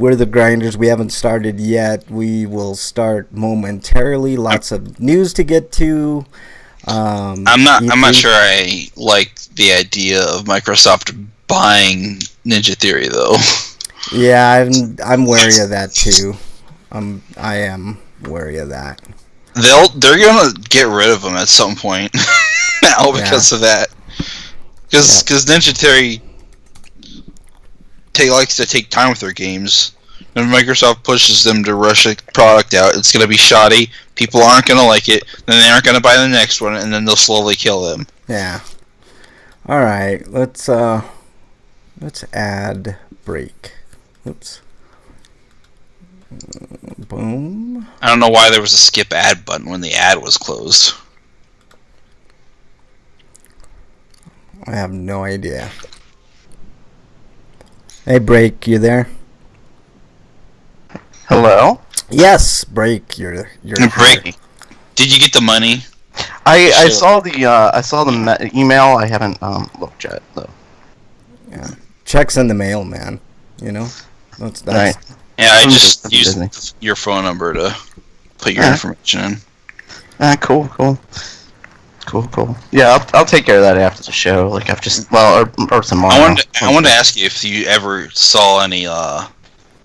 we're the Grinders. We haven't started yet. We will start momentarily. Lots of news to get to. I'm not sure I like the idea of Microsoft buying Ninja Theory though. Yeah, I'm wary of that too. I am wary of that. They're gonna get rid of them at some point now because of that. Because Ninja Theory likes to take time with their games. And Microsoft pushes them to rush a product out. It's going to be shoddy. People aren't going to like it. Then they aren't going to buy the next one, and then they'll slowly kill them. Yeah. All right. Let's add break. Oops. Boom. I don't know why there was a skip ad button when the ad was closed. I have no idea. Hey, Break, you there? Hello? Yes, Break, you're Break. Did you get the money? I saw the email. I haven't looked yet though. Yeah, checks in the mail, man. You know, that's right. Yeah, I just used your phone number to put your information in. Cool. Yeah, I'll take care of that after the show. Like or tomorrow. I wanted to ask you if you ever saw any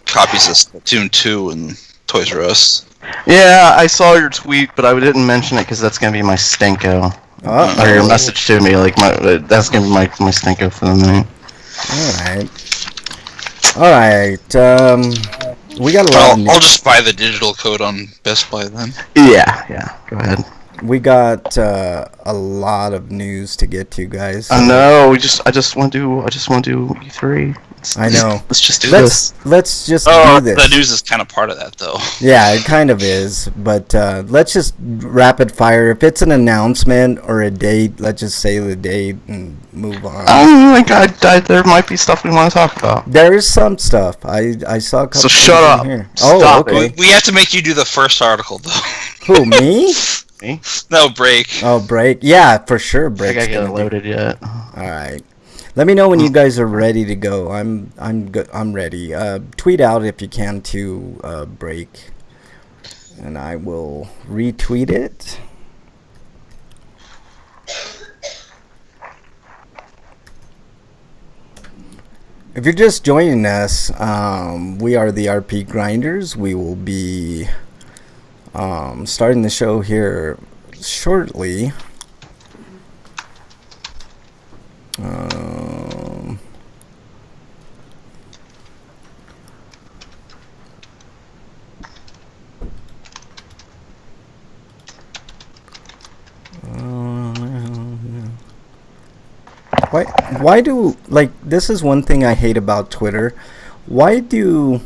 copies of Splatoon 2 in Toys R Us. Yeah, I saw your tweet, but I didn't mention it because that's gonna be my stinko. Or your message to me, like that's gonna be my stinko for the night. All right. We got a lot of news. I'll just buy the digital code on Best Buy then. Yeah. Go ahead. We got a lot of news to get to, guys. I know. I just want to do E3. I know. Let's just do this. Let's just do this. The news is kind of part of that, though. Yeah, it kind of is. But let's just rapid fire. If it's an announcement or a date, let's just say the date and move on. Oh my God, there might be stuff we want to talk about. There is some stuff. I saw a couple. So shut up. Here. Stop okay. We have to make you do the first article, though. Who, me? Me? No, Break. Oh, Break. Yeah, for sure. Break. I gotta get it loaded yet. All right. Let me know when you guys are ready to go. I'm good. I'm ready. Tweet out if you can to Break, and I will retweet it. If you're just joining us, we are the RPGrinders. We will be starting the show here shortly. Why do, like, this is one thing I hate about Twitter. Why do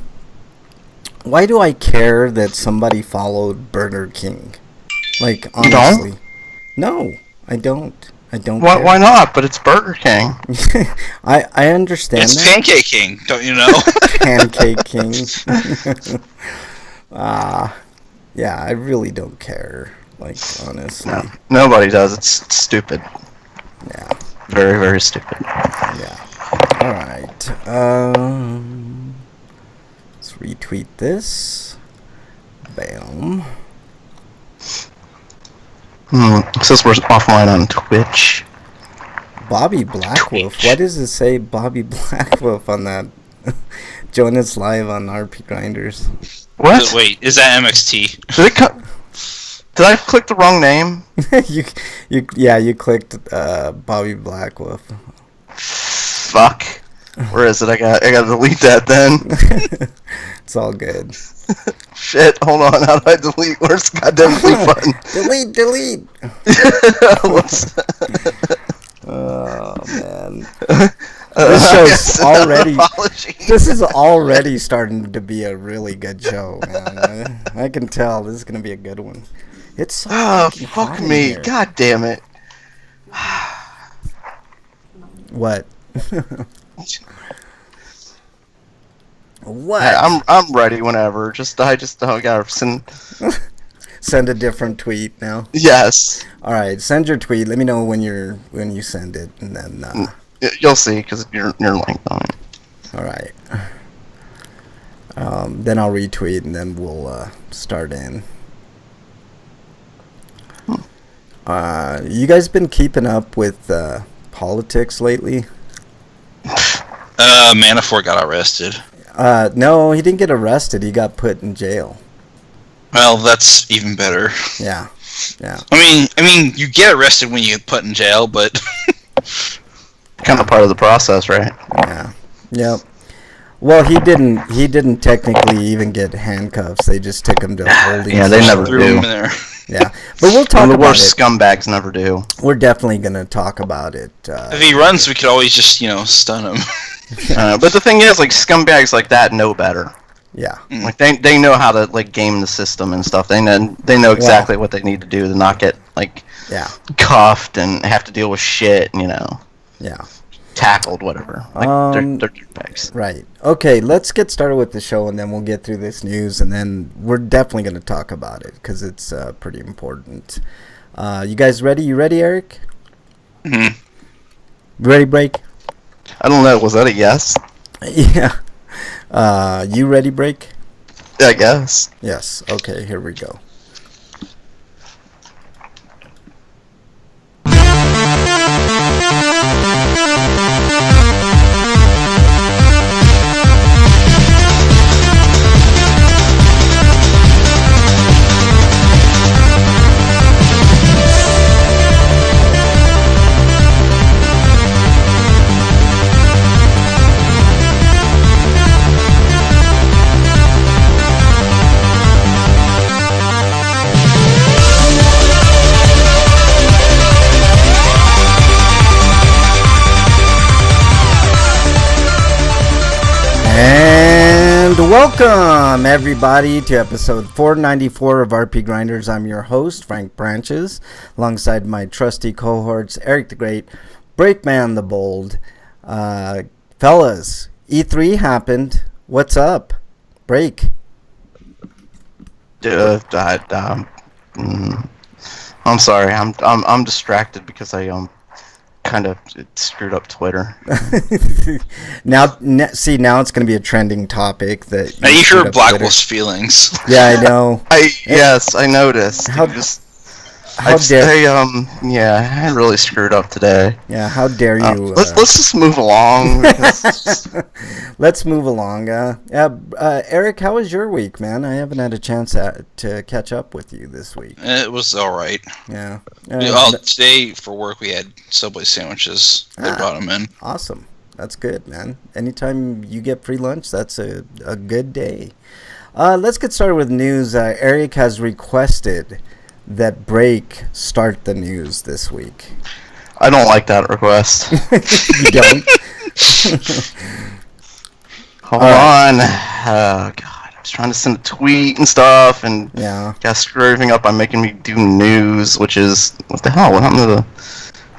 I care that somebody followed Burger King? Like, honestly. No, I don't. I don't care. Why not? But it's Burger King. I understand it's that. Pancake King, don't you know? Pancake King. Yeah, I really don't care. Like, honestly. No, nobody does. It's stupid. Yeah. Very, very stupid. Yeah. All right. Let's retweet this. Bam. It says we're offline on Twitch. Bobby Blackwolf. Why does it say Bobby Blackwolf on that? Join us live on RPGrinders. What? Wait, is that MXT? Did I click the wrong name? you clicked Bobby Blackwolf. Fuck. Where is it? I gotta delete that then. It's all good. Shit, hold on. How do I delete? Where's the goddamn delete button? delete. Oh man. This show's already. This is already starting to be a really good show, man. I can tell this is gonna be a good one. It's so fuck me. God damn it. What? What? I'm ready whenever. I gotta send a different tweet now. Yes. All right, send your tweet. Let me know when you send it, and then you'll see because you're linked on it. All right. Then I'll retweet, and then we'll start in. You guys been keeping up with politics lately? Manafort got arrested. No, he didn't get arrested. He got put in jail. Well, that's even better. Yeah. I mean, you get arrested when you get put in jail, but kind of part of the process, right? Yeah. Yep. Well, he didn't technically even get handcuffs. They just took him to a holding. Yeah, they never do. Yeah, but we'll talk about it. The worst scumbags never do. We're definitely gonna talk about it. If he runs, we could always just stun him. But the thing is, like, scumbags like that know better. Yeah. Like they know how to like game the system and stuff. They know exactly what they need to do to not get like cuffed and have to deal with shit. Yeah. Tackled, whatever. Like they're dirtbags. Right. Okay, let's get started with the show, and then we'll get through this news, and then we're definitely going to talk about it because it's pretty important. You guys ready? You ready, Eric? Mm-hmm. Ready, Break? I don't know. Was that a yes? Yeah. You ready, Break? I guess. Yes. Okay, here we go. And welcome, everybody, to episode 494 of RPGrinders. I'm your host, Frank Branches, alongside my trusty cohorts, Eric the Great, Breakman the Bold. Fellas, E3 happened. What's up? Break. I'm sorry. I'm distracted because I kind of screwed up Twitter. Now it's going to be a trending topic that. Now you sure blacklist feelings. Yeah, I know. Yes, I noticed. I really screwed up today. Yeah, how dare you? Let's just move along. Let's move along. Eric, how was your week, man? I haven't had a chance to catch up with you this week. It was all right. Yeah. Today for work we had Subway sandwiches. They brought them in. Awesome. That's good, man. Anytime you get free lunch, that's a good day. Let's get started with news. Eric has requested that Break start the news this week. I don't like that request. You don't? Hold on. Oh, God. I was trying to send a tweet and stuff, and got screwed everything up by making me do news, which is... What the hell? What happened to the...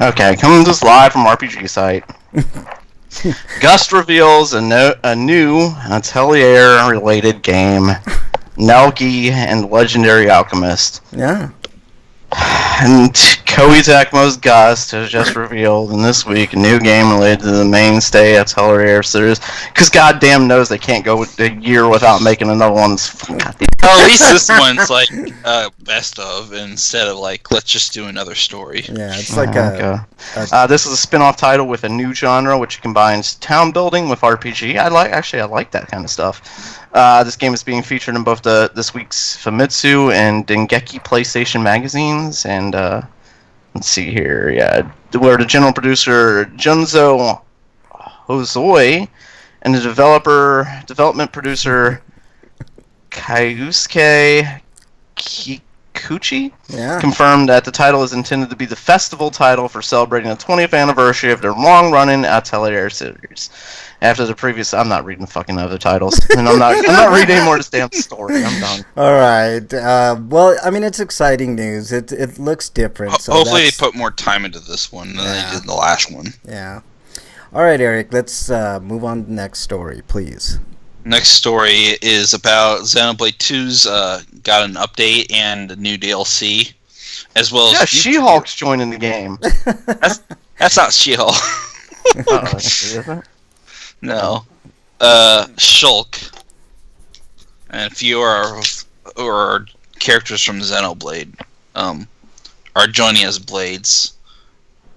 Okay, coming just live from RPG site. Gust reveals a new Atelier-related game, Nelgi and Legendary Alchemist. Yeah. And Koei Tecmo's Gust has just revealed in this week a new game related to the mainstay Atelier series. Because goddamn knows they can't go a year without making another one. At least this one's like best of instead of like let's just do another story. Yeah, it's like this is a spin-off title with a new genre which combines town building with RPG. I like that kind of stuff. This game is being featured in both this week's Famitsu and Dengeki PlayStation magazines, and let's see here, where the general producer Junzo Hozoi and the development producer Kyusuke Kikuchi confirmed that the title is intended to be the festival title for celebrating the 20th anniversary of their long-running Atelier series. After the previous, I'm not reading fucking other titles, and I'm not reading any more of this damn story. I'm done. All right. Well, I mean, it's exciting news. It looks different. So hopefully, they put more time into this one than they did in the last one. Yeah. All right, Eric. Let's move on to the next story, please. Next story is about Xenoblade 2's got an update and a new DLC, as well as She-Hulk's joining the game. That's not She-Hulk. Is it? No. Shulk. and a few are characters from Xenoblade are joining as blades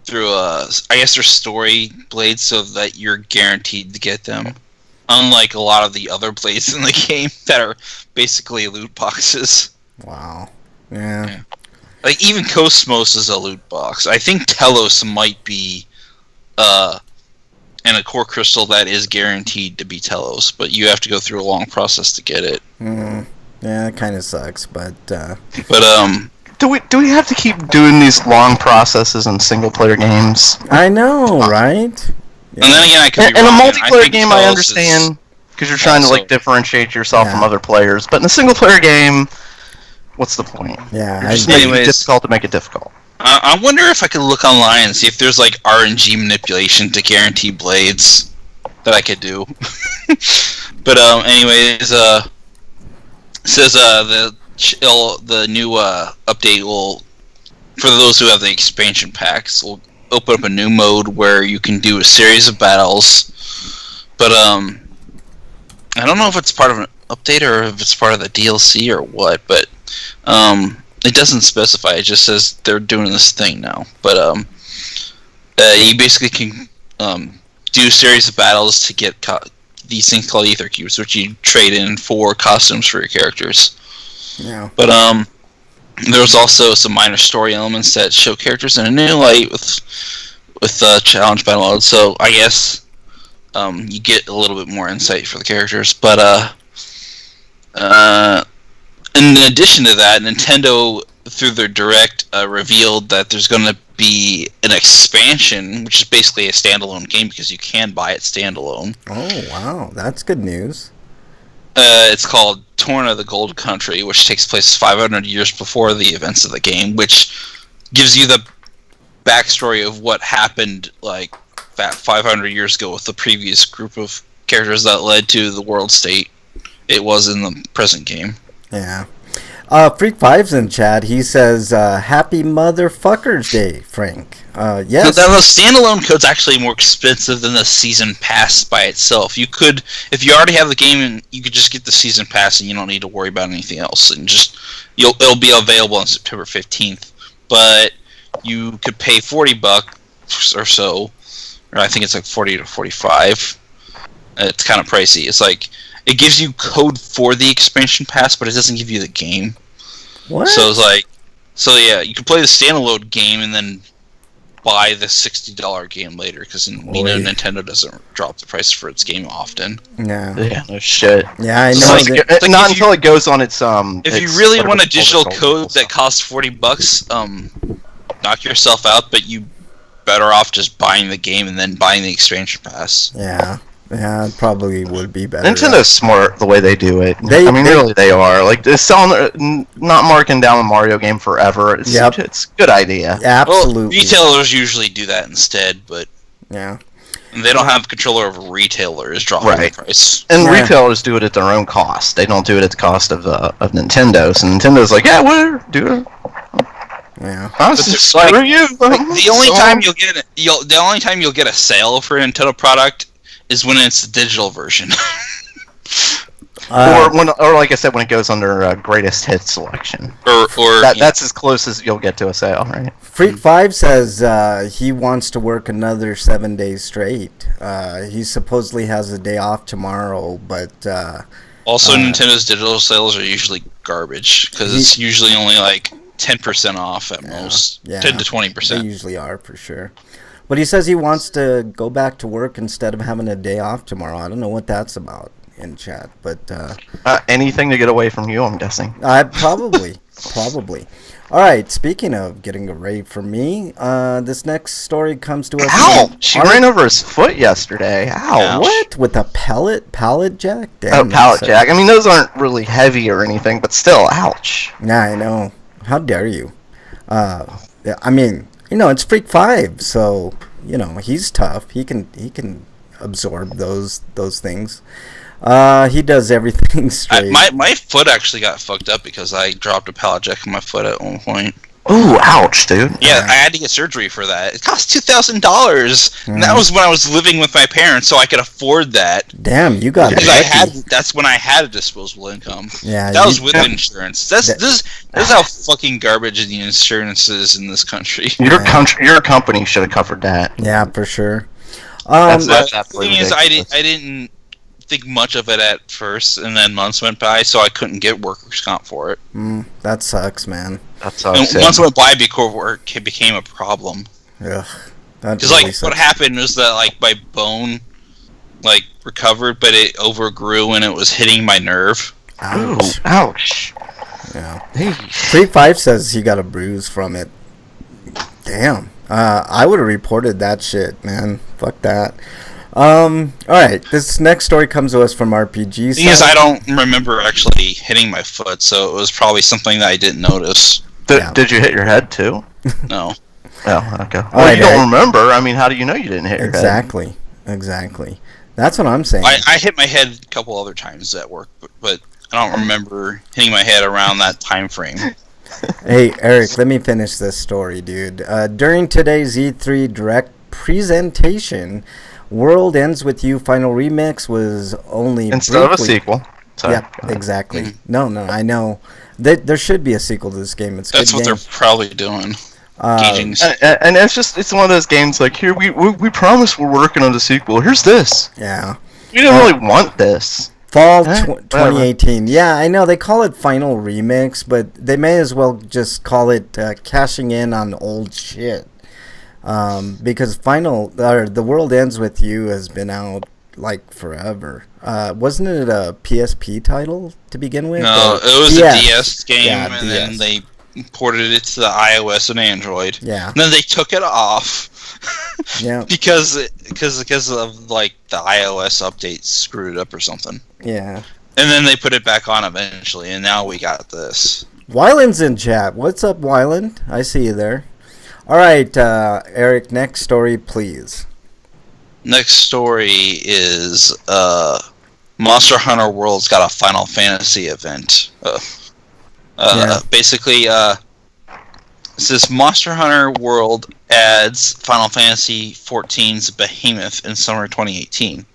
through I guess they're story blades, so that you're guaranteed to get them. Unlike a lot of the other blades in the game that are basically loot boxes. Wow. Yeah. Like, even Cosmos is a loot box. I think Telos might be and a core crystal that is guaranteed to be Telos, but you have to go through a long process to get it. Yeah, it kind of sucks, but do we have to keep doing these long processes in single player games? I know, right? Yeah. And then again, I could be in wrong. A multiplayer game, I understand, because you're trying to like differentiate yourself from other players. But in a single player game, what's the point? Yeah, you're just making it difficult to make it difficult. I wonder if I could look online and see if there's like RNG manipulation to guarantee blades that I could do. But anyways, it says the new update will, for those who have the expansion packs, will open up a new mode where you can do a series of battles. But I don't know if it's part of an update or if it's part of the DLC or what. But it doesn't specify. It just says they're doing this thing now. But you basically can do a series of battles to get these things called ether cubes, which you trade in for costumes for your characters. Yeah. But there's also some minor story elements that show characters in a new light with challenge battle mode. So I guess you get a little bit more insight for the characters. But in addition to that, Nintendo, through their Direct, revealed that there's going to be an expansion, which is basically a standalone game because you can buy it standalone. Oh, wow. That's good news. It's called Torna the Gold Country, which takes place 500 years before the events of the game, which gives you the backstory of what happened like 500 years ago with the previous group of characters that led to the world state it was in the present game. Yeah. Freak Five's in chat. He says, "Happy Motherfuckers Day, Frank." Yes. So the standalone code's actually more expensive than the season pass by itself. You could, if you already have the game, and you could just get the season pass, and you don't need to worry about anything else, and just it'll be available on September 15th. But you could pay $40 or so, or I think it's like 40 to 45. It's kind of pricey. It's like, it gives you code for the expansion pass, but it doesn't give you the game. What? So it's like, yeah, you can play the standalone game and then buy the $60 game later, because Nintendo doesn't drop the price for its game often. Yeah, no shit. Yeah, I know. Like, not until it goes on its If you really want a digital code that costs $40, knock yourself out. But you better off just buying the game and then buying the expansion pass. Yeah, it probably would be better. Nintendo's smart the way they do it. Really, they are. Like, they're selling, not marking down a Mario game forever. It's a good idea. Absolutely. Well, retailers usually do that instead, but yeah, they don't have control over retailers dropping the price. And retailers do it at their own cost. They don't do it at the cost of Nintendo. So Nintendo's like, yeah, whatever, do it. Yeah. Screw you. The only time you'll get a sale for a Nintendo product is when it's the digital version. or like I said, when it goes under greatest hits selection. That's as close as you'll get to a sale, right? Freak 5 says he wants to work another 7 days straight. He supposedly has a day off tomorrow, but also Nintendo's digital sales are usually garbage, because it's usually only like 10% off at most. 10 to 20%. They usually are, for sure. But he says he wants to go back to work instead of having a day off tomorrow. I don't know what that's about in chat, but anything to get away from you, I'm guessing. Probably. All right, speaking of getting away from me, this next story comes to us. Ow! She ran over his foot yesterday. Ow! What? With a pallet jack? Damn, pallet jack. I mean, those aren't really heavy or anything, but still, ouch. Yeah, I know. How dare you? I mean, it's Freak 5, so he's tough. He can absorb those things. He does everything straight. My foot actually got fucked up because I dropped a pallet jack on my foot at one point. Ooh, ouch, dude. Yeah, I had to get surgery for that. It cost $2,000, and that was when I was living with my parents, so I could afford that. Damn, you got Because that's when I had a disposable income. Yeah, that was with insurance. This is how fucking garbage the insurance is in this country. Your company should have covered that. Yeah, for sure. The thing is, I didn't think much of it at first, and then months went by, so I couldn't get workers' comp for it. That sucks, man. That sucks. And months went by before it became a problem. Ugh. Because what happened was that my bone recovered, but it overgrew and it was hitting my nerve. Ouch. Ooh, ouch. Yeah. 3-5 says he got a bruise from it. Damn. I would have reported that shit, man. Fuck that. Alright, this next story comes to us from RPG. Because I don't remember actually hitting my foot, so it was probably something that I didn't notice. Did you hit your head too? No. Oh, okay. Well, you don't remember. I mean, how do you know you didn't hit your head? Exactly. That's what I'm saying. I hit my head a couple other times at work, but I don't remember hitting my head around that time frame. Hey, Eric, let me finish this story, dude. During today's E3 Direct presentation, World Ends With You Final Remix was only instead of a sequel. Sorry. Yeah, exactly. No, I know. There should be a sequel to this game. That's what they're probably doing. And it's one of those games like, here, we promise we're working on the sequel. Here's this. Yeah. We didn't really want this. Fall 2018. Yeah, I know. They call it Final Remix, but they may as well just call it cashing in on old shit. Because The World Ends With You has been out forever. Wasn't it a PSP title to begin with? No, it was a DS game, and then they ported it to the iOS and Android. Yeah. And then they took it off. Yeah. because of the iOS update screwed it up or something. Yeah. And then they put it back on eventually, and now we got this. Wyland's in chat. What's up, Wyland? I see you there. All right, Eric, next story, please. Next story is Monster Hunter World's got a Final Fantasy event. Basically, it says Monster Hunter World adds Final Fantasy XIV's Behemoth in summer 2018. It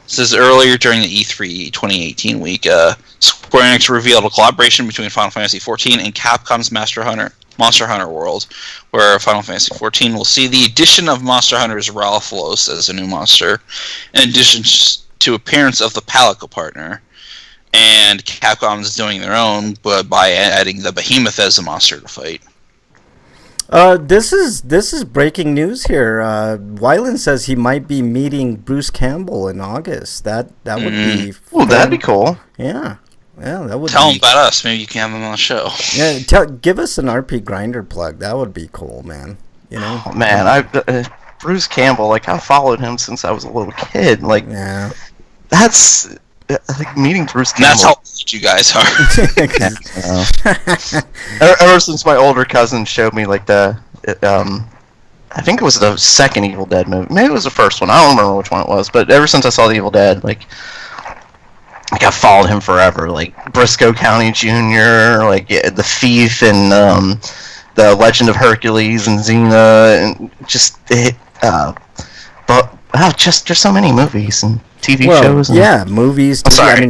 says earlier during the E3 2018 week, Square Enix revealed a collaboration between Final Fantasy XIV and Capcom's Monster Hunter World, where Final Fantasy XIV will see the addition of Monster Hunter's Ralphalos as a new monster, in addition to appearance of the Palico partner. And Capcom is doing their own, but by adding the Behemoth as a monster to fight. This is breaking news here. Wyland says he might be meeting Bruce Campbell in August. That would be fun. Well, that'd be cool. Yeah, that would. Tell him about us. Maybe you can have him on the show. Yeah, give us an RP Grinder plug. That would be cool, man. You know, oh, man, Bruce Campbell. I've followed him since I was a little kid. Yeah, that's. Meeting Bruce Campbell. That's how old you guys are. Ever since my older cousin showed me I think it was the second Evil Dead movie. Maybe it was the first one. I don't remember which one it was. But ever since I saw the Evil Dead, I've followed him forever. Briscoe County Jr., the Thief, and the Legend of Hercules and Xena, and just just so many movies and TV shows. And, movies. I'm sorry.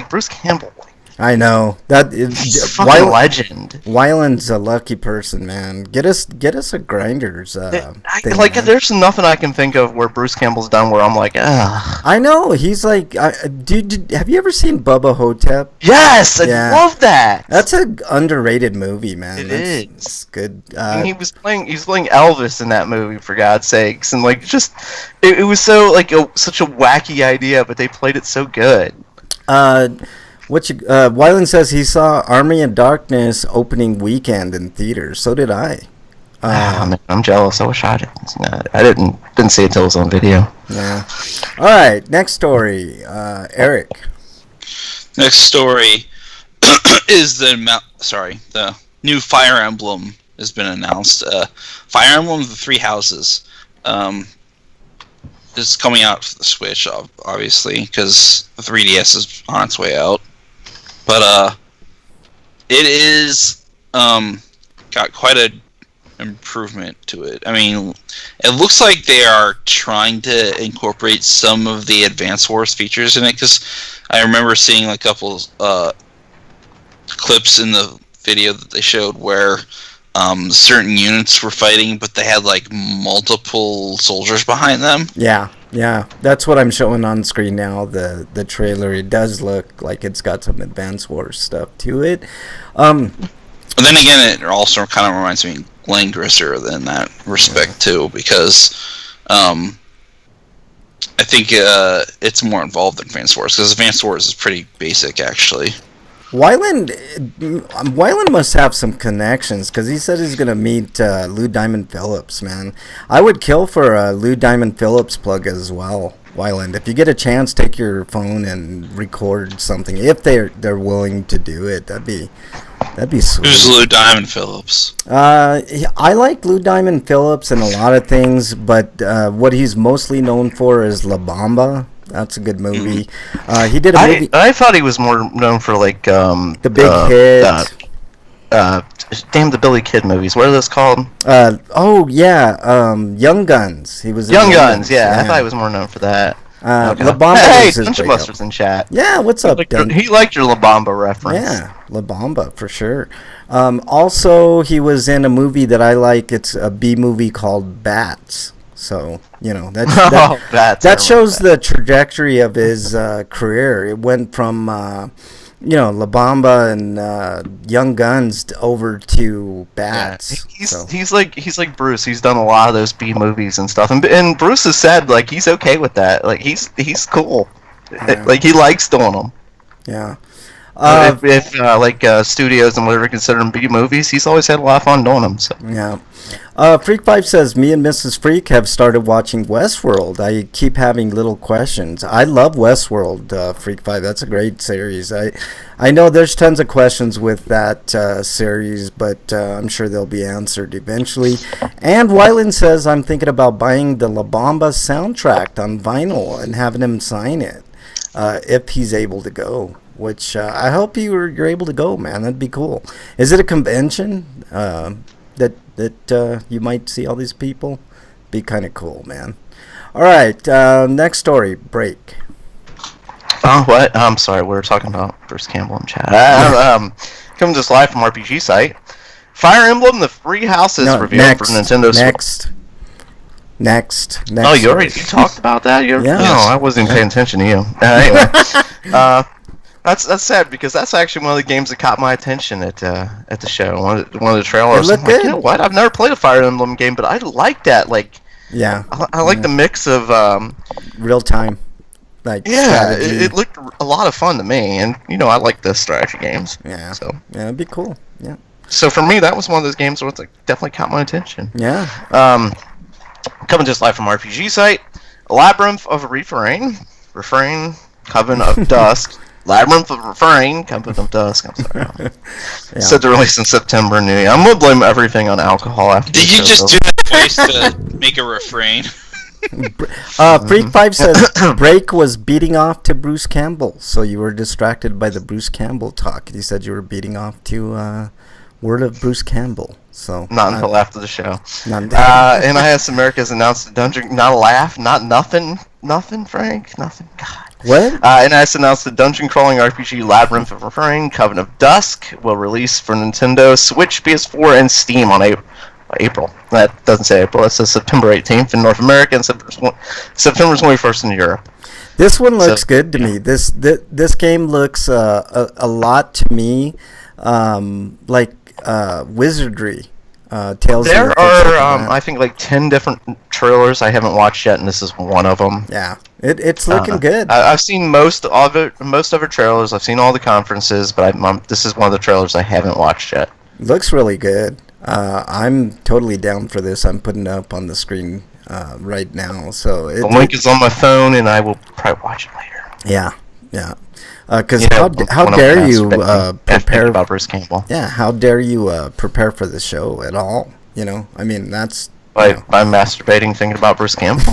Bruce Campbell. I know that He's a fucking legend. Wyland's a lucky person, man. Get us a Grinders. There's nothing I can think of where Bruce Campbell's done where I'm like, ah. I know he's dude. Have you ever seen Bubba Hotep? Yes, I love that. That's an underrated movie, man. It's good. And he was playing Elvis in that movie, for God's sakes, and it was so such a wacky idea, but they played it so good. Wyland says he saw Army of Darkness opening weekend in theaters. So did I. Man, I'm jealous. I wish I didn't see it till it was on video. Yeah. All right. Next story, Eric. Next story is the new Fire Emblem has been announced. Fire Emblem: The Three Houses. Is coming out for the Switch, obviously, because the 3DS is on its way out. But it is got quite a improvement to it. I mean, it looks like they are trying to incorporate some of the Advance Wars features in it, because I remember seeing a couple clips in the video that they showed where certain units were fighting, but they had like multiple soldiers behind them. Yeah, that's what I'm showing on screen now. The trailer, it does look like it's got some Advance Wars stuff to it. But then again, it also kind of reminds me of Langrisser in that respect too, because I think it's more involved than Advance Wars, because Advance Wars is pretty basic actually. Weiland must have some connections, because he said he's going to meet Lou Diamond Phillips, man. I would kill for a Lou Diamond Phillips plug as well, Weiland. If you get a chance, take your phone and record something. If they're willing to do it, that'd be sweet. Who's Lou Diamond Phillips? I like Lou Diamond Phillips in a lot of things, but what he's mostly known for is La Bamba. That's a good movie. He did a movie. I thought he was more known for like The Big Hit. The Billy Kid movies. What are those called? Young Guns. He was in Young Guns. Yeah, I thought he was more known for that. Okay. La Bamba hey, was his Dungeon Buster's in chat. Yeah, what's up, He liked your La Bamba reference. Yeah, La Bamba for sure. Also, he was in a movie that I like. It's a B movie called Bats. So, that shows the trajectory of his career. It went from, La Bamba and Young Guns over to Bats. Yeah. He's like Bruce. He's done a lot of those B movies and stuff. And Bruce has said, like, he's okay with that. Like, he's cool. Yeah. Like, he likes doing them. Yeah. If studios and whatever consider them B movies, he's always had a lot of fun doing them. So. Yeah. Freak5 says, me and Mrs. Freak have started watching Westworld. I keep having little questions. I love Westworld, Freak5. That's a great series. I know there's tons of questions with that series, but I'm sure they'll be answered eventually. And Wyland says, I'm thinking about buying the La Bamba soundtrack on vinyl and having him sign it if he's able to go. Which I hope you're able to go, man. That'd be cool. Is it a convention that you might see all these people? Be kind of cool, man. All right, next story. Break. Oh, what? I'm sorry. We were talking about Bruce Campbell in chat. Coming just live from RPG site. Fire Emblem: The Three Houses revealed for Nintendo Switch. Next. Oh, you talked about that? Yeah. No, I wasn't paying attention to you. Anyway. That's sad, because that's actually one of the games that caught my attention at the show. One of the trailers. It looked good. You know what? I've never played a Fire Emblem game, but I like that. Like, I like the mix of real time. Like, strategy. It looked a lot of fun to me, and I like the strategy games. Yeah. So it'd be cool. Yeah. So for me, that was one of those games where it's like definitely caught my attention. Yeah. Coming just live from RPG site. Labyrinth of Refrain, Coven of Dusk. Labyrinth of Refrain, Coven of Dusk. I'm sorry. Said to release in September. I'm gonna blame everything on alcohol after. Did you just do that voice to make a refrain? Freak5 says Break was beating off to Bruce Campbell, so you were distracted by the Bruce Campbell talk. You said you were beating off to word of Bruce Campbell. So not until after the show. NIS America has announced the dungeon. Not a laugh. Not nothing. Nothing, Frank. Nothing. God. What? NIS announced the dungeon-crawling RPG Labyrinth of Refrain, Coven of Dusk will release for Nintendo Switch, PS4, and Steam on April. That doesn't say April. It says September 18th in North America and September 21st in Europe. This one looks good to me. This game looks a lot to me like Wizardry. Tales. There are, I think, like 10 different trailers I haven't watched yet, and this is one of them. Yeah, it's looking good. I've seen most of it trailers. I've seen all the conferences, but this is one of the trailers I haven't watched yet. Looks really good. I'm totally down for this. I'm putting it up on the screen right now. So the link is on my phone, and I will probably watch it later. Yeah. Because how dare you prepare about Bruce Campbell? Yeah, how dare you prepare for the show at all? I mean, that's by masturbating thinking about Bruce Campbell.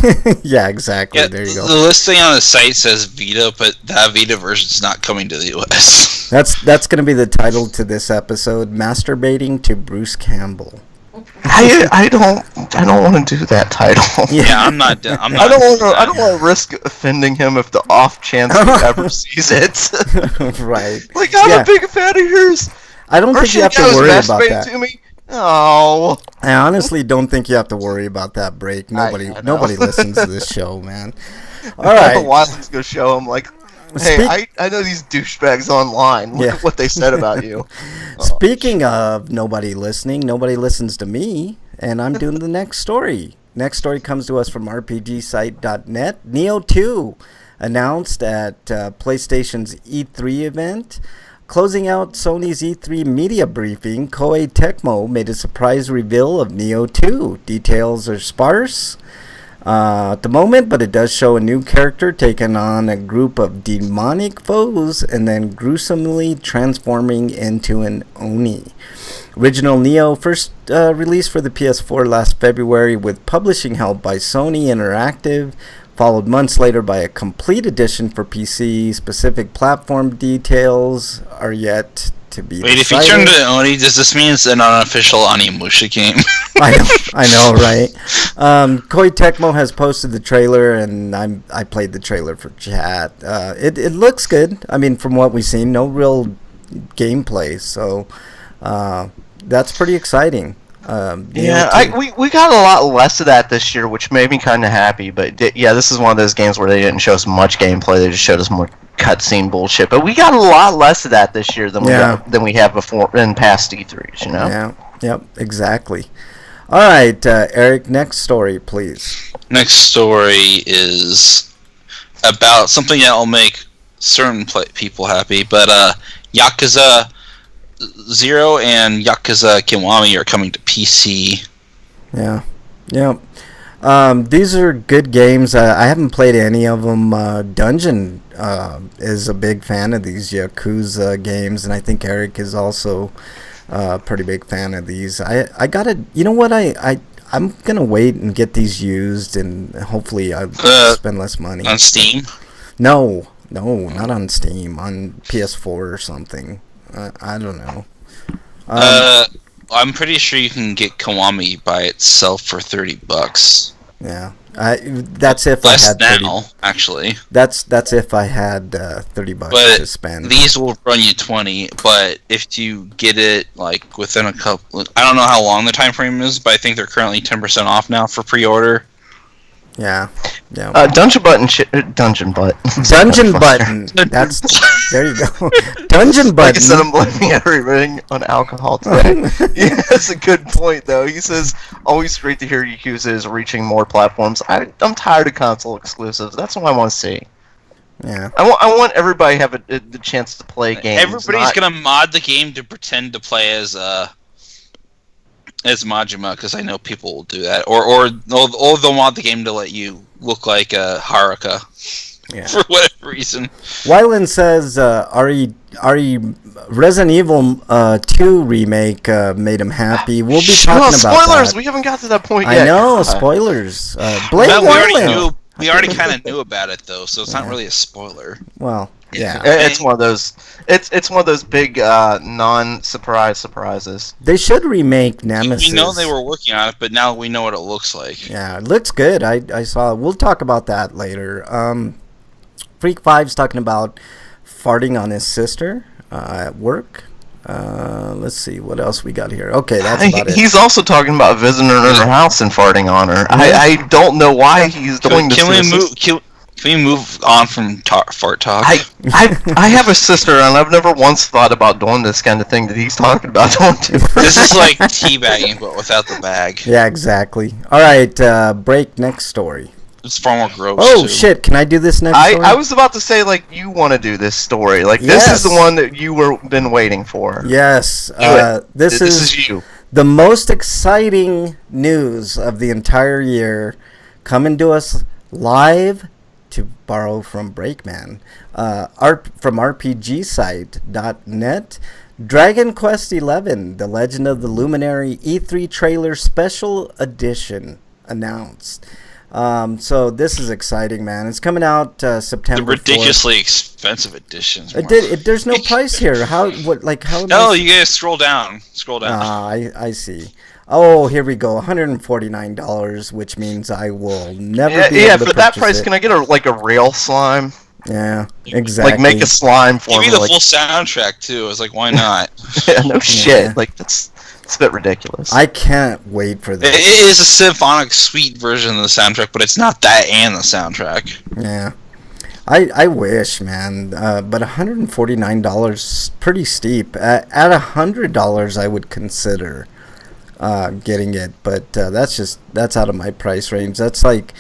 Yeah, exactly. Yeah, there you go. The listing on the site says Vita, but that Vita version's not coming to the US. That's going to be the title to this episode: masturbating to Bruce Campbell. I don't want to do that title. Yeah, I'm not. I'm not. I don't want to risk offending him if the off chance he ever sees it. Right. Like, I'm a big fan of yours. I don't think you have to worry about that. To me? Oh. I honestly don't think you have to worry about that break. Nobody listens to this show, man. All right. Wiley's gonna show him like, hey, I know these douchebags online. Look at what they said about you. Speaking of nobody listening, nobody listens to me, and I'm doing the next story. Next story comes to us from RPGsite.net. Neo 2 announced at PlayStation's E3 event. Closing out Sony's E3 media briefing, Koei Tecmo made a surprise reveal of Neo 2. Details are sparse at the moment, but it does show a new character taking on a group of demonic foes and then gruesomely transforming into an Oni. Original Neo first released for the PS4 last February with publishing help by Sony Interactive, followed months later by a complete edition for PC. Specific platform details are yet to be decided. If you turn to Oni, does this mean it's an unofficial Onimusha game? I know, right? Koei Tecmo has posted the trailer, and I played the trailer for chat. It looks good. I mean, from what we've seen, no real gameplay, so that's pretty exciting. We got a lot less of that this year, which made me kind of happy. But this is one of those games where they didn't show us much gameplay; they just showed us more cutscene bullshit. But we got a lot less of that this year than we have before in past E3s. You know? Yeah. Yep. Exactly. All right, Eric. Next story, please. Next story is about something that will make certain people happy, but Yakuza 0 and Yakuza Kiwami are coming to PC. Yeah. These are good games. I haven't played any of them. Dungeon is a big fan of these Yakuza games, and I think Eric is also a pretty big fan of these. I gotta, you know what? I'm gonna wait and get these used, and hopefully I'll spend less money. On Steam? No, not on Steam. On PS4 or something. I don't know. I'm pretty sure you can get Kiwami by itself for $30. Yeah, that's if less I had now, actually. That's if I had $30 to spend. These will run you 20. But if you get it like within a couple, I don't know how long the time frame is, but I think they're currently 10% off now for pre-order. Yeah. Dungeon Button. Dungeon Button. There you go. Dungeon Button. Like I said, I'm blaming everything on alcohol today. Yeah, that's a good point, though. He says, always great to hear Yakuza is reaching more platforms. I'm tired of console exclusives. That's what I want to see. Yeah. I want everybody to have the chance to play games. Everybody's going to mod the game to pretend to play as Majima, because I know people will do that, or they'll mod the game to let you look like Haruka, for whatever reason. Wyland says Resident Evil 2 remake made him happy. We'll be talking about spoilers. That. We haven't got to that point yet. I know, spoilers. Blame Wyland. We already kind of knew about it though, so it's not really a spoiler. Well, yeah, it's one of those. It's one of those big surprises. They should remake Nemesis. We know they were working on it, but now we know what it looks like. Yeah, it looks good. I saw. We'll talk about that later. Freak 5's talking about farting on his sister at work. Let's see what else we got here. Okay, that's about it. He's also talking about visiting her in her house and farting on her. I don't know why he's doing this. Can we move on from fart talk? I have a sister, and I've never once thought about doing this kind of thing that he's talking about doing to her. This is like teabagging, but without the bag. Yeah, exactly. All right, break. Next story. It's far more gross. Oh, too. Shit, can I do this next story? I was about to say, like, you want to do this story. Like, this is the one that you were been waiting for. Yes. This is you. The most exciting news of the entire year coming to us live, to borrow from Breakman, from RPGsite.net. Dragon Quest XI: The Legend of the Luminary E3 trailer special edition announced. So this is exciting, man. It's coming out September. The ridiculously expensive editions. There's no price here. How? No, you guys scroll down. I see. Oh, here we go. $149, which means I will never be able to for that purchase price, it. can I get a real slime? Yeah, exactly. Like make a slime for Give me. me the full soundtrack too. I was like, why not? Yeah, no shit. Like it's a bit ridiculous. I can't wait for this. It is a symphonic suite version of the soundtrack, but it's not that and the soundtrack. Yeah. I wish, man, but $149 is pretty steep. At $100, I would consider getting it, but that's out of my price range. That's like,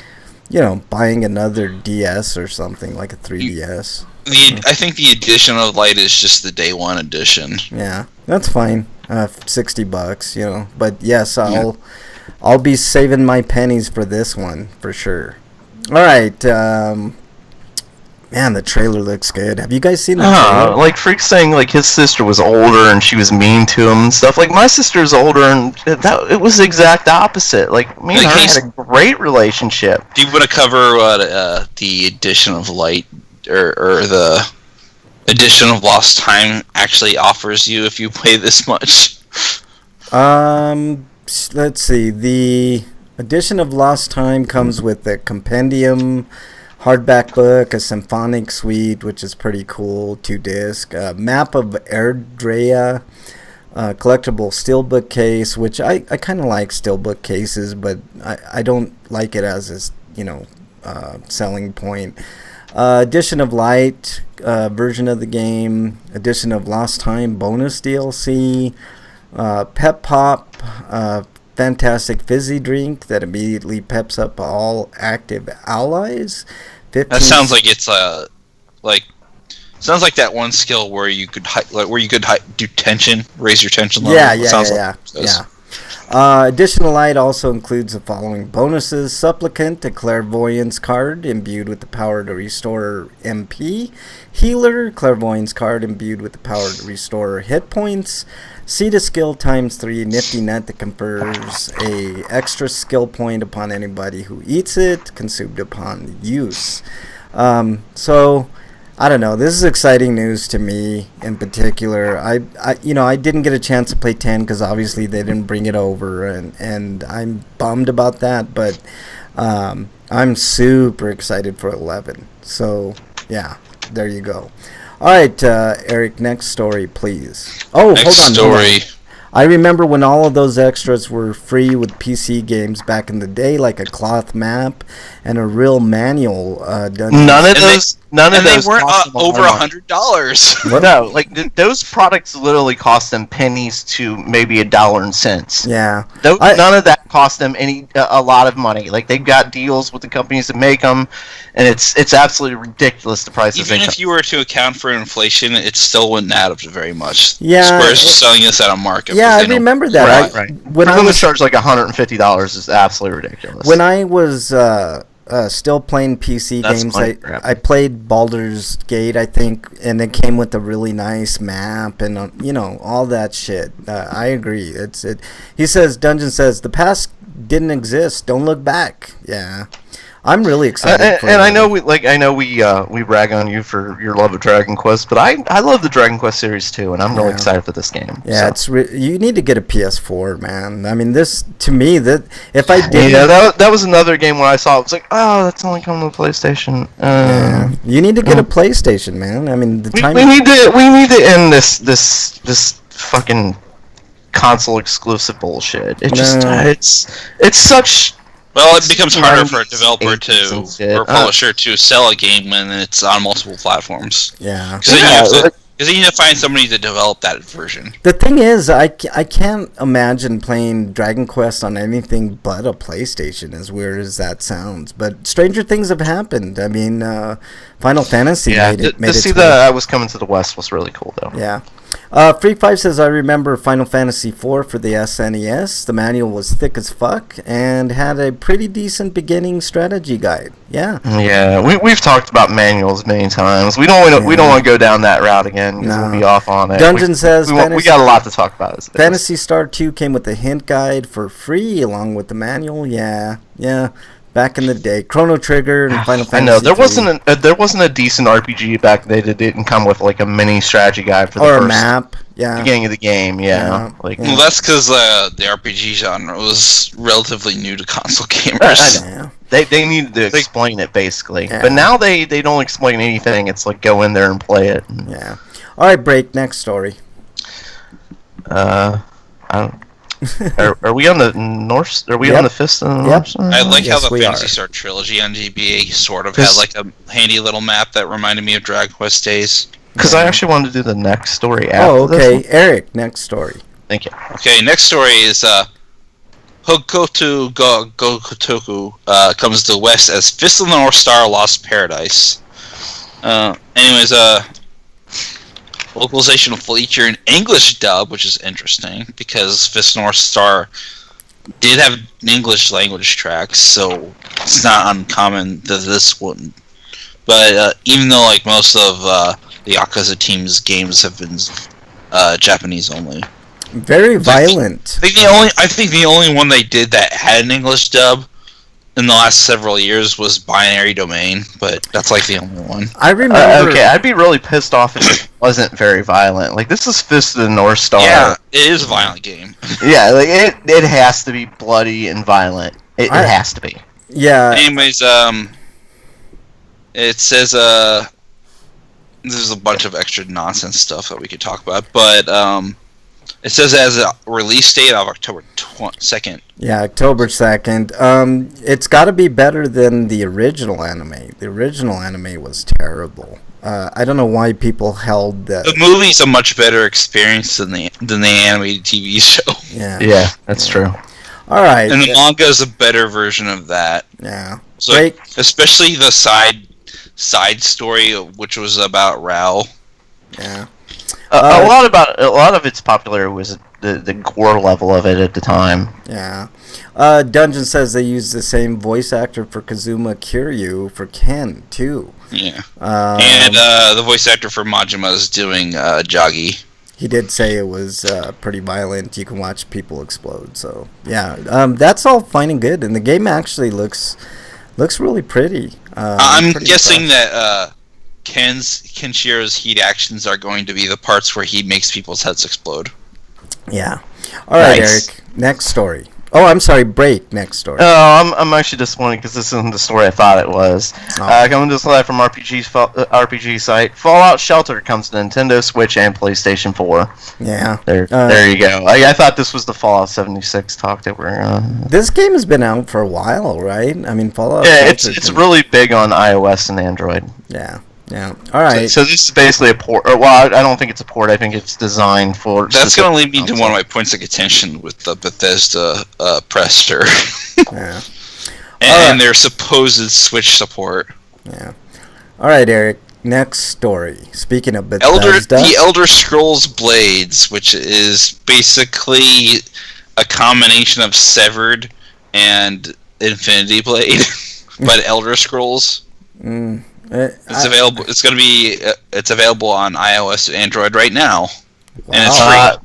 buying another DS or something, like a 3DS. I think the edition of Light is just the day one edition. Yeah, that's fine. $60, But yes, I'll be saving my pennies for this one for sure. All right. Man, the trailer looks good. Have you guys seen the trailer? Like Freak's saying, like his sister was older and she was mean to him and stuff. Like my sister's older and it was the exact opposite. Like me and her had a great relationship. Do you want to cover what the edition of Light or the edition of Lost Time actually offers you if you play this much? Let's see. The edition of Lost Time comes with a compendium, hardback book, a symphonic suite, which is pretty cool, 2-disc, map of Erdrea, collectible steelbook case, which I kind of like steelbook cases, but I don't like it as a selling point. Edition of Light version of the game, edition of Lost Time bonus DLC, Pep Pop, fantastic fizzy drink that immediately peps up all active allies. That sounds like it's sounds like that one skill where you could do tension, raise your tension level. Yeah. Additional Light also includes the following bonuses: Supplicant, a clairvoyance card imbued with the power to restore MP; Healer, clairvoyance card imbued with the power to restore hit points; Seed of Skill ×3, Nifty Nut that confers a extra skill point upon anybody who eats it, consumed upon use. So I don't know. This is exciting news to me in particular. I didn't get a chance to play 10 because obviously they didn't bring it over, and I'm bummed about that. But I'm super excited for 11. So yeah, there you go. All right, Eric. Next story, please. Oh, hold on. I remember when all of those extras were free with PC games back in the day, like a cloth map and a real manual. None of those they weren't over $100. No, like those products literally cost them pennies to maybe $1 and cents. Yeah, none of that cost them a lot of money. Like they've got deals with the companies that make them, and it's absolutely ridiculous the prices. Even if you were to account for inflation, it still wouldn't add up to very much. Yeah, Square's selling this at a markup. Yeah, I remember that. Right. When I was charged like $150 is absolutely ridiculous. When I was still playing PC games, I played Baldur's Gate, I think, and it came with a really nice map and all that shit. I agree. He says, Dungeon says, the past didn't exist. Don't look back. Yeah. I'm really excited. And I know we rag on you for your love of Dragon Quest, but I love the Dragon Quest series too, and I'm really excited for this game. Yeah, you need to get a PS4, man. I mean, this to me that if I did, that was another game where I saw it was like, oh, that's only coming to PlayStation. Yeah. You need to get a PlayStation, man. I mean, we need to end this fucking console exclusive bullshit. It's such. Well, it becomes harder for a developer or publisher to sell a game when it's on multiple platforms. Yeah. Because then you have to find somebody to develop that version. The thing is, I can't imagine playing Dragon Quest on anything but a PlayStation, as weird as that sounds. But stranger things have happened. I mean, Final Fantasy made it. To see that I was coming to the West was really cool, though. Yeah. Freak 5 says, I remember Final Fantasy IV for the SNES. The manual was thick as fuck and had a pretty decent beginning strategy guide. Yeah. Yeah, we've talked about manuals many times. We don't want to go down that route again because we'll be off on it. Dungeon says, we got a lot to talk about. Phantasy Star 2 came with a hint guide for free along with the manual. Yeah. Back in the day, Chrono Trigger and Final Fantasy. I know there wasn't a decent RPG back then that didn't come with like a mini strategy guide for the first map. beginning of the game. Yeah. Well, that's because the RPG genre was relatively new to console gamers. I know. They needed to explain it basically, but now they don't explain anything. It's like go in there and play it. Yeah. All right, break. Next story. I don't. Are we on the North? Are we on the Fist of the North? I like how the Phantasy Star trilogy on GBA sort of had like a handy little map that reminded me of Dragon Quest days. Because I actually wanted to do the next story after okay. Eric, next story. Thank you. Okay, next story is Hokuto Gokotoku comes to the West as Fist of the North Star Lost Paradise. Anyways, localization will feature an English dub, which is interesting because Fist North Star did have an English language track, so it's not uncommon that this wouldn't. But even though like most of the Yakuza team's games have been Japanese only, very violent. I think the only one they did that had an English dub in the last several years was Binary Domain, but that's like the only one. I remember. Okay, I'd be really pissed off if it wasn't very violent. Like this is Fist of the North Star. Yeah, it is a violent game. Yeah, like it has to be bloody and violent. It has to be. Yeah. Anyways, it says there's a bunch of extra nonsense stuff that we could talk about, but it says it has a release date of October 2nd. Yeah, October 2nd. It's got to be better than the original anime. The original anime was terrible. I don't know why people held that. The movie's a much better experience than the animated TV show. Yeah, that's true. All right. And the manga is a better version of that. Yeah. So, especially the side story, which was about Rao. Yeah. A lot of its popularity was the gore level of it at the time. Yeah. Dungeon says they used the same voice actor for Kazuma Kiryu for Ken too. Yeah. And the voice actor for Majima is doing Jagi. He did say it was pretty violent. You can watch people explode. So yeah, that's all fine and good, and the game actually looks really pretty. I'm guessing that Kenshiro's heat actions are going to be the parts where he makes people's heads explode. Yeah. All right, Nice. Eric. Next story. Oh, I'm sorry. Break. Next story. Oh, I'm actually disappointed because this isn't the story I thought it was. Coming to this live from RPG site, Fallout Shelter comes to Nintendo Switch and PlayStation 4. Yeah. There you go. I thought this was the Fallout 76 talk that we're. This game has been out for a while, right? I mean, Fallout. Yeah, it's really big on iOS and Android. Yeah. Yeah. All right. So this is basically a port. Well, I don't think it's a port. I think it's designed for. That's going to lead me to one of my points of contention with the Bethesda Prester. Yeah. and their supposed Switch support. Yeah. All right, Eric. Next story. Speaking of Bethesda, the Elder Scrolls Blades, which is basically a combination of Severed and Infinity Blade, but Elder Scrolls. It's available. It's going to be. It's available on iOS and Android right now, and it's free.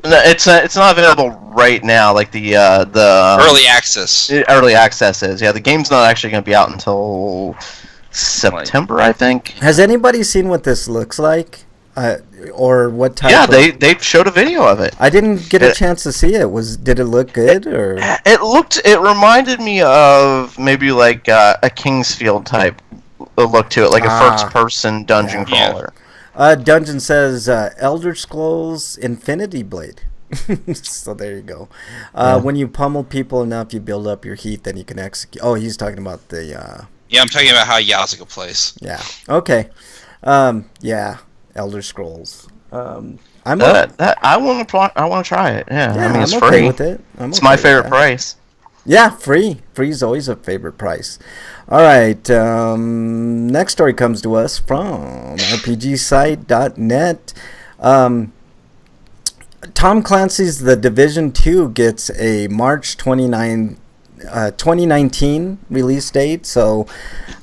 It's not available right now. Like the early access. Early access is. Yeah, the game's not actually going to be out until September, I think. Has anybody seen what this looks like, or what type? Yeah, they showed a video of it. I didn't get a chance to see it. Did it look good or? It reminded me of maybe like a Kingsfield type look to it, like a first-person dungeon crawler. Dungeon says Elder Scrolls Infinity Blade. So there you go. When you pummel people enough, you build up your heat, then you can execute. Oh, he's talking about the. Yeah, I'm talking about how Yazuka plays. Yeah. Okay. Yeah. Elder Scrolls. I want to try it. Yeah. I mean, it's free. Okay with it. It's my favorite price. Yeah, free. Free is always a favorite price. All right. Next story comes to us from RPGsite.net. Tom Clancy's The Division 2 gets a March 2019 release date. So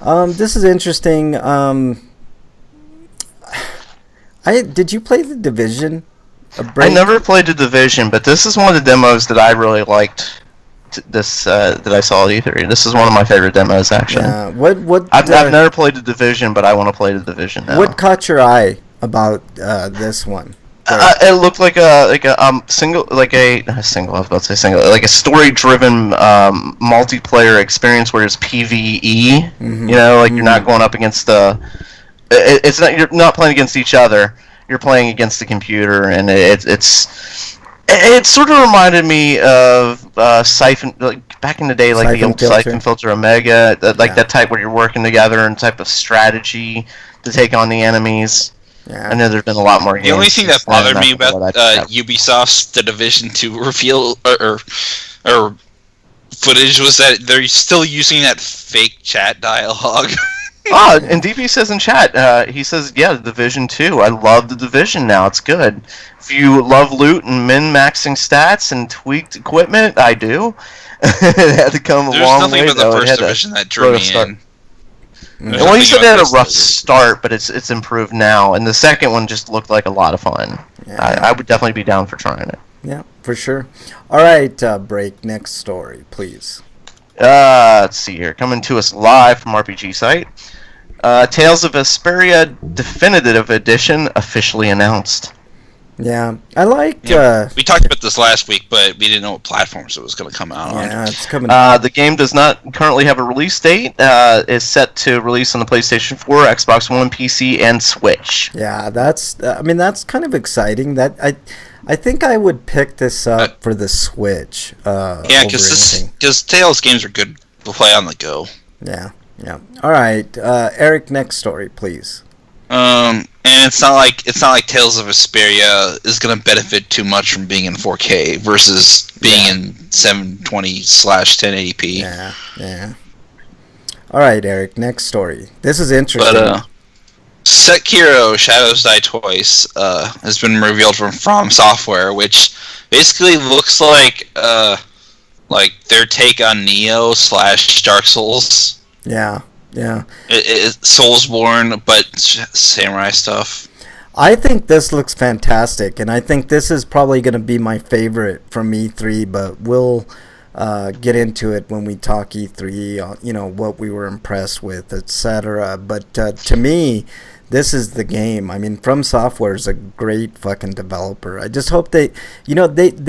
this is interesting. Did you play The Division? I never played The Division, but this is one of the demos that I really liked. That I saw at E3. This is one of my favorite demos, actually. Yeah. I've never played The Division, but I want to play The Division now. What caught your eye about this one? It looked like a story-driven multiplayer experience where it's PvE. Mm-hmm. You know, like you're not going up against you're not playing against each other. You're playing against the computer, and it sort of reminded me of Siphon, like back in the day, like Siphon the old Filter. Siphon Filter Omega, that type where you're working together and type of strategy to take on the enemies. Yeah. I know there's been a lot more games. The only thing that bothered me about that Ubisoft's The Division 2 reveal or footage was that they're still using that fake chat dialogue. Oh, and DP says in chat, he says, yeah, The Division 2. I love The Division now. It's good. If you love loot and min-maxing stats and tweaked equipment, I do. It had to come a long way, There's nothing about though. the first Division that drew me in. Well, he said it had a rough start, but it's improved now. And the second one just looked like a lot of fun. Yeah. I would definitely be down for trying it. Yeah, for sure. All right, Break. Next story, please. Let's see here. Coming to us live from RPG Site. Tales of Vesperia Definitive Edition officially announced. Yeah, I like. We talked about this last week, but we didn't know what platforms it was going to come out on. Yeah, it's coming. The game does not currently have a release date. It's set to release on the PlayStation 4, Xbox One, PC, and Switch. Yeah, that's kind of exciting. I think I would pick this up for the Switch. Yeah, because Tales games are good to play on the go. Yeah. All right, Eric. Next story, please. And it's not like Tales of Vesperia is going to benefit too much from being in 4K versus being in 720/1080p. Yeah. All right, Eric. Next story. This is interesting. But Sekiro: Shadows Die Twice has been revealed from Software, which basically looks like their take on Neo / Dark Souls. Yeah. It's Soulsborne, but samurai stuff. I think this looks fantastic, and I think this is probably going to be my favorite from E3, but we'll get into it when we talk E3, what we were impressed with, etc. But to me, this is the game. I mean, From Software is a great fucking developer. I just hope they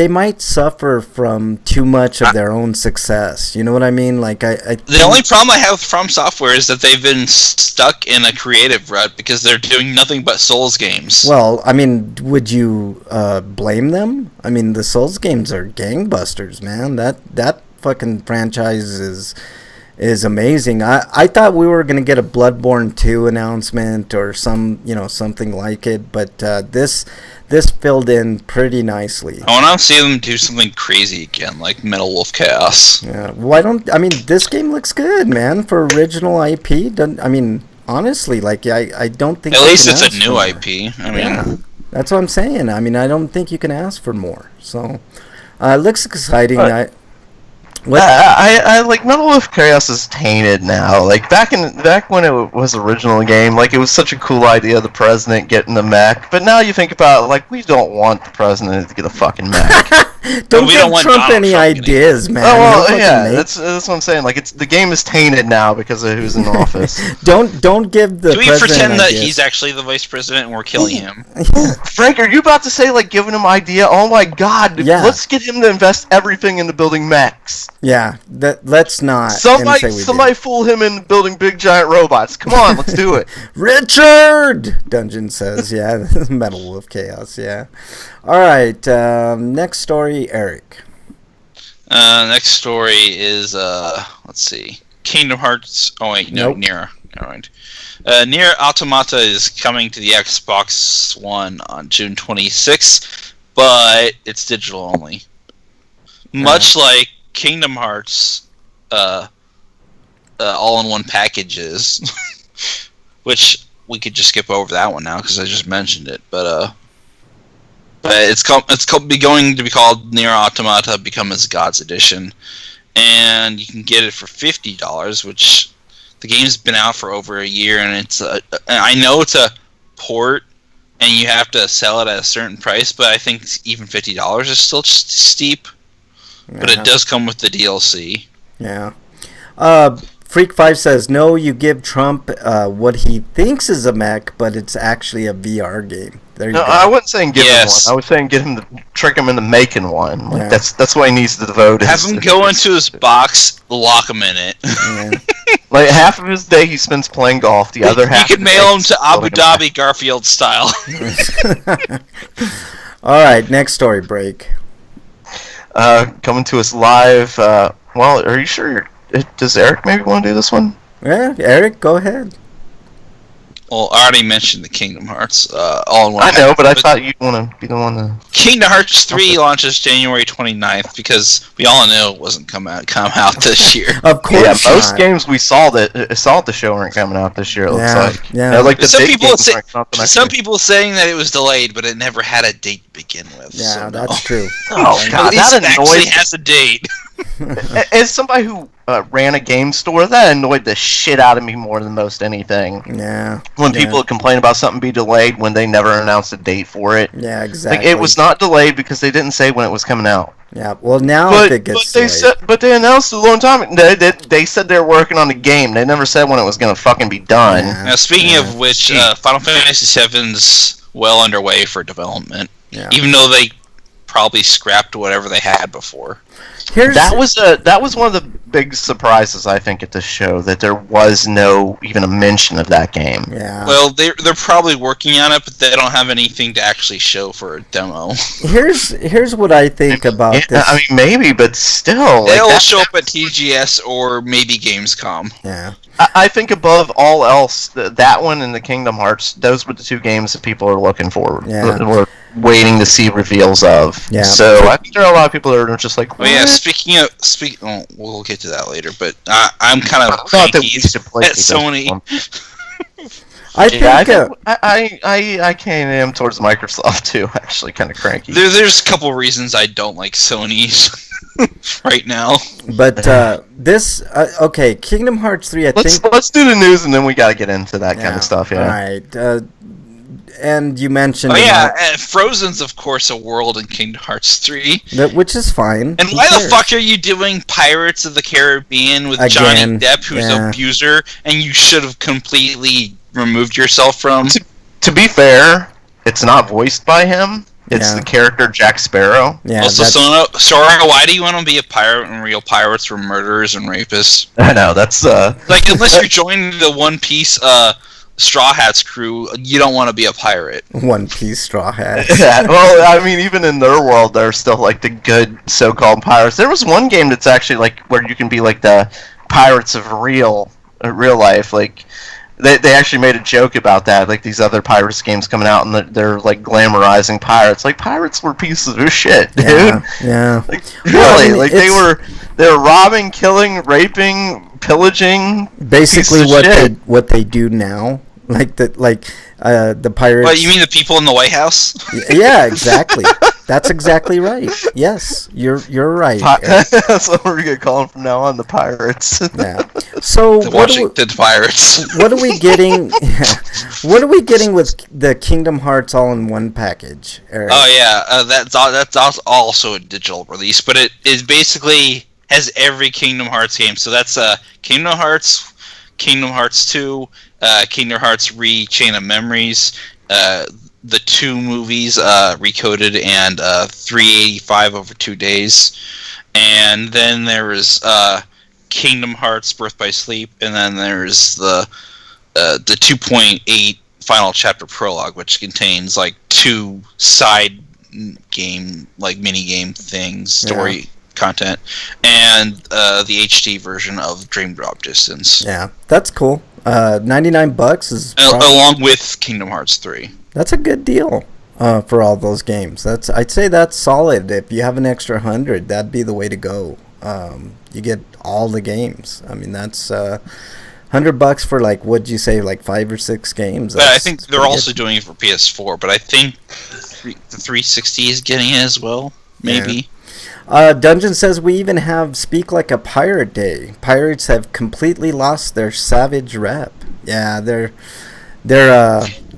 might suffer from too much of their own success. You know what I mean? Like the only problem I have with From Software is that they've been stuck in a creative rut because they're doing nothing but Souls games. Well, I mean, would you blame them? I mean, the Souls games are gangbusters, man. That fucking franchise is amazing. I thought we were gonna get a Bloodborne 2 announcement or something like it, but this filled in pretty nicely. I want to see them do something crazy again, like Metal Wolf Chaos. Yeah, this game looks good, man, for original IP. Honestly, like I don't think at least it's a new IP. That's what I'm saying. I mean, I don't think you can ask for more. So it looks exciting. I like Metal Wolf Chaos is tainted now. Like back when it was original game, like it was such a cool idea, the president getting the mech. But now you think about it, like we don't want the president to get a fucking mech. Don't give Trump any ideas, man. Oh well, yeah, that's what I'm saying. Like the game is tainted now because of who's in office. don't give the. Do we pretend that he's actually the vice president and we're killing him? Frank, are you about to say like giving him idea? Oh my God! Yeah. Let's get him to invest everything into building mechs. Yeah, let's not. Somebody fool him into building big giant robots. Come on, let's do it. Richard! Dungeon says, yeah. Metal Wolf Chaos, yeah. Alright, next story, Eric. Next story is, let's see. Kingdom Hearts. Oh, wait, no, Nope. Nier. Alright. Nier Automata is coming to the Xbox One on June 26th, but it's digital only. Much like Kingdom Hearts all-in-one packages, which we could just skip over that one now because I just mentioned it. But But it's going to be called Nier Automata Become as Gods Edition, and you can get it for $50, which the game's been out for over a year, and I know it's a port, and you have to sell it at a certain price, but I think even $50 is still steep. Yeah. But it does come with the DLC. Yeah. Freak5 says, no, you give Trump what he thinks is a mech, but it's actually a VR game. There you go. I wasn't saying give him one. I was saying trick him into making one. Like, that's what he needs to devote. Have him go into his box, lock him in it. Yeah. Like, half of his day he spends playing golf, the other half... You could mail him to Abu Dhabi Garfield style. Alright, next story break. Coming to us live, well, are you sure does Eric maybe want to do this one? Yeah, Eric, go ahead. Well, I already mentioned the Kingdom Hearts all-in-one. I know, but I thought you'd want to be the one to... Kingdom Hearts 3 launches January 29th because we all know it wasn't come out this year. Of course. Yeah, most games we saw at the show aren't coming out this year. It looks like. Yeah. Like the some people saying that it was delayed, but it never had a date to begin with. Yeah, so that's true. Oh God, at least that it actually has a date. As somebody who ran a game store, that annoyed the shit out of me more than most anything. Yeah. When people complain about something be delayed when they never announced a date for it. Yeah, exactly. Like, it was not delayed because they didn't say when it was coming out. Yeah. Well, now it gets delayed. But they announced it a long time. They said they were working on the game. They never said when it was going to fucking be done. Yeah. Now, speaking of which, Final Fantasy VII's well underway for development. Yeah. Even though they probably scrapped whatever they had before. That was one of the big surprises, I think, at this show, that there was no even a mention of that game. Yeah. Well, they're probably working on it, but they don't have anything to actually show for a demo. Here's what I think about this. I mean, maybe, but still, they'll show up at TGS or maybe Gamescom. Yeah. I think above all else, that one and the Kingdom Hearts, those were the two games that people are looking for. Yeah. We're waiting to see reveals of. Yeah. So I think there are a lot of people that are just like, well, yeah, we'll get to that later, but I'm kind of cranky at Sony. I came in towards Microsoft too. Actually, kind of cranky. There's a couple reasons I don't like Sony right now. But this okay, Kingdom Hearts 3. Let's do the news and then we got to get into that kind of stuff. Yeah. All right. And you mentioned... Oh, yeah, Frozen's, of course, a world in Kingdom Hearts 3. Which is fine. And why the fuck are you doing Pirates of the Caribbean with Johnny Depp, who's an abuser, and you should have completely removed yourself from? To be fair, it's not voiced by him. It's the character Jack Sparrow. Yeah, also, Sora, why do you want to be a pirate when real pirates were murderers and rapists? I know, that's... Like, unless you're joining the One Piece... Straw Hats crew, you don't want to be a pirate. One Piece Straw Hats. Yeah, well, I mean, even in their world, they're still like the good so-called pirates. There was one game that's actually like where you can be like the pirates of real life. Like they actually made a joke about that. Like these other pirates games coming out and they're like glamorizing pirates. Like pirates were pieces of shit, dude. Yeah. Like really, like they were robbing, killing, raping, pillaging. Basically, what they do now. Like the pirates. What, you mean the people in the White House? Yeah, exactly. That's exactly right. Yes, you're right. That's what we're gonna call them from now on, the pirates. Yeah. So the Washington Pirates. What are we getting? What are we getting with the Kingdom Hearts all-in-one package, Eric? Oh yeah, that's also a digital release, but it is basically has every Kingdom Hearts game. So that's Kingdom Hearts, Kingdom Hearts 2. Kingdom Hearts Chain of Memories, the 2 movies, Recoded, and 385 over 2 days. And then there is Kingdom Hearts Birth by Sleep, and then there's the 2.8 final chapter prologue, which contains like 2 side game, like mini game things, story content, and the HD version of Dream Drop Distance. Yeah, that's cool. $99 is along with Kingdom Hearts 3. That's a good deal for all those games. I'd say that's solid. If you have an extra 100, that'd be the way to go. You get all the games. I mean, that's $100 for what'd you say, 5 or 6 games. But I think they're also doing it for PS4. But I think the 360 is getting it as well. Maybe. Dungeon says we even have Speak Like a Pirate Day. Pirates have completely lost their savage rep. Yeah, they're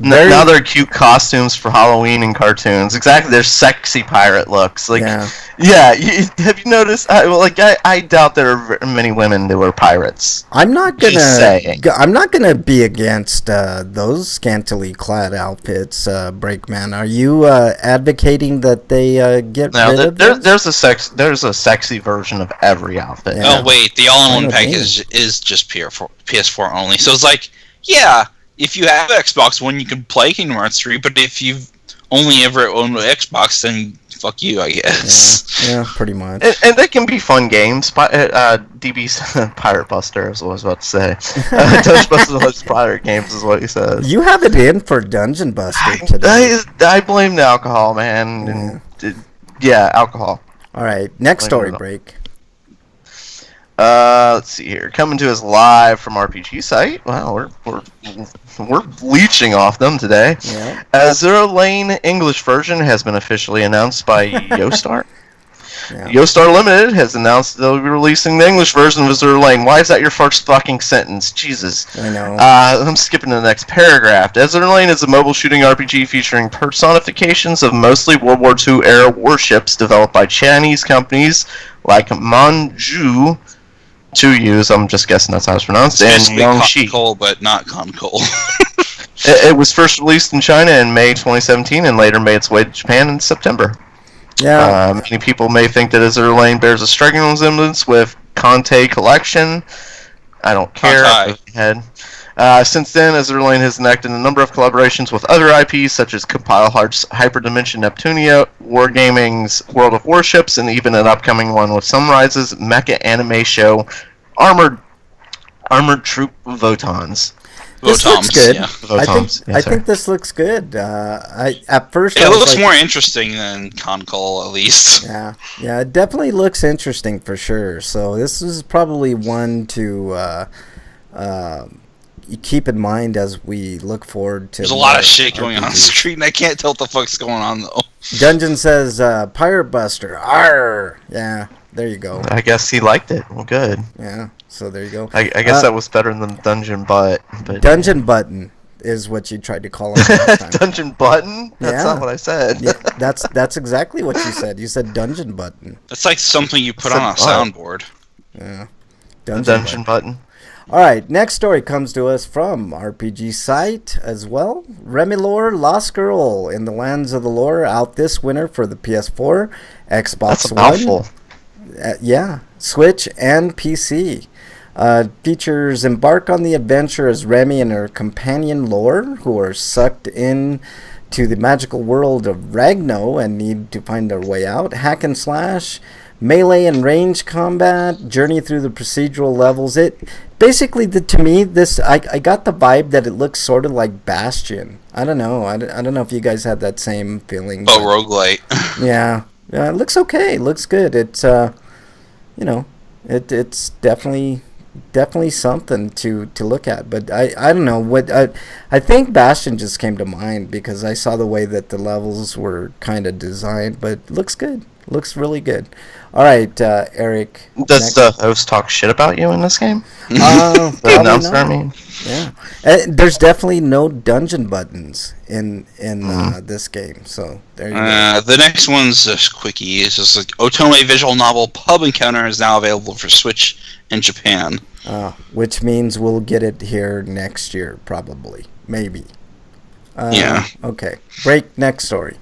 now they're cute costumes for Halloween and cartoons. Exactly, they're sexy pirate looks. Like, have you noticed? I doubt there are many women that were pirates. I'm not gonna be against those scantily clad outfits. Breakman, are you advocating that they get rid of those? There's a sexy version of every outfit. Yeah. Oh wait, the all-in-one package is just PS4 only. So it's like, yeah. If you have Xbox One, you can play Kingdom Hearts 3, but if you've only ever owned an Xbox, then fuck you, I guess. Yeah, pretty much. And they can be fun games. DB's Pirate Buster, as I was about to say. Dungeon Buster loves pirate games, is what he says. You have it in for Dungeon Buster today. I blame the alcohol, man. Alcohol. All right, next story break. Let's see here. Coming to us live from RPG site. Wow, we're leeching off them today. Yeah. Azure Lane English version has been officially announced by Yostar. Yeah. Yostar Limited has announced they'll be releasing the English version of Azure Lane. Why is that your first fucking sentence? Jesus. I know. I'm skipping to the next paragraph. Azure Lane is a mobile shooting RPG featuring personifications of mostly World War II era warships developed by Chinese companies like Manju. 2U's, I'm just guessing that's how it's pronounced, and Yongshi. Concol, but not Concol. It was first released in China in May 2017 and later made its way to Japan in September. Yeah. Many people may think that Azure Lane bears a striking resemblance with Conte Collection. I don't care. Since then, Azure Lane has enacted a number of collaborations with other IPs such as Compile Hearts, Hyperdimension Neptunia, Wargaming's World of Warships, and even an upcoming one with Sunrise's mecha anime show, Armored Troop Votons. This looks good. Yeah. I think this looks good. At first it looks more interesting than Concol, at least. Yeah, it definitely looks interesting for sure. So this is probably one to you keep in mind as we look forward to. There's a lot of shit going on screen. I can't tell what the fuck's going on though. Dungeon says Pirate Buster. Arr! Yeah, there you go. I guess he liked it. Well, good. Yeah, so there you go. I guess that was better than Dungeon Butt. But Dungeon Button is what you tried to call him last time. Dungeon Button? That's not what I said. Yeah, that's exactly what you said. You said Dungeon Button. It's like something you put on a soundboard. Yeah. Dungeon Button. All right, next story comes to us from RPG site as well. Remilore Lost Girl in the Lands of the Lore out this winter for the PS4, Xbox One. Switch and PC. Features embark on the adventure as Remy and her companion Lore, who are sucked in to the magical world of Ragno and need to find their way out. Hack and slash, melee and range combat, journey through the procedural levels. It basically, to me, this I got the vibe that it looks sort of like Bastion. I don't know. I don't know if you guys had that same feeling. Oh, roguelite. Yeah, it looks okay. It looks good. It's it's definitely something to look at. But I don't know what I think Bastion just came to mind because I saw the way that the levels were kind of designed. But it looks good. Looks really good. All right, Eric. Does the host talk shit about you in this game? The announcer, I mean. Yeah. There's definitely no dungeon buttons in this game, so there you go. The next one's just quickie. It's just like Otome visual novel Pub Encounter is now available for Switch in Japan. Which means we'll get it here next year, probably. Maybe. Yeah. Okay. Break, next story.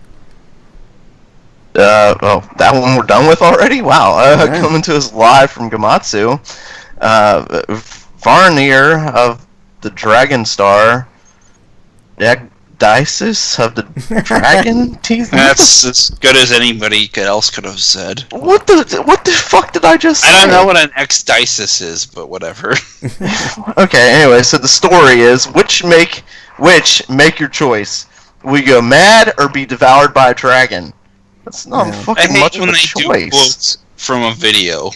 That one we're done with already? Wow. Coming to us live from Gamatsu. Varnir of the Dragon Star. Dices of the Dragon Teeth. That's as good as anybody else could have said. What the fuck did I just say? I don't know what an X-Dices is, but whatever. Okay, anyway, so the story is, make your choice. Will you go mad or be devoured by a dragon? That's not fucking much of a choice. I hate when they do quotes from a video.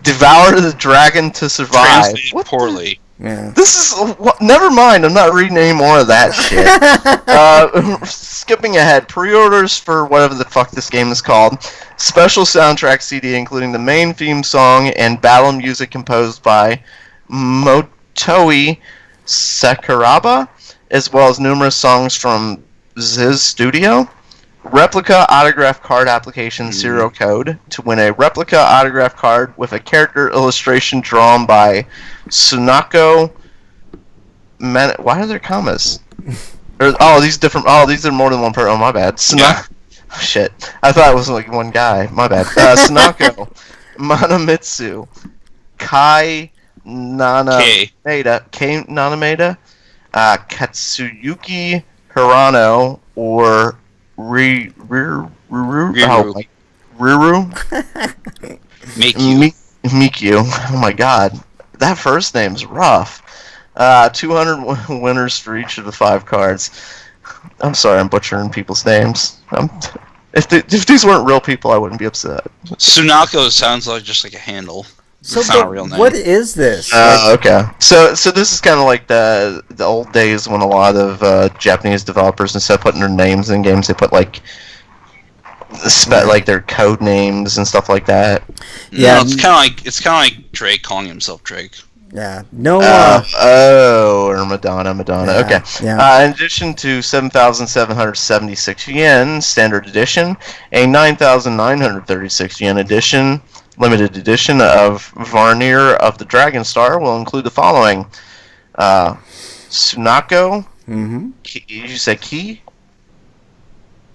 Devour the dragon to survive. Translated poorly. Yeah. This is never mind. I'm not reading any more of that shit. Skipping ahead, pre-orders for whatever the fuck this game is called. Special soundtrack CD including the main theme song and battle music composed by Motoi Sakuraba, as well as numerous songs from Ziz Studio. Replica autograph card application serial code to win a replica autograph card with a character illustration drawn by Sunako. Why are there commas? These are more than one person. Oh, my bad. Oh, shit. I thought it was like one guy. My bad. Sunako Manamitsu Kai Nanameda Katsuyuki Hirano or Riru. Mikyu. Oh my god. That first name's rough. 200 winners for each of the 5 cards. I'm sorry I'm butchering people's names. If these weren't real people, I wouldn't be upset. Sunako sounds like just like a handle. So, it's not a real name. what is this? Okay. So this is kind of like the old days when a lot of Japanese developers, instead of putting their names in games, they put like like their code names and stuff like that. Yeah, no, it's kind of like Drake calling himself Drake. Yeah. No. Or Madonna. Yeah, Okay. Yeah. In addition to 7,776 yen standard edition, a 9,936 yen edition. Limited edition of Varnier of the Dragon Star will include the following: Sunako. Mm-hmm. Did you say Key?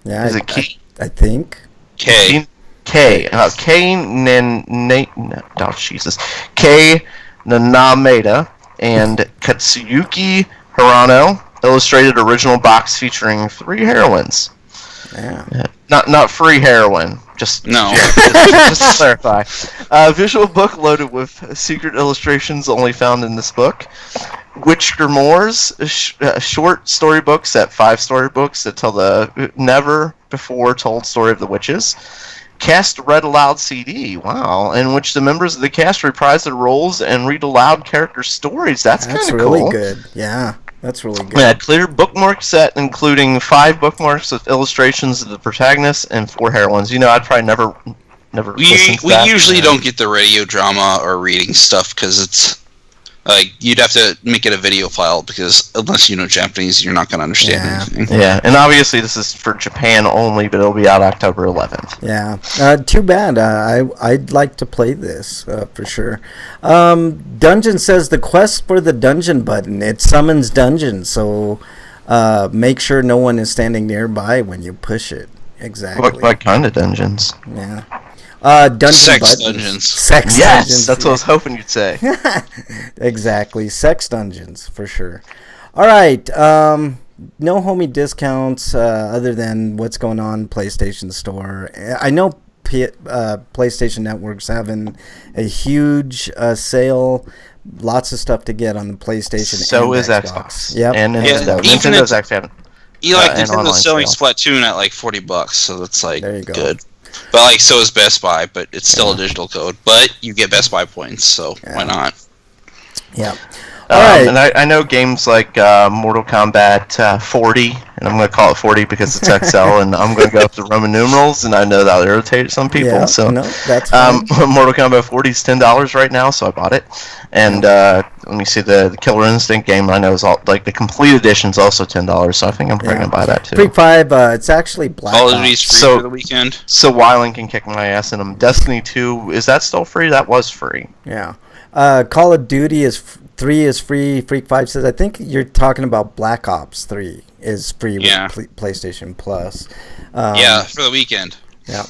Yeah. Is it Key? I think. K. K. Jesus. K. Nanameda and Katsuyuki Hirano. Illustrated original box featuring 3 heroines. Yeah. Not free heroin. Just No. just to clarify. Visual book loaded with secret illustrations only found in this book. Witch Grimoires, short storybook set, 5 storybooks that tell the never before told story of the witches. Cast read aloud CD, wow, in which the members of the cast reprise their roles and read aloud character stories. That's kind of really cool. good. Yeah, that's really good. Yeah, clear bookmark set including 5 bookmarks with illustrations of the protagonists and 4 heroines. You know, I'd probably never listen to that. We usually don't get the radio drama or reading stuff because it's like you'd have to make it a video file because unless you know Japanese, you're not going to understand anything. Yeah, and obviously this is for Japan only, but it'll be out October 11th. Yeah, too bad. I'd like to play this for sure. Dungeon says the quest for the dungeon button. It summons dungeons, so make sure no one is standing nearby when you push it. Exactly. What kind of dungeons? Yeah. Dungeon Sex buttons. dungeons. Sex Yes, dungeons. that's what I was hoping you'd say. Exactly. Sex dungeons, for sure. All right. No homie discounts other than what's going on PlayStation Store. I know PlayStation Network's having a huge sale. Lots of stuff to get on the PlayStation. So and is Xbox. Yep. And Nintendo. Yeah, Nintendo's actually having Nintendo's selling sale. Splatoon at like $40, so that's like There you go. good. But like so is Best Buy, but it's still a digital code. But you get Best Buy points, so why not? Yeah. All right. And I know games like Mortal Kombat 40, and I'm going to call it 40 because it's XL, and I'm going to go up the Roman numerals, and I know that'll irritate some people. Yeah, so no, that's fine. Mortal Kombat 40 is $10 right now, so I bought it. And let me see, the Killer Instinct game I know is all like the complete edition is also $10, so I think I'm probably going to buy that too. Freak 5, it's actually Black Call of Ops. Duty's free for the weekend. So Wyland can kick my ass in them. Destiny 2, is that still free? That was free. Yeah. Call of Duty 3 is free. Freak 5 says, I think you're talking about Black Ops 3 is free with PlayStation Plus. Yeah, for the weekend. Yeah.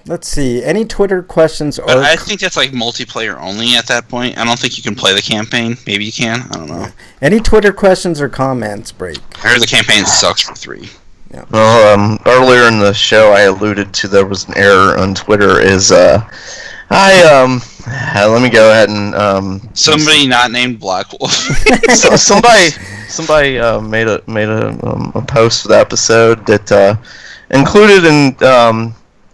Let's see. Any Twitter questions? But I think that's like multiplayer only at that point. I don't think you can play the campaign. Maybe you can. I don't know. Any Twitter questions or comments, Break? I heard the campaign sucks for 3. Yeah. Well, earlier in the show I alluded to there was an error on Twitter. Let me go ahead and Somebody not named Black Wolf. somebody made a post for the episode that included in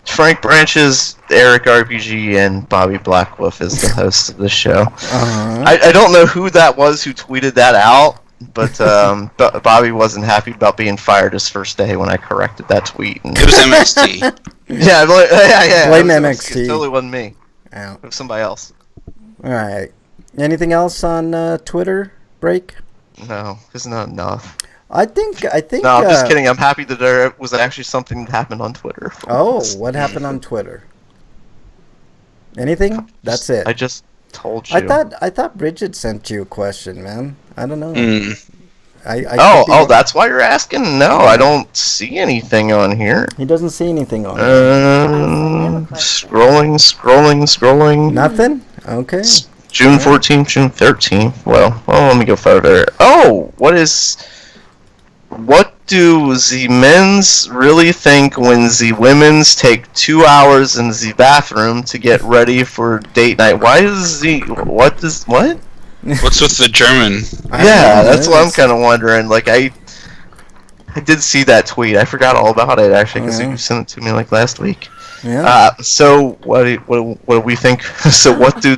Frank Branches, Eric RPG, and Bobby Blackwolf is the host of this show. I don't know who that was who tweeted that out, but Bobby wasn't happy about being fired his first day when I corrected that tweet. And It was MXT. yeah. Blame it MXT. It totally wasn't me. Yeah. It was somebody else. All right. Anything else on Twitter, Break? No, it's not enough. I think. No, I'm just kidding. I'm happy that there was actually something that happened on Twitter. What happened on Twitter? Anything? That's it. I just told you. I thought Bridget sent you a question, man. I don't know. That's why you're asking? No, I don't see anything on here. He doesn't see anything on Scrolling. Nothing? Okay. June 14th, June 13th. Well, let me go further. What do the men's really think when the women's take 2 hours in the bathroom to get ready for date night? What's with the German? Yeah, that's what I'm kind of wondering. Like, I did see that tweet. I forgot all about it, actually, because you sent it to me, like, last week. Yeah. So what do we think? So why did you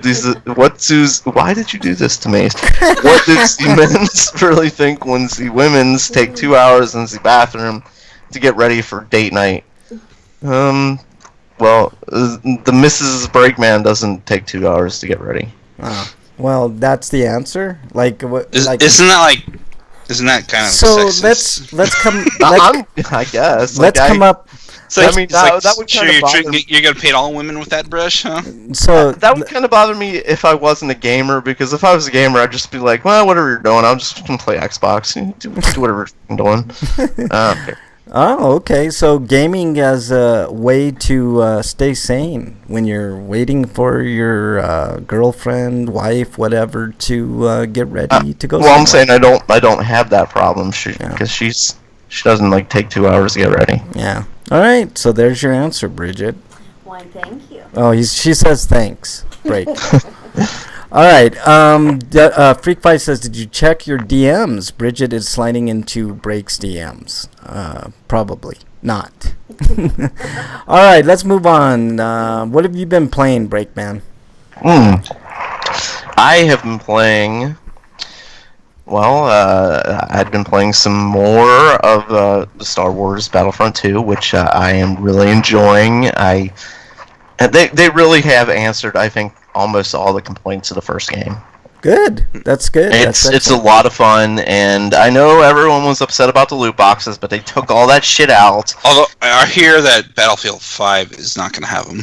do this to me? What do the men's really think when the women's take 2 hours in the bathroom to get ready for date night? Well, the Mrs. Breakman doesn't take 2 hours to get ready. Well, that's the answer. Like, what? Isn't that kind of so? sexist? Let's come. I guess. Let's come up. So I mean, that would kind of bother me. You're gonna paint all women with that brush, huh? So that would kind of bother me if I wasn't a gamer, because if I was a gamer, I'd just be like, well, whatever you're doing, I'm just gonna play Xbox. Do whatever you're doing. Okay. Oh, okay. So gaming as a way to stay sane when you're waiting for your girlfriend, wife, whatever, to get ready to go. Well, I'm saying I don't have that problem because she doesn't like take 2 hours to get ready. Yeah. All right. So there's your answer, Bridget. Why, thank you. Oh, she says thanks. Break. All right. Freak Fight says, did you check your DMs? Bridget is sliding into Break's DMs. Probably not. All right, let's move on. What have you been playing, Breakman? I have been playing. Well, I'd been playing some more of the Star Wars Battlefront 2, which I am really enjoying. They really have answered, I think, almost all the complaints of the first game. Good. That's good. It's a lot of fun, and I know everyone was upset about the loot boxes, but they took all that shit out. Although I hear that Battlefield 5 is not going to have them.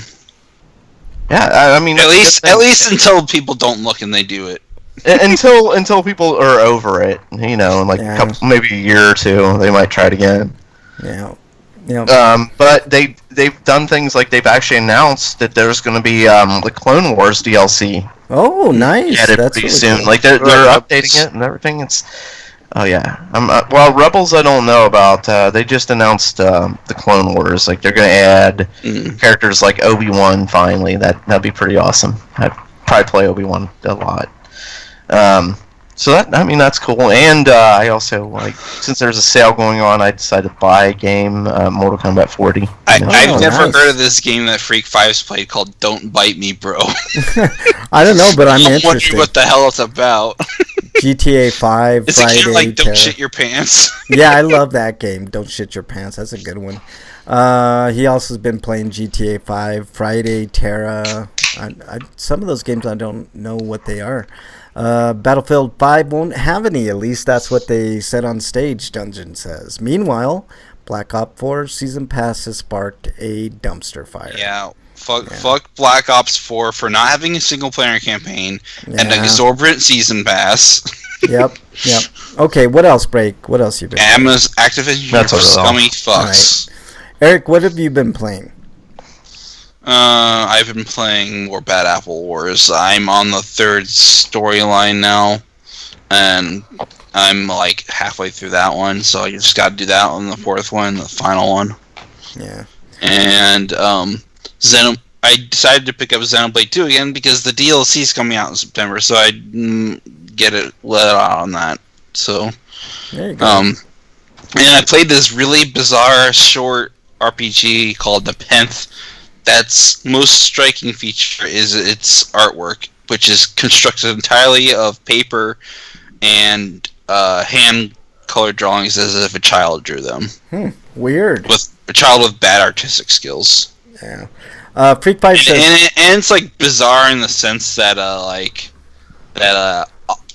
Yeah, I mean, at least until people don't look and they do it. until people are over it, in like a couple, maybe a year or two, they might try it again. Yeah. But they've done things like they've actually announced that there's going to be the Clone Wars DLC. Oh, nice! That's pretty really soon. cool. Like they're updating it and everything. Well, Rebels I don't know about. They just announced the Clone Wars. Like they're going to add characters like Obi-Wan. Finally, that'd be pretty awesome. I'd probably play Obi-Wan a lot. So that's cool. And I also since there's a sale going on, I decided to buy a game, Mortal Kombat 40. I've never heard of this game that Freak 5's played called Don't Bite Me, Bro. I don't know, but I'm wondering interested. what the hell it's about. GTA 5, Is Friday, it like Don't Terra. Shit Your Pants? Yeah, I love that game. Don't Shit Your Pants. That's a good one. He also has been playing GTA 5, Friday, Terra. Some of those games I don't know what they are. Battlefield 5 won't have any. At least that's what they said on stage, Dungeon says. Meanwhile, Black Ops 4 Season Pass has sparked a dumpster fire. Yeah. Fuck Black Ops 4 for not having a single-player campaign and an exorbitant Season Pass. Yep. Okay, what else, Break? What else you been playing? Activision scummy fucks. Right. Eric, what have you been playing? I've been playing more Bad Apple Wars. I'm on the third storyline now, and I'm like halfway through that one, so I just got to do that one, the fourth one, the final one. Yeah. And I decided to pick up Xenoblade 2 again because the DLC is coming out in September, so I get it let out on that. So, there you go. and I played this really bizarre short RPG called The that's most striking feature is its artwork, which is constructed entirely of paper and hand-colored drawings as if a child drew them. Weird. With a child with bad artistic skills. Yeah. Freak Five says, and it's like bizarre in the sense that a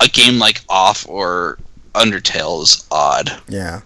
game like Off or Undertale is odd. Yeah.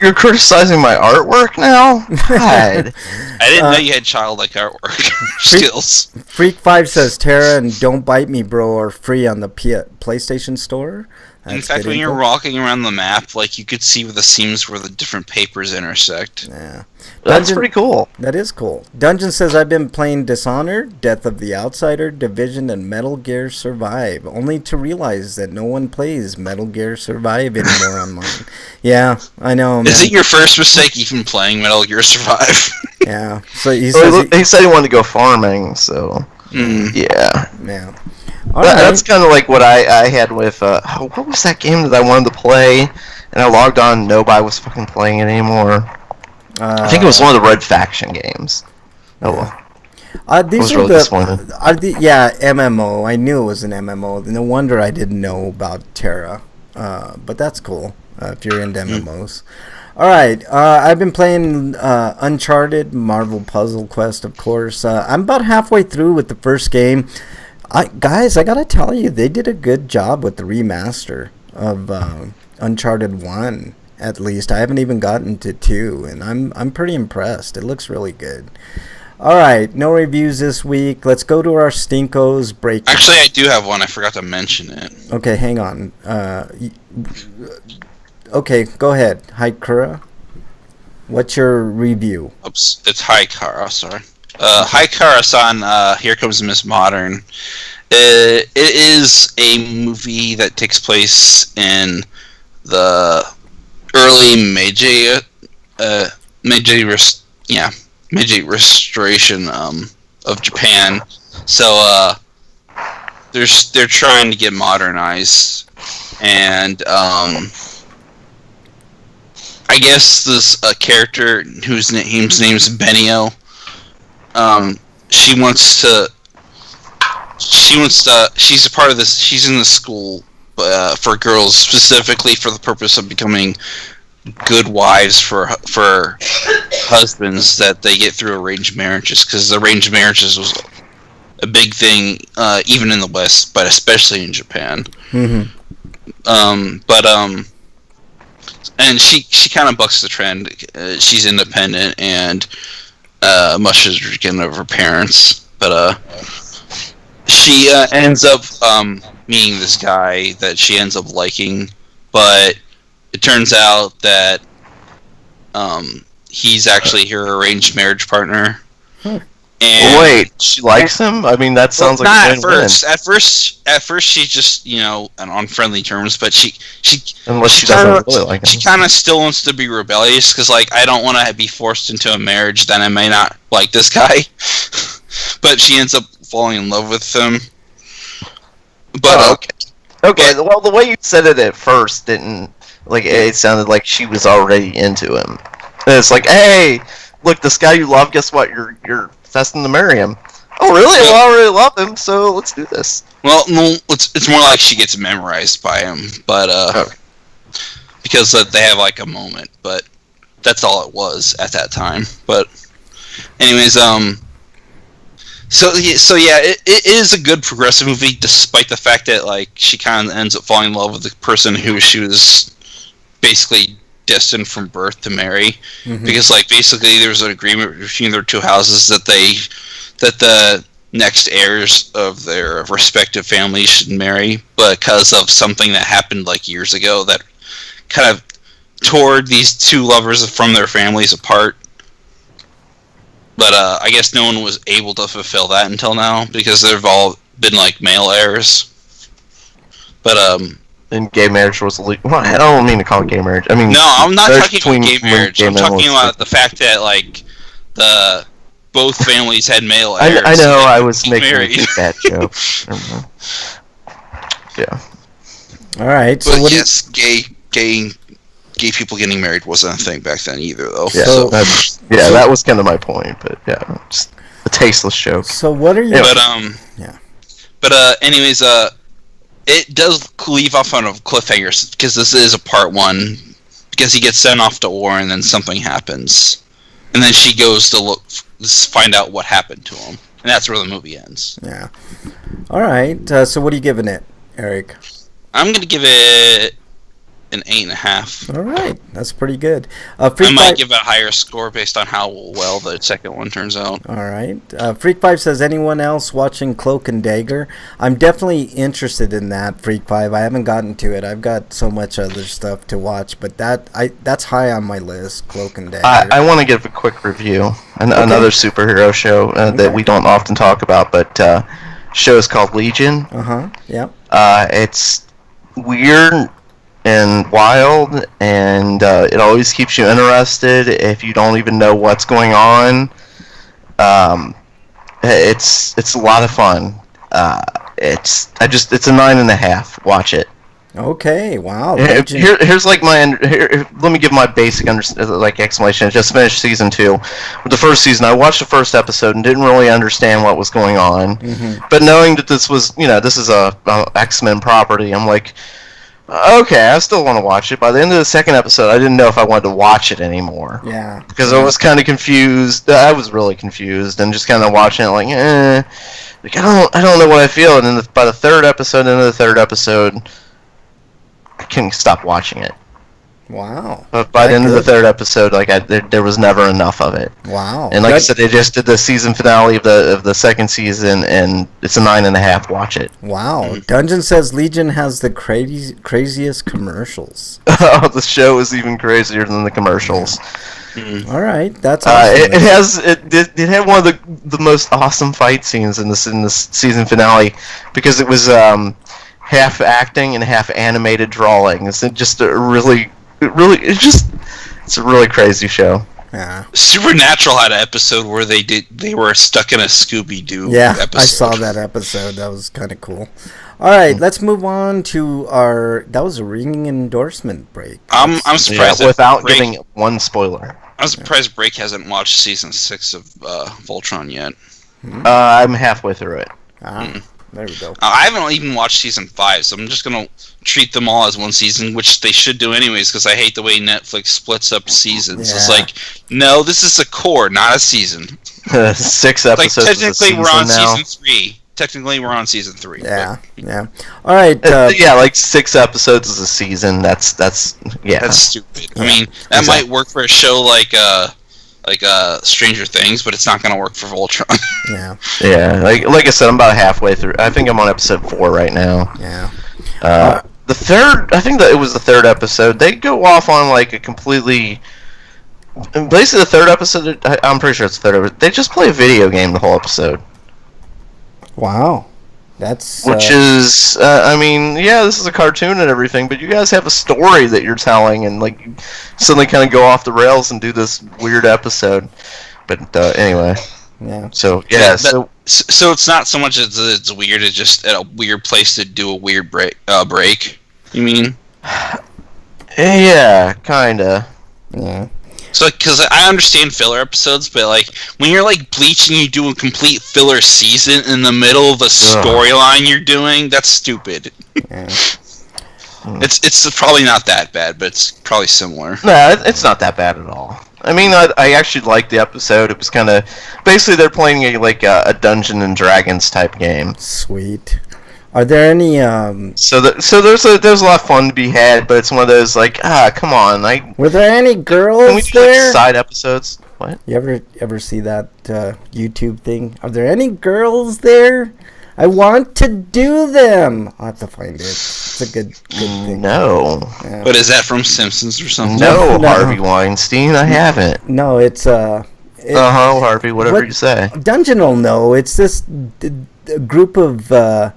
You're criticizing my artwork now? God. I didn't know you had childlike artwork skills. Freak 5 says, Terra and Don't Bite Me Bro are free on the PlayStation Store. In fact, when you're walking around the map, like, you could see where the seams where the different papers intersect. Yeah. That's pretty cool. That is cool. Dungeon says, I've been playing Dishonored, Death of the Outsider, Division, and Metal Gear Survive, only to realize that no one plays Metal Gear Survive anymore online. Yeah, I know, man. Is it your first mistake even playing Metal Gear Survive? Yeah. So he said he wanted to go farming, so... Yeah. Yeah. That's kind of like what I had with, what was that game that I wanted to play, and I logged on and nobody was fucking playing it anymore. I think it was one of the Red Faction games. Oh well. These I was really disappointed. Yeah, MMO. I knew it was an MMO. No wonder I didn't know about Terra. But that's cool if you're into MMOs. All right, I've been playing Uncharted, Marvel Puzzle Quest, of course. I'm about halfway through with the first game. Guys, I gotta tell you, they did a good job with the remaster of Uncharted 1, at least. I haven't even gotten to 2, and I'm pretty impressed. It looks really good. All right, no reviews this week. Let's go to our Stinkos break. Actually, I do have one. I forgot to mention it. Okay, hang on. Okay, go ahead. Haikura, what's your review? Oops, it's Haikara, sorry. Haikara-san, Here Comes Miss Modern. It is a movie that takes place in the early Meiji Restoration of Japan. So they're trying to get modernized, and I guess this character whose name's Benio. She's a part of this. She's in the school for girls, specifically for the purpose of becoming good wives for husbands that they get through arranged marriages. Because arranged marriages was a big thing, even in the West, but especially in Japan. Mm-hmm. And she kind of bucks the trend. She's independent and much as again of her parents, but she ends up meeting this guy that she ends up liking, but it turns out that he's actually her arranged marriage partner. And wait, she likes him? I mean, that sounds like not a at first. At first, she's just on friendly terms. But she unless she doesn't really like him. She kind of still wants to be rebellious because, like, I don't want to be forced into a marriage. Then I may not like this guy. But she ends up falling in love with him. But okay. Well, the way you said it at first didn't it sounded like she was already into him. And it's like, hey, look, this guy you love. Guess what? You're destined to marry him. Oh, really? Well, I already love him, so let's do this. Well, no, it's more like she gets memorized by him, but because they have like a moment, but that's all it was at that time. But anyways, so yeah, it is a good progressive movie, despite the fact that like she kind of ends up falling in love with the person who she was basically destined from birth to marry, because like basically there's an agreement between their two houses that the next heirs of their respective families should marry, but because of something that happened like years ago that kind of tore these two lovers from their families apart. But I guess no one was able to fulfill that until now because they've all been like male heirs. But and gay marriage was illegal. Well, I don't mean to call it gay marriage. I mean, no, I'm not talking about gay marriage. I'm talking about the fact that like both families had male heirs. I know. I was making that joke. Yeah. All right. But so yes, gay people getting married wasn't a thing back then either, though. Yeah, so that was kind of my point. But yeah, just tasteless joke. So what are you? But yeah. But anyways, it does leave off on a cliffhanger because this is a part 1. Because he gets sent off to war and then something happens, and then she goes to find out what happened to him, and that's where the movie ends. Yeah. All right. So what are you giving it, Eric? I'm gonna give it an 8.5. All right, that's pretty good. I might give it a higher score based on how well the second one turns out. All right. Freak Five says, anyone else watching Cloak and Dagger? I'm definitely interested in that, Freak Five. I haven't gotten to it. I've got so much other stuff to watch, but that's high on my list, Cloak and Dagger. I want to give a quick review. Another superhero show that we don't often talk about, but show is called Legion. Yeah. It's weird and wild, and it always keeps you interested if you don't even know what's going on. It's a lot of fun. It's a 9.5. Watch it. Okay. Wow. Here's like let me give my basic explanation. I just finished season 2. With the first season, I watched the first episode and didn't really understand what was going on. Mm-hmm. But knowing that this is a X-Men property, I'm like, okay, I still want to watch it. By the end of the second episode, I didn't know if I wanted to watch it anymore. Yeah. Because I was kind of confused. I was really confused and just kind of watching it like, I don't know what I feel. And then by the third episode, I couldn't stop watching it. Wow. But by the end of the third episode, there was never enough of it. Wow. And like I said, they just did the season finale of the second season, and it's a 9.5. Watch it. Wow. Dungeon says Legion has the craziest commercials. Oh, the show is even crazier than the commercials. All right, that's awesome. It had one of the most awesome fight scenes in this season finale, because it was half acting and half animated drawing. It's just it's a really crazy show. Yeah. Supernatural had an episode where they were stuck in a Scooby-Doo episode. I saw that episode. That was kind of cool. All right, let's move on to that was a ringing endorsement break. I'm surprised without giving one spoiler. I'm surprised Break hasn't watched season 6 of Voltron yet. I'm halfway through it. There we go. I haven't even watched season 5, so I'm just going to treat them all as one season, which they should do anyways, because I hate the way Netflix splits up seasons. Yeah. It's like, no, this is a core, not a season. 6 episodes. Like, technically, we're on season 3. Technically, we're on season 3. Yeah, yeah. All right. Like 6 episodes is a season. That's stupid. Yeah, I mean, that might work for a show like Stranger Things, but it's not going to work for Voltron. Yeah. Like I said, I'm about halfway through. I think I'm on episode 4 right now. Yeah. The third, I think that it was the third episode. They go off on like a completely. Basically, the third episode. I'm pretty sure it's the third episode. They just play a video game the whole episode. Wow. That's which is, I mean, yeah, this is a cartoon and everything, but you guys have a story that you're telling, and like you suddenly kind of go off the rails and do this weird episode. But anyway, yeah. So yeah, so it's not so much as it's weird; it's just a weird place to do a weird break. You mean? Yeah, kinda. Yeah. So, because I understand filler episodes, but like when you're like Bleach and you do a complete filler season in the middle of a storyline you're doing, that's stupid. Yeah. It's probably not that bad, but it's probably similar. No, it's not that bad at all. I mean, I actually liked the episode. It was kind of basically they're playing a Dungeons and Dragons type game. Sweet. Are there any So there's a lot of fun to be had, but it's one of those like, come on, were there any girls can we do there? Like side episodes? What? You ever see that YouTube thing? Are there any girls there? I want to do them. I'll have to find it. It's a good thing. No. Yeah. But is that from Simpsons or something? No, Harvey Weinstein, I haven't. No, it's Harvey, whatever you say. Dungeon will know. It's this group of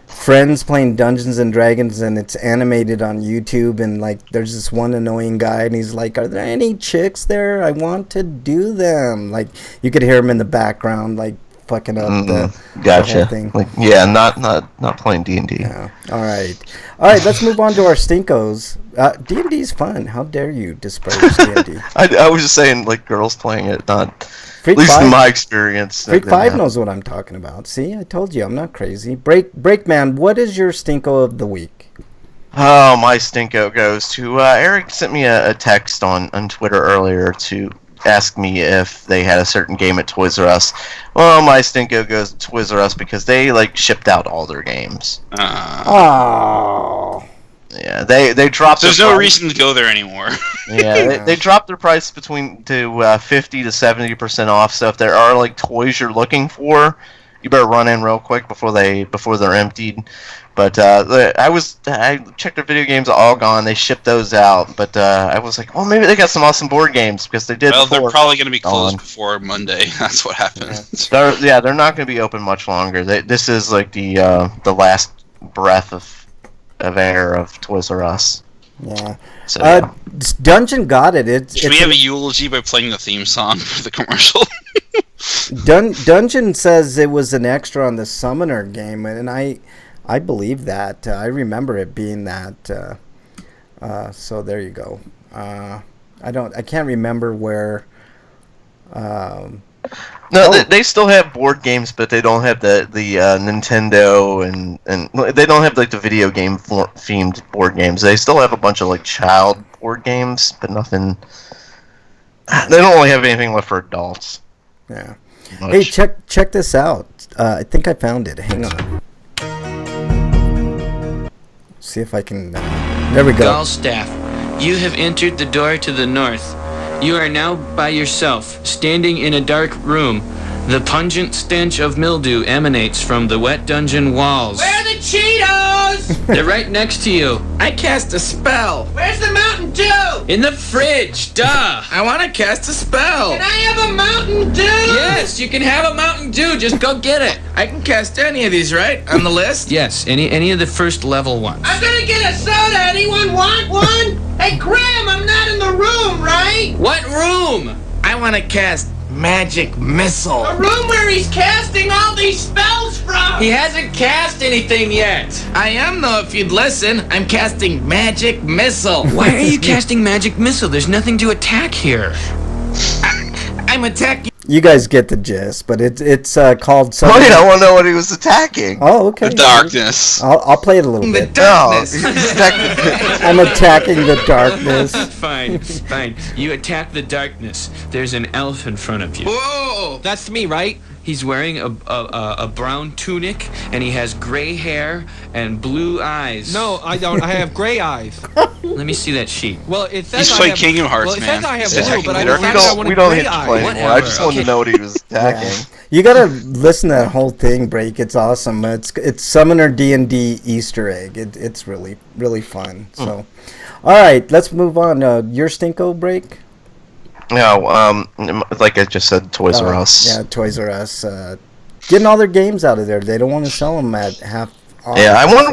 friends playing Dungeons and Dragons, and it's animated on YouTube, and like there's this one annoying guy, and he's like, are there any chicks there? I want to do them. Like you could hear him in the background like fucking up the gotcha. whole thing. Like, yeah, not playing D&D. Yeah. All right. Let's move on to our stinkos. D&D is fun. How dare you disparage D&D? I was just saying, like, girls playing it, not Freak at least 5? in my experience. Freak 5 knows what I'm talking about. See, I told you I'm not crazy. Breakman, what is your stinko of the week? Oh, my stinko goes to Eric sent me a text on Twitter earlier to ask me if they had a certain game at Toys R Us. Well, my stinko goes to Toys R Us because they like shipped out all their games. Oh. Yeah, they dropped. So there's no reason to go there anymore. Yeah, they dropped their price to 50 to 70% off. So if there are like toys you're looking for, you better run in real quick before they're emptied. But I checked their video games, all gone. They shipped those out. But I was like, oh, maybe they got some awesome board games because they did. Well, before. they're probably going to be closed before Monday. That's what happened. Yeah, they're not going to be open much longer. This is like the last breath of air of Toys R Us. Yeah. So, yeah. Dungeon got it. Should we have a eulogy by playing the theme song for the commercial? Dungeon says it was an extra on the Summoner game, and I believe that. I remember it being that. So there you go. I can't remember where. They still have board games, but they don't have the Nintendo and they don't have like the video game themed board games. They still have a bunch of like child board games, but nothing. They don't really have anything left for adults. Yeah. Hey, check this out. I think I found it. Hang on. See if I can. There we go. Gallstaff, you have entered the door to the north. You are now by yourself, standing in a dark room. The pungent stench of mildew emanates from the wet dungeon walls. Where are the Cheetos? They're right next to you. I cast a spell. Where's the Mountain Dew? In the fridge, duh! I want to cast a spell. Can I have a Mountain Dew? Yes, you can have a Mountain Dew, just go get it. I can cast any of these, right? On the list? Yes, any of the first level ones. I'm gonna get a soda. Anyone want one? Hey, Graham, I'm not in the room, right? What room? I want to cast Magic Missile. The room where he's casting all these spells from. He hasn't cast anything yet. I am, though, if you'd listen. I'm casting Magic Missile. Why are you casting Magic Missile? There's nothing to attack here. I'm attacking. You guys get the gist, but it's called. Wait, I want to know what he was attacking. Oh, okay. The darkness. I'll play it a little The bit. darkness. I'm attacking the darkness. Fine. You attack the darkness. There's an elf in front of you. Whoa! That's me, right? He's wearing a brown tunic, and he has gray hair and blue eyes. No, I don't. I have gray eyes. Let me see that sheet. Well, it says He's I playing have, Kingdom Hearts, well, it man. says I have He's blue, but I attacking decided I wanted we don't gray hit to eyes. play anymore. I just wanted to know what he was attacking. Yeah. You gotta listen to that whole thing, Break. It's awesome. It's Summoner D&D Easter egg. It's really, really fun. So, all right, let's move on. Your Stinko, Break? No, like I just said, Toys R Us. Yeah, Toys R Us. Getting all their games out of there. They don't want to sell them at half off. Yeah, I wonder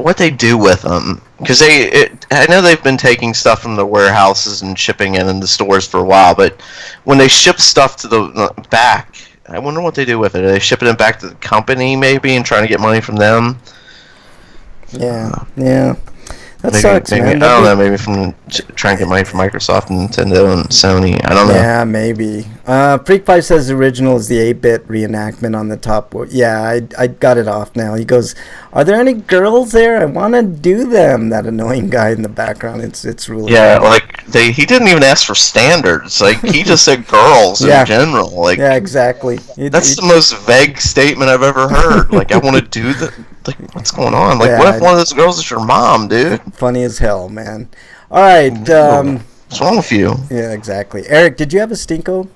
what they do with them, because I know they've been taking stuff from the warehouses and shipping it in the stores for a while, but when they ship stuff to the back, I wonder what they do with it. Are they shipping it back to the company maybe and trying to get money from them? Yeah. That Maybe, sucks, maybe, man. I don't know. Maybe from trying to get money from Microsoft and Nintendo and Sony. I don't know. Yeah, maybe. Freak 5 says the original is the 8-bit reenactment on the top. Yeah, I got it off now. He goes, "Are there any girls there? I want to do them." That annoying guy in the background. It's really Yeah, like he didn't even ask for standards. Like he just said girls Yeah. in general. Like yeah, exactly. that's the most vague statement I've ever heard. Like I want to do the. Like, what's going on? Like, Yeah, what if one of those girls is your mom, dude? funny as hell, man. All right. What's wrong with you? Yeah, exactly. Eric, did you have a Stinko?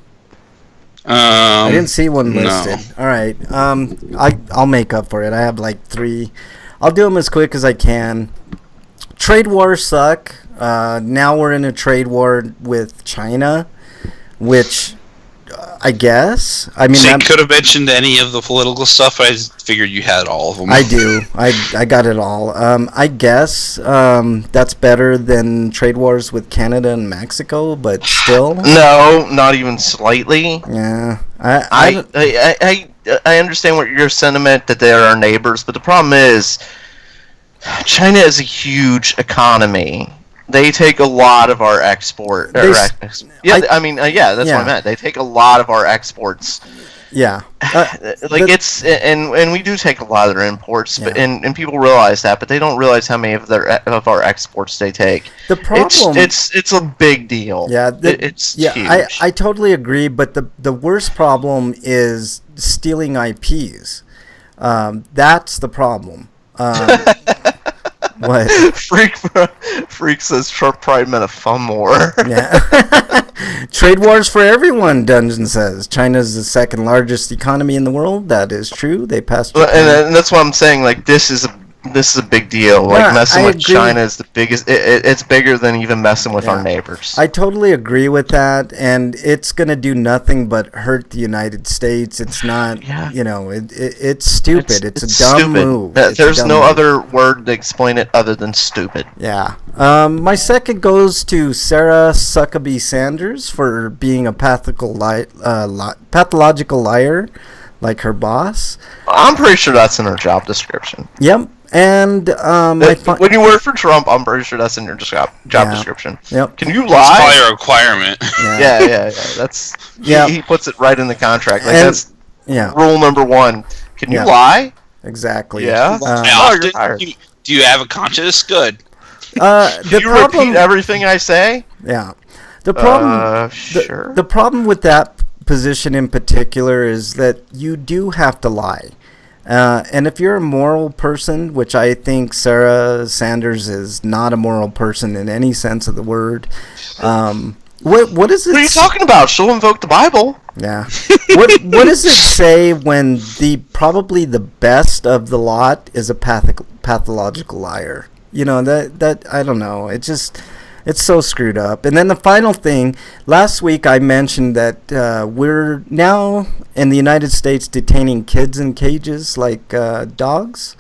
I I didn't see one no. listed. All right. I'll make up for it. I have like 3. I'll do them as quick as I can. Trade wars suck. Now we're in a trade war with China, which I guess. I mean, So you could have mentioned any of the political stuff, but I just figured you had all of them. I do. I got it all. I guess that's better than trade wars with Canada and Mexico, but still. No, not even slightly. Yeah. I understand what your sentiment that they are our neighbors, but the problem is China is a huge economy. They take a lot of our export. Yeah, that's what I meant. They take a lot of our exports. Yeah, it's and we do take a lot of their imports, but and people realize that, but they don't realize how many of our exports they take. The problem, it's a big deal. Yeah, it's huge. I totally agree, but the worst problem is stealing IPs. That's the problem. What? Freak says Trump probably meant a fun war. Yeah. Trade wars for everyone, Dungeon says. China's the second largest economy in the world. That is true. They passed. And that's what I'm saying. Like, this is a big deal. Like, messing with China is the biggest. It's bigger than even messing with our neighbors. I totally agree with that, and it's gonna do nothing but hurt the United States. It's not. It's stupid. It's a dumb move. There's no other word to explain it other than stupid. Yeah. My second goes to Sarah Huckabee Sanders for being a pathological liar, like her boss. I'm pretty sure that's in her job description. Yep. And when you work for Trump, I'm pretty sure that's in your job description. Yep. Can you lie? That's probably a requirement. Yeah. That's he puts it right in the contract. Like, that's rule number 1. Can you lie? Exactly. Yeah. You're hired. Do you have a conscience? Good. Repeat everything I say? Yeah. The problem. Sure. The problem with that position in particular is that you do have to lie. And if you're a moral person, which I think Sarah Sanders is not a moral person in any sense of the word, what is it? What are you talking about? She'll invoke the Bible. Yeah. What does it say when probably the best of the lot is a pathological liar? That I don't know. It's so screwed up. And then the final thing, last week I mentioned that we're now in the United States detaining kids in cages like dogs.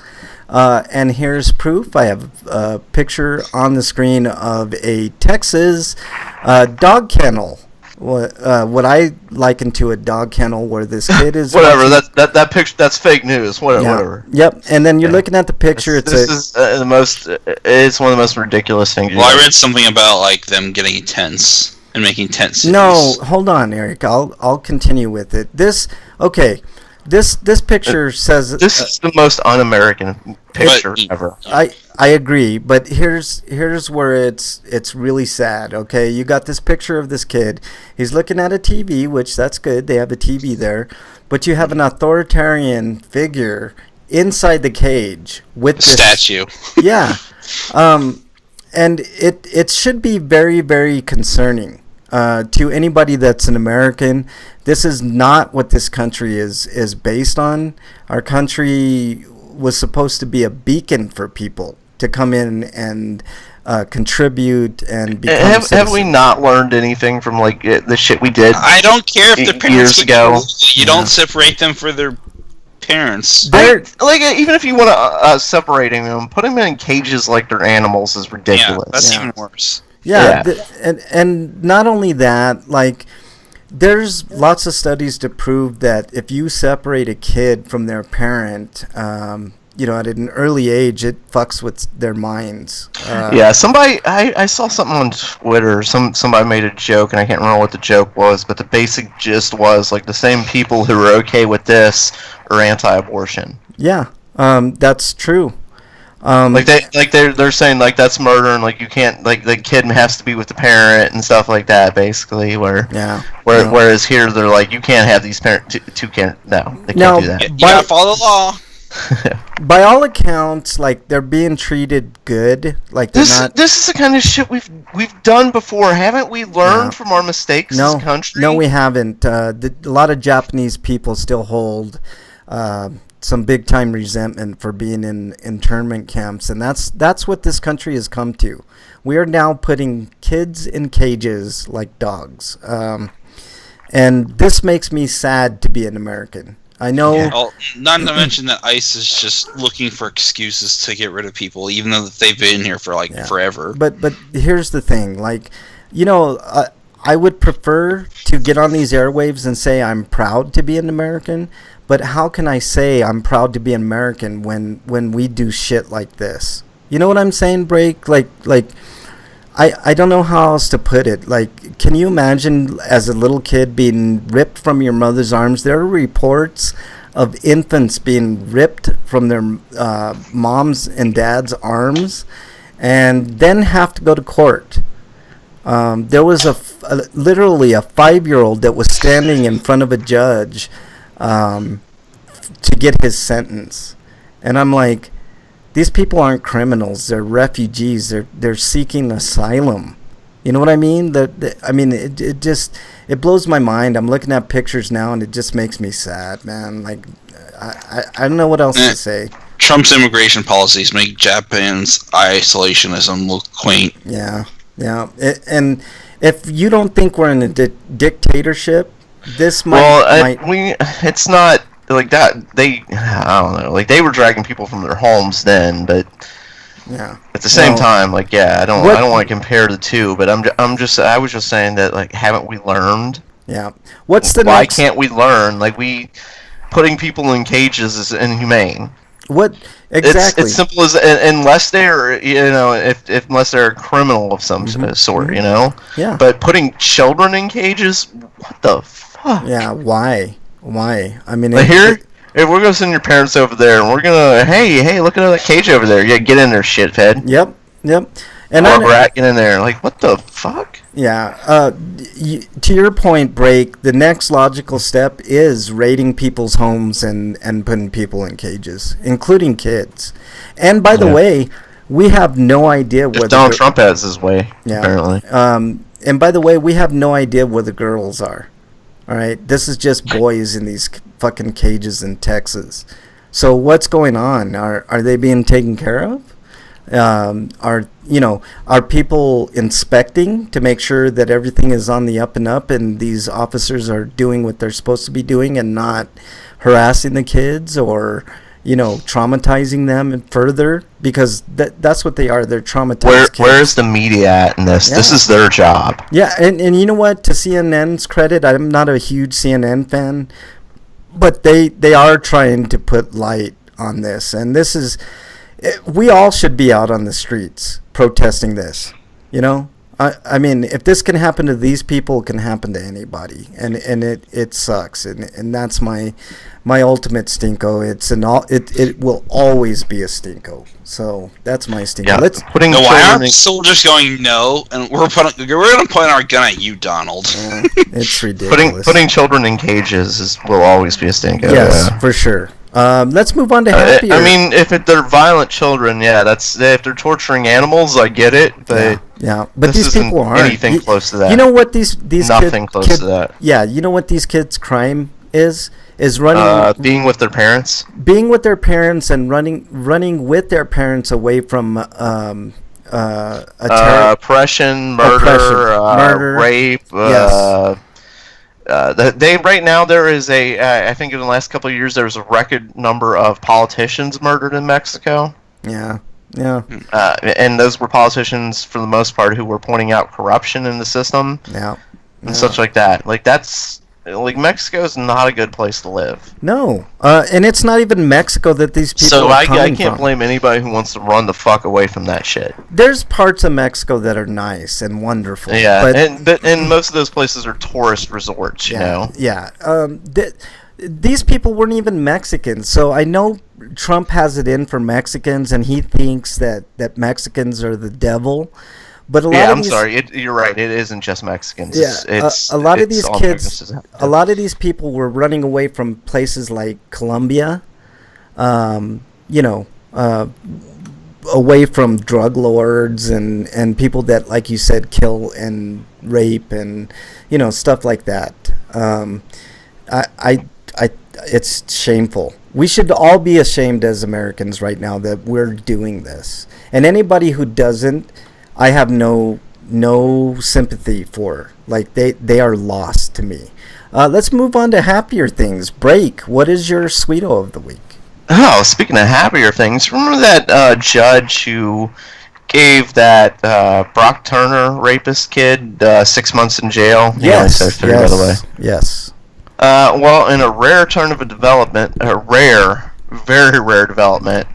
And here's proof. I have a picture on the screen of a Texas dog kennel. What I liken to a dog kennel where this kid is whatever that picture, that's fake news. Whatever. Yep. And then you're looking at the picture. It's one of the most ridiculous things. Well, I read something about like them getting tents and making tent cities. No, hold on, Eric. I'll continue with it. This picture says this is the most un-American picture ever. I agree, but here's where it's really sad. Okay, you got this picture of this kid. He's looking at a TV, which that's good. They have a TV there, but you have an authoritarian figure inside the cage with this statue. Yeah, and it should be very, very concerning to anybody that's an American. This is not what this country is based on. Our country was supposed to be a beacon for people to come in and contribute and become have we not learned anything from like the shit we did? I don't care if their parents years ago. You don't separate them for their parents. Even if you want to separating them, putting them in cages like they're animals is ridiculous. Yeah, that's even worse. Yeah. And not only that, like, there's lots of studies to prove that if you separate a kid from their parent, at an early age, it fucks with their minds. Somebody, I saw something on Twitter. Somebody made a joke, and I can't remember what the joke was, but the basic gist was like the same people who are okay with this are anti-abortion. Yeah, that's true. They're saying like that's murder and like you can't like the kid has to be with the parent and stuff like that basically whereas here they're like you can't have these parents two can't they can't do that. You gotta follow the law. By all accounts, like they're being treated good. Like they're not. This is the kind of shit we've done before, haven't we? Learned from our mistakes as a country. No, we haven't. A lot of Japanese people still hold some big time resentment for being in internment camps, and that's what this country has come to. We are now putting kids in cages like dogs, and this makes me sad to be an American. I know. Yeah. Well, not to mention that ICE is just looking for excuses to get rid of people, even though they've been here for forever. But here's the thing, like, I would prefer to get on these airwaves and say I'm proud to be an American, but how can I say I'm proud to be an American when we do shit like this? You know what I'm saying, Break? Like I don't know how else to put it. Like, can you imagine as a little kid being ripped from your mother's arms? There are reports of infants being ripped from their moms and dad's arms and then have to go to court. There was literally a 5-year-old that was standing in front of a judge to get his sentence. And I'm like, these people aren't criminals. They're refugees. They're seeking asylum. You know what I mean? It blows my mind. I'm looking at pictures now, and it just makes me sad, man. Like, I don't know what else to say. Trump's immigration policies make Japan's isolationism look quaint. Yeah. And if you don't think we're in a dictatorship, this it's not like that. I don't know. Like, they were dragging people from their homes then, but yeah. At the same time, like, yeah, I don't want to compare the two, but I was just saying that, like, haven't we learned? Yeah. Why can't we learn? Like, putting people in cages is inhumane. What exactly? It's simple as, unless they're, unless they're a criminal of some sort, you know. Yeah. But putting children in cages, what the fuck? Yeah. Why? I mean, if we're gonna send your parents over there, and we're gonna, hey, look at that cage over there. Yeah, get in there, shithead. Yep. And get in there. Like, what the fuck? Yeah. To your point, Break, the next logical step is raiding people's homes and putting people in cages, including kids. And by the way, we have no idea whether Donald Trump has his way. Yeah. Apparently. And by the way, we have no idea where the girls are. All right, this is just boys in these fucking cages in Texas. So what's going on? Are they being taken care of? Are people inspecting to make sure that everything is on the up and up, and these officers are doing what they're supposed to be doing and not harassing the kids or traumatizing them further? Because that's what they are. They're traumatized kids. Where's the media at in this? Yeah. This is their job. Yeah, and you know what? To CNN's credit, I'm not a huge CNN fan, but they are trying to put light on this. And this is... we all should be out on the streets protesting this. I mean, if this can happen to these people, it can happen to anybody, and it sucks, and that's my ultimate stinko. It will always be a stinko. So that's my stinko. Yeah, why aren't soldiers going no? And we're gonna point our gun at you, Donald. It's ridiculous. Putting children in cages will always be a stinko. Yes, for sure. Let's move on to happier. I mean, if they're violent children, if they're torturing animals, I get it. But but these people aren't anything close to that. You know what these nothing close to that. Yeah, you know what these kids' crime is running. Being with their parents. Being with their parents and running with their parents away from oppression, murder, rape. Yes. Right now there is I think in the last couple of years there was a record number of politicians murdered in Mexico. Yeah. And those were politicians for the most part who were pointing out corruption in the system. And such like that. Like, that's... Like, Mexico's not a good place to live. No. And it's not even Mexico that these people are coming from. I can't blame anybody who wants to run the fuck away from that shit. There's parts of Mexico that are nice and wonderful. Yeah, and most of those places are tourist resorts, you know? Yeah. These people weren't even Mexicans. So I know Trump has it in for Mexicans, and he thinks that Mexicans are the devil. But I'm sorry. You're right. It isn't just Mexicans. Yeah, a lot of these kids, a lot of these people were running away from places like Colombia, away from drug lords and people that, like you said, kill and rape and stuff like that. It's shameful. We should all be ashamed as Americans right now that we're doing this, and anybody who doesn't, I have no sympathy for. Like, they are lost to me. Let's move on to happier things. Break, what is your Sweeto of the week? Oh, speaking of happier things, remember that judge who gave that Brock Turner rapist kid 6 months in jail. He only Yes, served 3, by the way. yes. Well, in a rare turn of a development, very rare development,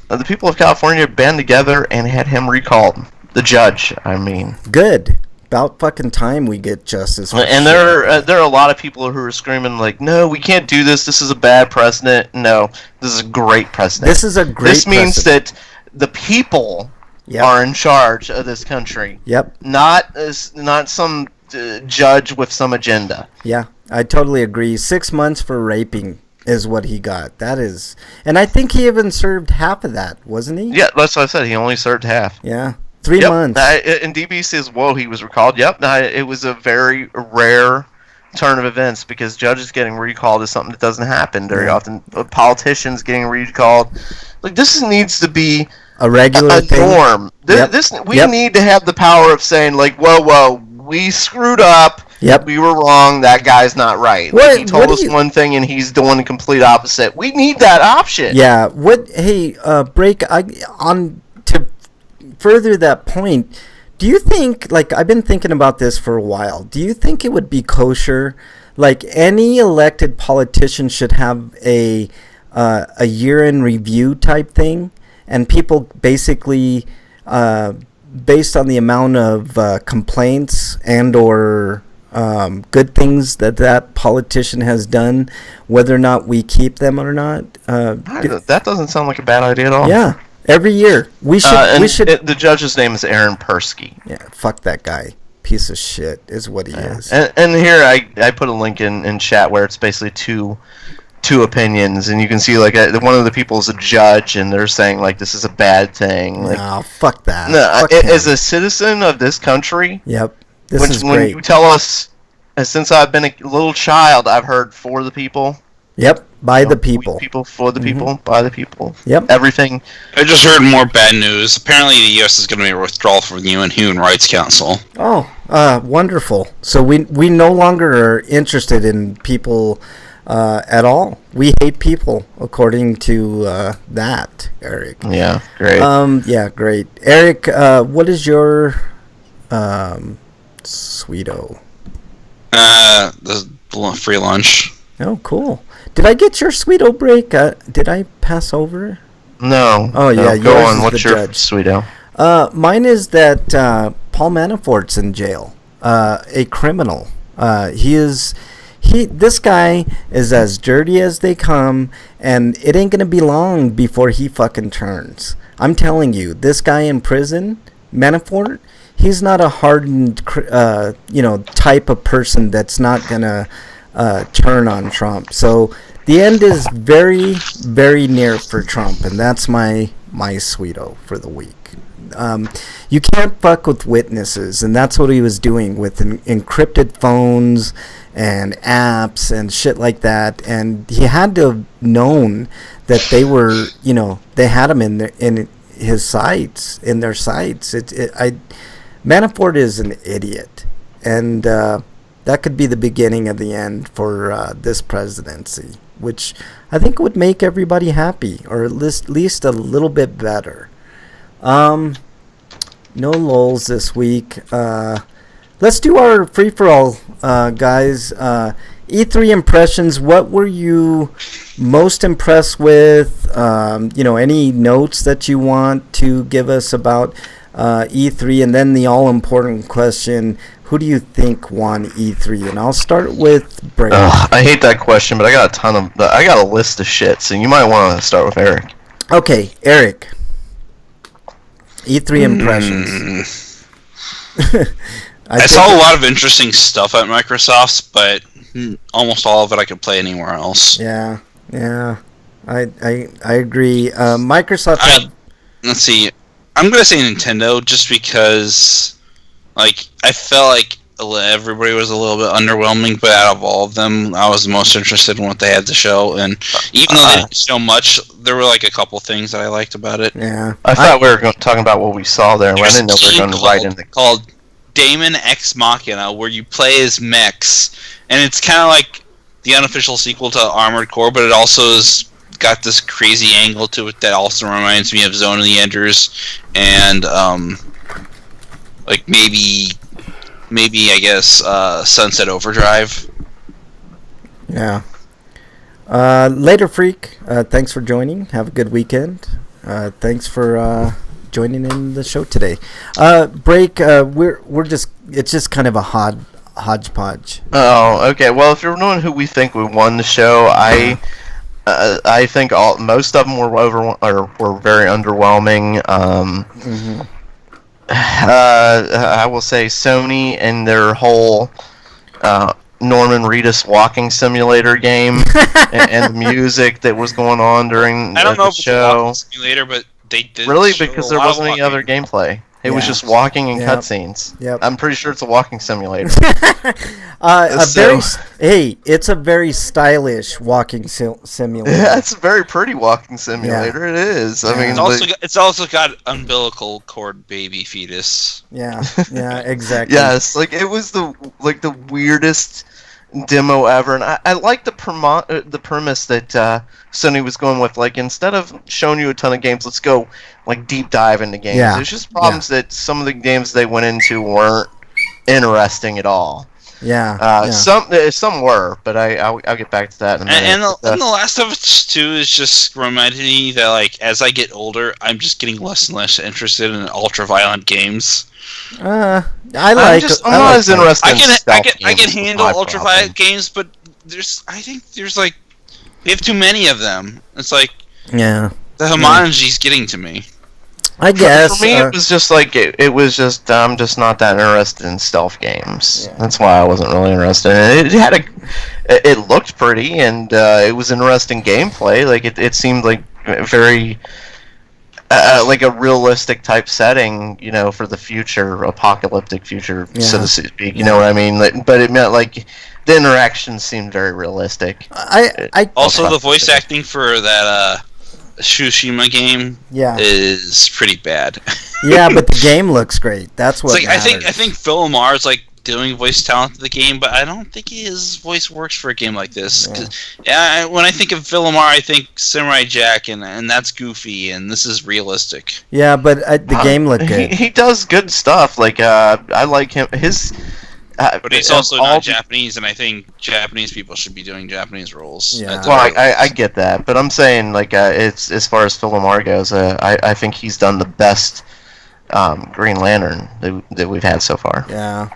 the people of California band together and had him recalled. The judge, I mean. Good. About fucking time we get justice. And there are a lot of people who are screaming like, "No, we can't do this. This is a bad precedent." No, this is a great precedent. This is a great. This means that the people are in charge of this country. Yep. Not some judge with some agenda. Yeah, I totally agree. 6 months for raping is what he got. That is, and I think he even served half of that, wasn't he? Yeah, that's what I said. He only served half. Yeah. 3 months. And DB says, whoa, he was recalled. Yep, it was a very rare turn of events because judges getting recalled is something that doesn't happen very often. Politicians getting recalled. Like, this needs to be a regular thing. Norm. We need to have the power of saying, like, whoa, we screwed up. Yep. We were wrong. That guy's not right. He told us one thing and he's doing the complete opposite. We need that option. Yeah. To further that point, do you think, like, I've been thinking about this for a while, do you think it would be kosher, like, any elected politician should have a year in review type thing, and people basically, based on the amount of complaints and or good things that politician has done, whether or not we keep them or not? That doesn't sound like a bad idea at all. Yeah. Every year we should. The judge's name is Aaron Persky. Yeah, fuck that guy. Piece of shit is what he is. And here I put a link in chat where it's basically two opinions, and you can see like one of the people is a judge, and they're saying like this is a bad thing. Like, no, fuck that. No, fuck as a citizen of this country. Yep, this is great. When you tell us, since I've been a little child, I've heard for the people. Yep, by the people. People, for the people, by the people. Yep. Everything. I just heard more bad news. Apparently the U.S. is going to be a withdrawal from the UN Human Rights Council. Oh, wonderful. So we no longer are interested in people at all. We hate people, according to that, Eric. Yeah, great. Yeah, great. Eric, what is your sweeto? The free lunch. Oh, cool. Did I get your sweeto break? Did I pass over? No. Oh, yeah. Go on. What's your sweeto? Mine is that Paul Manafort's in jail. A criminal. This guy is as dirty as they come, and it ain't gonna be long before he fucking turns. I'm telling you, this guy in prison, Manafort, he's not a hardened, type of person that's not gonna turn on Trump. So the end is very, very near for Trump, and that's my sweeto for the week. You can't fuck with witnesses, and that's what he was doing with encrypted phones and apps and shit like that. And he had to have known that they were, they had him in their sights. Manafort is an idiot, and that could be the beginning of the end for this presidency, which I think would make everybody happy, or at least a little bit better. No lulls this week. Let's do our free-for-all, guys. E3 impressions. What were you most impressed with? Any notes that you want to give us about E3? And then the all-important question, who do you think won E3? And I'll start with Brady. I hate that question, but I got a list of shit, so you might want to start with Eric. Okay, Eric. E3 impressions. I saw a lot of interesting stuff at Microsoft's, but almost all of it I could play anywhere else. Yeah. I agree. Microsoft. Let's see. I'm gonna say Nintendo just because, like, I felt like everybody was a little bit underwhelming, but out of all of them, I was the most interested in what they had to show. And even though they didn't show much, there were like a couple things that I liked about it. Yeah, I thought we were talking about what we saw there. I didn't know we were going to write in called Daemon Ex Machina, where you play as mechs, and it's kind of like the unofficial sequel to Armored Core, but it also is got this crazy angle to it that also reminds me of Zone of the Enders, and like maybe I guess Sunset Overdrive. Yeah. Later, Freak. Thanks for joining. Have a good weekend. Thanks for joining in the show today. Break. We're just. It's just kind of a hodgepodge. Oh, okay. Well, if you're knowing who we think we won the show, I think most of them were were very underwhelming. I will say Sony and their whole Norman Reedus walking simulator game and the music that was going on during I don't know the if it's a show. walking simulator, but they did Really, show because a there lot of wasn't any other walking. gameplay. It was Yeah. just walking and Yep. cutscenes. Yep. I'm pretty sure it's a walking simulator. It's a very stylish walking simulator. Yeah, it's a very pretty walking simulator. It is. I mean, It's also got umbilical cord baby fetus. Yeah, exactly. yes, like it was the weirdest demo ever, and I like the premise that Sony was going with. Like, instead of showing you a ton of games, let's go like deep dive into games. Yeah. There's just problems that some of the games they went into weren't interesting at all. Yeah. Some were, but I'll get back to that in a minute. And the Last of Us 2 is just reminding me that, like, as I get older, I'm just getting less and less interested in ultra-violent games. I'm not as interested. I can handle ultra-violent games, but I think they have too many of them. It's like, yeah, the homology is getting to me. I guess for me, it was just like it was just I'm just not that interested in stealth games. Yeah. That's why I wasn't really interested. And it looked pretty, and it was interesting gameplay. Like it seemed like very like a realistic type setting, for the future, apocalyptic future, so to speak. You know what I mean? But it meant like the interactions seemed very realistic. Also, the voice acting for that Tsushima game is pretty bad. Yeah, but the game looks great. That's what it's like, matters. I think Phil Lamar's like doing voice talent to the game, but I don't think his voice works for a game like this. When I think of Phil Lamar, I think Samurai Jack, and that's goofy, and this is realistic. Yeah, but the game looked good. He does good stuff. Like I like him. But he's also not Japanese, and I think Japanese people should be doing Japanese roles. Yeah. Well, I get that, but I'm saying like it's as far as Phil Lamar goes, I think he's done the best Green Lantern that we've had so far. Yeah.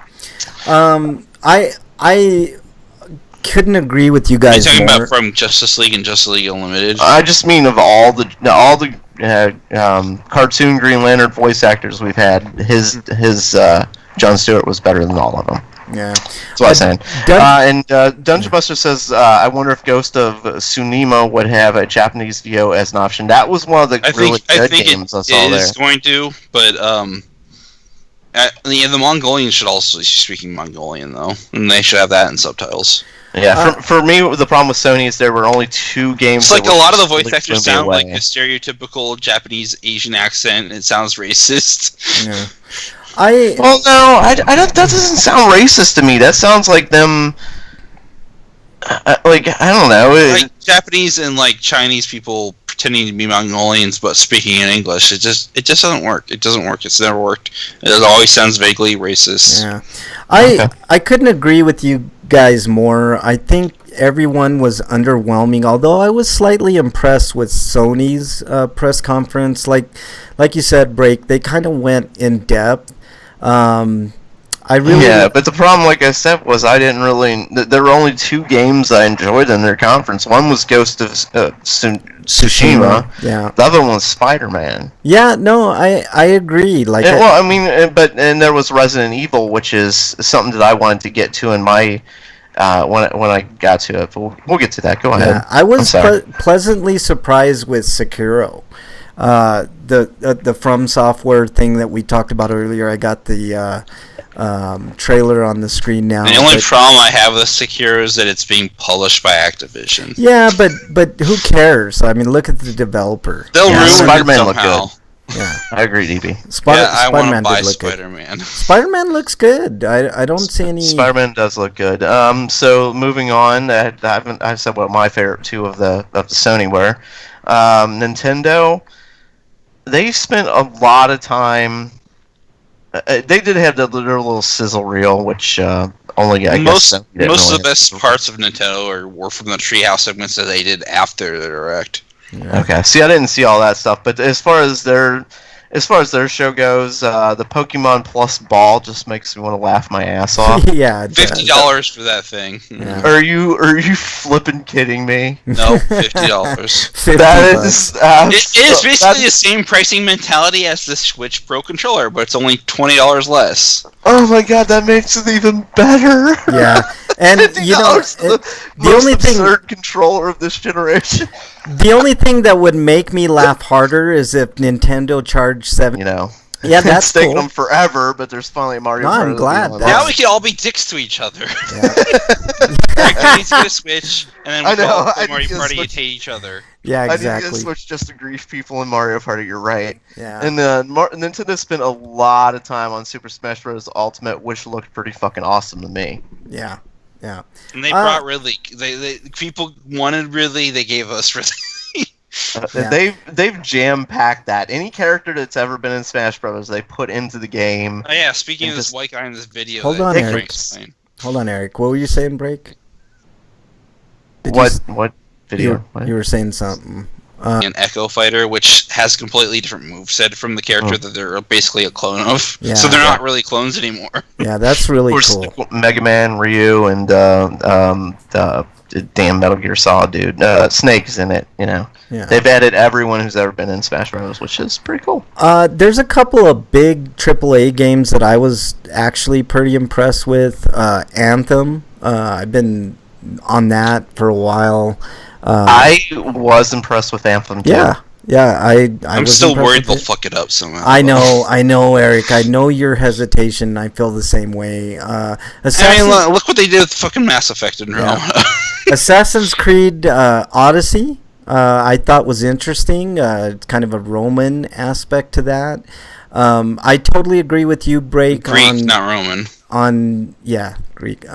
I couldn't agree with you guys Are you talking more. about from Justice League and Justice League Unlimited? I just mean of all the cartoon Green Lantern voice actors we've had, his Jon Stewart was better than all of them. Yeah. That's what I'm saying. And Dungeon Buster says, I wonder if Ghost of Tsunima would have a Japanese VO as an option. That was one of the really good games I saw there. It is going to, but the Mongolians should also be speaking Mongolian, though, and they should have that in subtitles. Yeah, for me, the problem with Sony is there were only 2 games. It's like a lot of the voice actors sound like a stereotypical Japanese Asian accent, and it sounds racist. Yeah. Well, no, I don't. That doesn't sound racist to me. That sounds like them. Like, I don't know. Like Japanese and like Chinese people pretending to be Mongolians but speaking in English. It just doesn't work. It doesn't work. It's never worked. It always sounds vaguely racist. Yeah. I couldn't agree with you guys more. I think everyone was underwhelming, although I was slightly impressed with Sony's press conference. Like you said, Break, they kind of went in depth. But the problem, like I said, was I didn't really. There were only 2 games I enjoyed in their conference. One was Ghost of Tsushima. Yeah. The other one was Spider-Man. Yeah. No, I agree. Like. And there was Resident Evil, which is something that I wanted to get to in my. When I got to it, but we'll get to that. Go ahead. Yeah, I was pleasantly surprised with Sekiro. The From Software thing that we talked about earlier. I got the trailer on the screen now. The only problem I have with Sekiro is that it's being published by Activision. Yeah, but who cares? I mean, look at the developer. They'll ruin Spider-Man it looked somehow. good. Yeah. I agree, DB. I want to Spider-Man buy did look good. Spider-Man. Spider-Man looks good. I don't see any. Spider-Man does look good. So moving on, I said what my favorite two of the Sony were. Nintendo, they spent a lot of time. They did have their little sizzle reel, which only I most guess most of the best parts of Nintendo were from the Treehouse segments that they did after the Direct. Yeah. Okay, see, I didn't see all that stuff, but as far as their show goes, the Pokemon Plus ball just makes me want to laugh my ass off. Yeah. It does. $50 for that thing. Yeah. Are you flipping kidding me? No, $50. That $50. is It is basically the same pricing mentality as the Switch Pro controller, but it's only $20 less. Oh my god, that makes it even better. Yeah. And you know, the the only absurd controller of this generation. The only thing that would make me laugh harder is if Nintendo charged $7. You know. Yeah, that's it's taken cool. them forever, but there's finally a Mario. No, I'm Kart glad. that- Now we can all be dicks to each other. Yeah. I need to get a Switch, and then we I can know, all I play need Mario to get a Party and Switch. hate each other. Yeah, I need exactly. to Switch just to grief people in Mario Party. You're right. Yeah. And then Nintendo spent a lot of time on Super Smash Bros. Ultimate, which looked pretty fucking awesome to me. Yeah. Yeah. And they brought Ridley. They people wanted Ridley. They gave us Ridley. Yeah. They've jam packed that. Any character that's ever been in Smash Bros. They put into the game. Oh yeah, speaking And of this just- white guy in this video. Hold that on, Frank Eric. explained. Hold on, Eric. What were you saying, Break? Did What video? You, What? you were saying something. An Echo Fighter, which has completely different moveset from the character that they're basically a clone of. Yeah. So they're not really clones anymore. Yeah, that's really Or cool. Mega Man, Ryu, and damn Metal Gear Solid dude. Snake's in it. You know. Yeah. They've added everyone who's ever been in Smash Bros, which is pretty cool. There's a couple of big AAA games that I was actually pretty impressed with. Anthem. I've been on that for a while. I was impressed with Anthem too. Yeah. Yeah, I'm was still impressed worried with they'll it. fuck it up somehow. I know, Eric. I know your hesitation. I feel the same way. Look what they did with fucking Mass Effect in Rome. Assassin's Creed Odyssey, I thought was interesting. Kind of a Roman aspect to that. I totally agree with you, Break. Greek, not Roman. Greek. It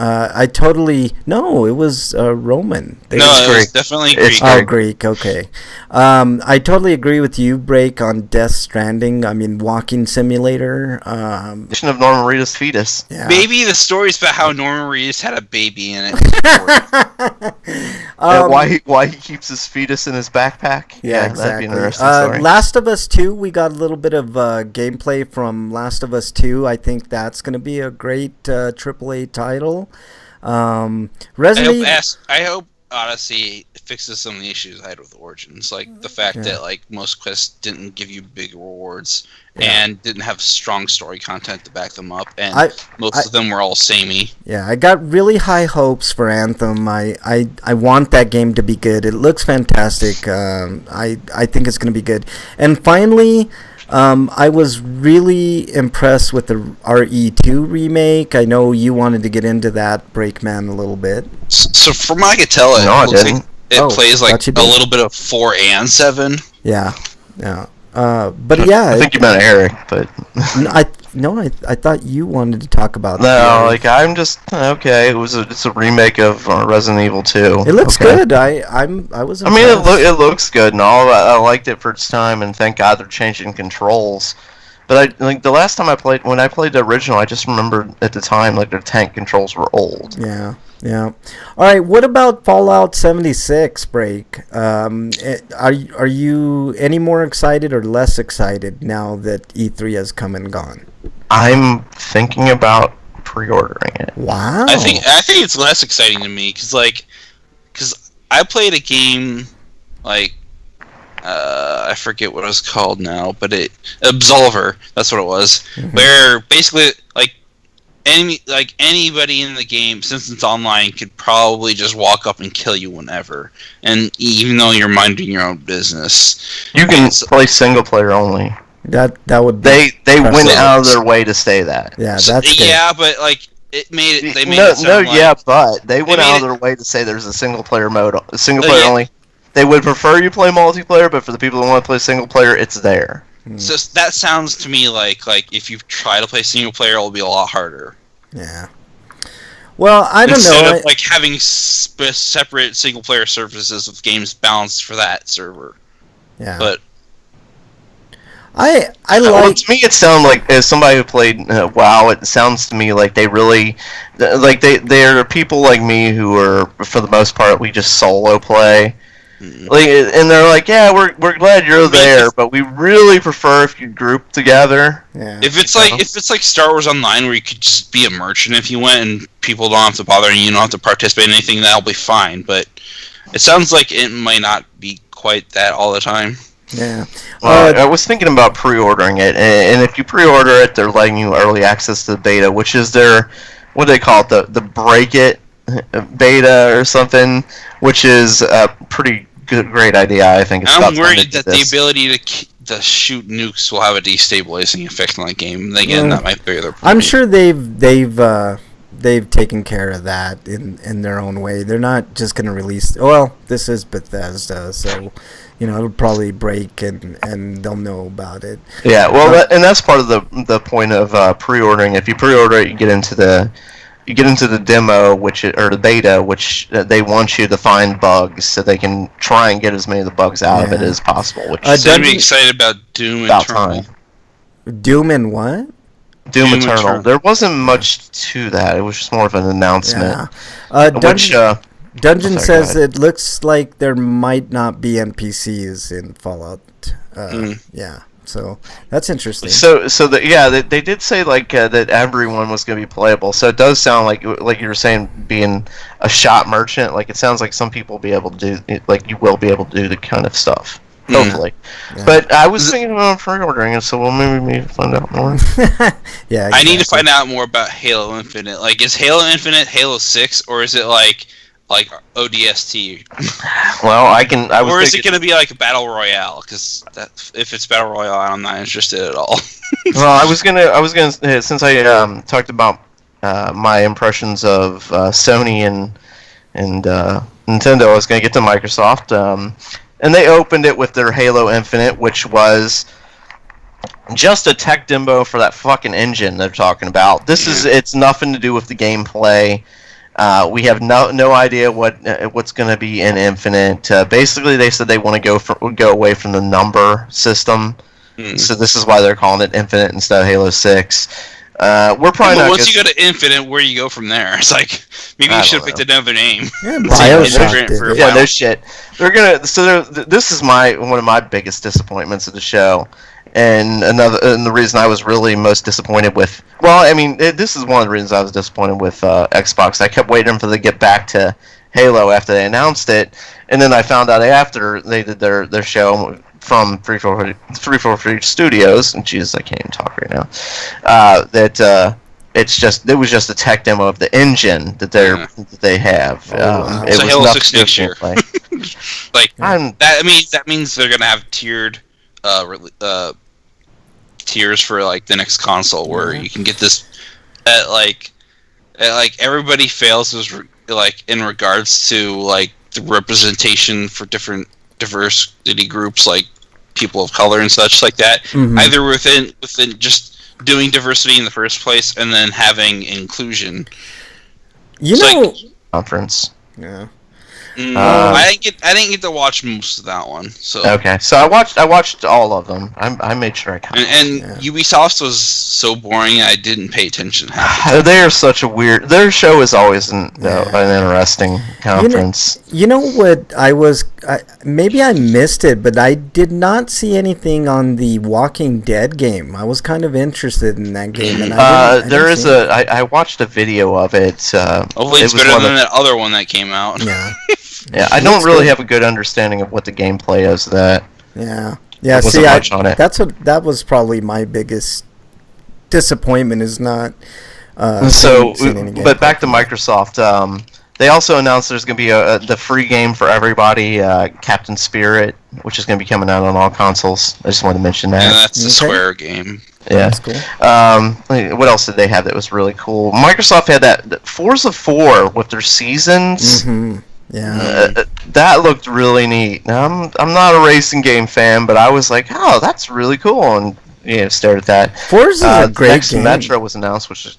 was Roman. It was definitely Greek. Oh, Greek. Okay. I totally agree with you, Break, on Death Stranding. I mean, walking simulator. Of Norman Reedus' fetus. Yeah. Maybe the story's about how Norman Reedus had a baby in it. And why he keeps his fetus in his backpack. Yeah, That'd be exactly. an interesting story. Last of Us 2, we got a little bit of gameplay from Last of Us 2. I think that's going to be a great AAA title. I hope Odyssey fixes some of the issues I had with Origins, like the fact that like most quests didn't give you big rewards and didn't have strong story content to back them up, and most of them were all samey. Yeah, I got really high hopes for Anthem. I want that game to be good. It looks fantastic. I think it's going to be good. And finally, I was really impressed with the RE2 remake. I know you wanted to get into that, Breakman, a little bit. So from what I could tell, I looks didn't. like it plays like thought you a did. little bit of 4 and 7. Yeah. But yeah, I think you meant Eric, but I thought you wanted to talk about no, that. like I'm just okay. It's a remake of Resident Evil 2. It looks okay. good. I was. I mean, impressed. it looks good and all. I liked it for its time, and thank God they're changing controls. But the last time when I played the original, I just remembered at the time like their tank controls were old. Yeah. All right. What about Fallout 76, Break? Are you any more excited or less excited now that E3 has come and gone? I'm thinking about pre-ordering it. Wow. I think it's less exciting to me because I played a game like I forget what it was called now, but Absolver, that's what it was, where basically anybody in the game, since it's online, could probably just walk up and kill you whenever, and even though you're minding your own business, You can play single player only. that would be They went impressive. out of their way to say that. Yeah, that's good. yeah, but like it made it. They made no, it sound like, but they went made out of it- their way to say there's a single player mode, single player yeah. only. They would prefer you play multiplayer, but for the people who want to play single player, it's there. So that sounds to me like if you try to play single player, it'll be a lot harder. Yeah. Well, I don't Instead know. of like having separate single player services with games balanced for that server. Yeah. But I Well, like. to me, it sounds like, as somebody who played WoW, it sounds to me like they really, like they're people like me who are, for the most part, we just solo play. Like, and they're like, yeah, we're glad you're there, but we really prefer if you group together. Yeah. if it's like Star Wars Online, where you could just be a merchant if you went, and people don't have to bother you, you don't have to participate in anything, that'll be fine. But it sounds like it might not be quite that all the time. Yeah. Well, I was thinking about pre-ordering it, and if you pre-order it, they're letting you early access to the beta, which is their, what do they call it, the break it beta or something, which is a pretty great idea. I think it's I'm worried that the ability to shoot nukes will have a destabilizing effect on the game. And again, that might be their point. I'm sure they've taken care of that in their own way. They're not just going to release. Well, this is Bethesda, so it'll probably break and they'll know about it. Yeah, well, and that's part of the point of pre-ordering. If you pre-order it, you get into the demo, or the beta, which they want you to find bugs so they can try and get as many of the bugs out of it as possible. Which so I'd be excited about Doom Eternal. Doom and what? Doom Eternal. There wasn't much to that. It was just more of an announcement. Yeah. Dungeon says it looks like there might not be NPCs in Fallout. Yeah. So that's interesting. They did say that everyone was going to be playable. So it does sound like you were saying, being a shop merchant. Like, it sounds like some people will be able to do, like, you will be able to do the kind of stuff. Hopefully. Yeah. But I was thinking about pre-ordering it, so maybe we need to find out more. Yeah. Exactly. I need to find out more about Halo Infinite. Like, is Halo Infinite Halo 6, or is it like ODST? Well, or is it going to be like a Battle Royale? Because if it's Battle Royale, I'm not interested at all. Well, I was gonna since I talked about my impressions of Sony and Nintendo, I was gonna get to Microsoft, and they opened it with their Halo Infinite, which was just a tech demo for that fucking engine they're talking about. It's nothing to do with the gameplay. We have no idea what's going to be in Infinite. Basically, they said they want to go away from the number system, so this is why they're calling it Infinite instead of Halo 6. We're probably not. Once you go to Infinite, where do you go from there? It's like maybe you should have picked another name. Yeah, BioShock yeah, no shit. They're gonna. So this is one of my biggest disappointments of the show. And the reason I was really most disappointed with, this is one of the reasons I was disappointed with Xbox. I kept waiting for them to get back to Halo after they announced it, and then I found out after they did their show from 343 Studios, and Jesus, I can't even talk right now. It was just a tech demo of the engine that they have. So Halo 6 next year. That means they're gonna have tiered. Tiers for like the next console, where you can get this at everybody fails in regards to like the representation for different diversity groups, like people of color and such like that. Either within just doing diversity in the first place and then having inclusion. Conference. Yeah. I didn't get to watch most of that one. So okay, so I watched all of them. I made sure I caught. And Ubisoft was so boring, I didn't pay attention. They are such a weird. Their show is always an interesting conference. You know what? Maybe I missed it, but I did not see anything on the Walking Dead game. I was kind of interested in that game, and I watched a video of it. Hopefully, it's better than that other one that came out. Yeah. Yeah, I don't really have a good understanding of what the gameplay is of that. Yeah. That was probably my biggest disappointment, is not seeing any gameplay. But back to Microsoft, they also announced there's going to be the free game for everybody, Captain Spirit, which is going to be coming out on all consoles. I just wanted to mention that. Yeah, that's the Square game. Yeah. That's cool. What else did they have that was really cool? Microsoft had that Forza 4 with their seasons. Mm-hmm. Yeah. That looked really neat. Now, I'm not a racing game fan, but I was like, oh, that's really cool, and stared at that. Forza's a great next game. Metro was announced, which is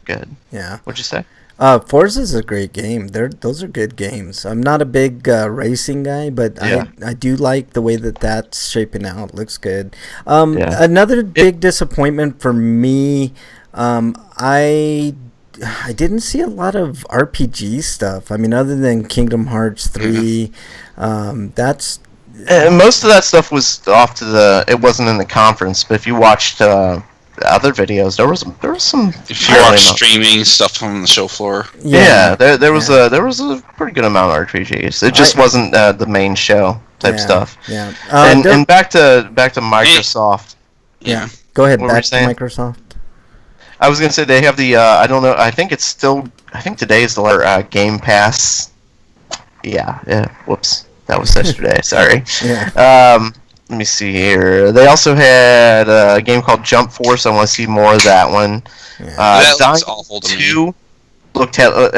good. Yeah. What'd you say? Forza's a great game. Those are good games. I'm not a big racing guy, but I do like the way that's shaping out. Looks good. Another big disappointment for me. I didn't see a lot of RPG stuff. I mean, other than Kingdom Hearts 3, that's... most of that stuff was off to it wasn't in the conference, but if you watched other videos, there was some... If you watch streaming stuff on the show floor. Yeah, there was a pretty good amount of RPGs. It just wasn't the main show type stuff. Yeah. And back to Microsoft. Yeah. Go ahead, What back were you to saying? Microsoft. I was gonna say they have the I don't know. I think today is the Game Pass. Yeah. Whoops, that was yesterday. Sorry. Yeah. Let me see here. They also had a game called Jump Force. I want to see more of that one. Yeah. That looks awful to me.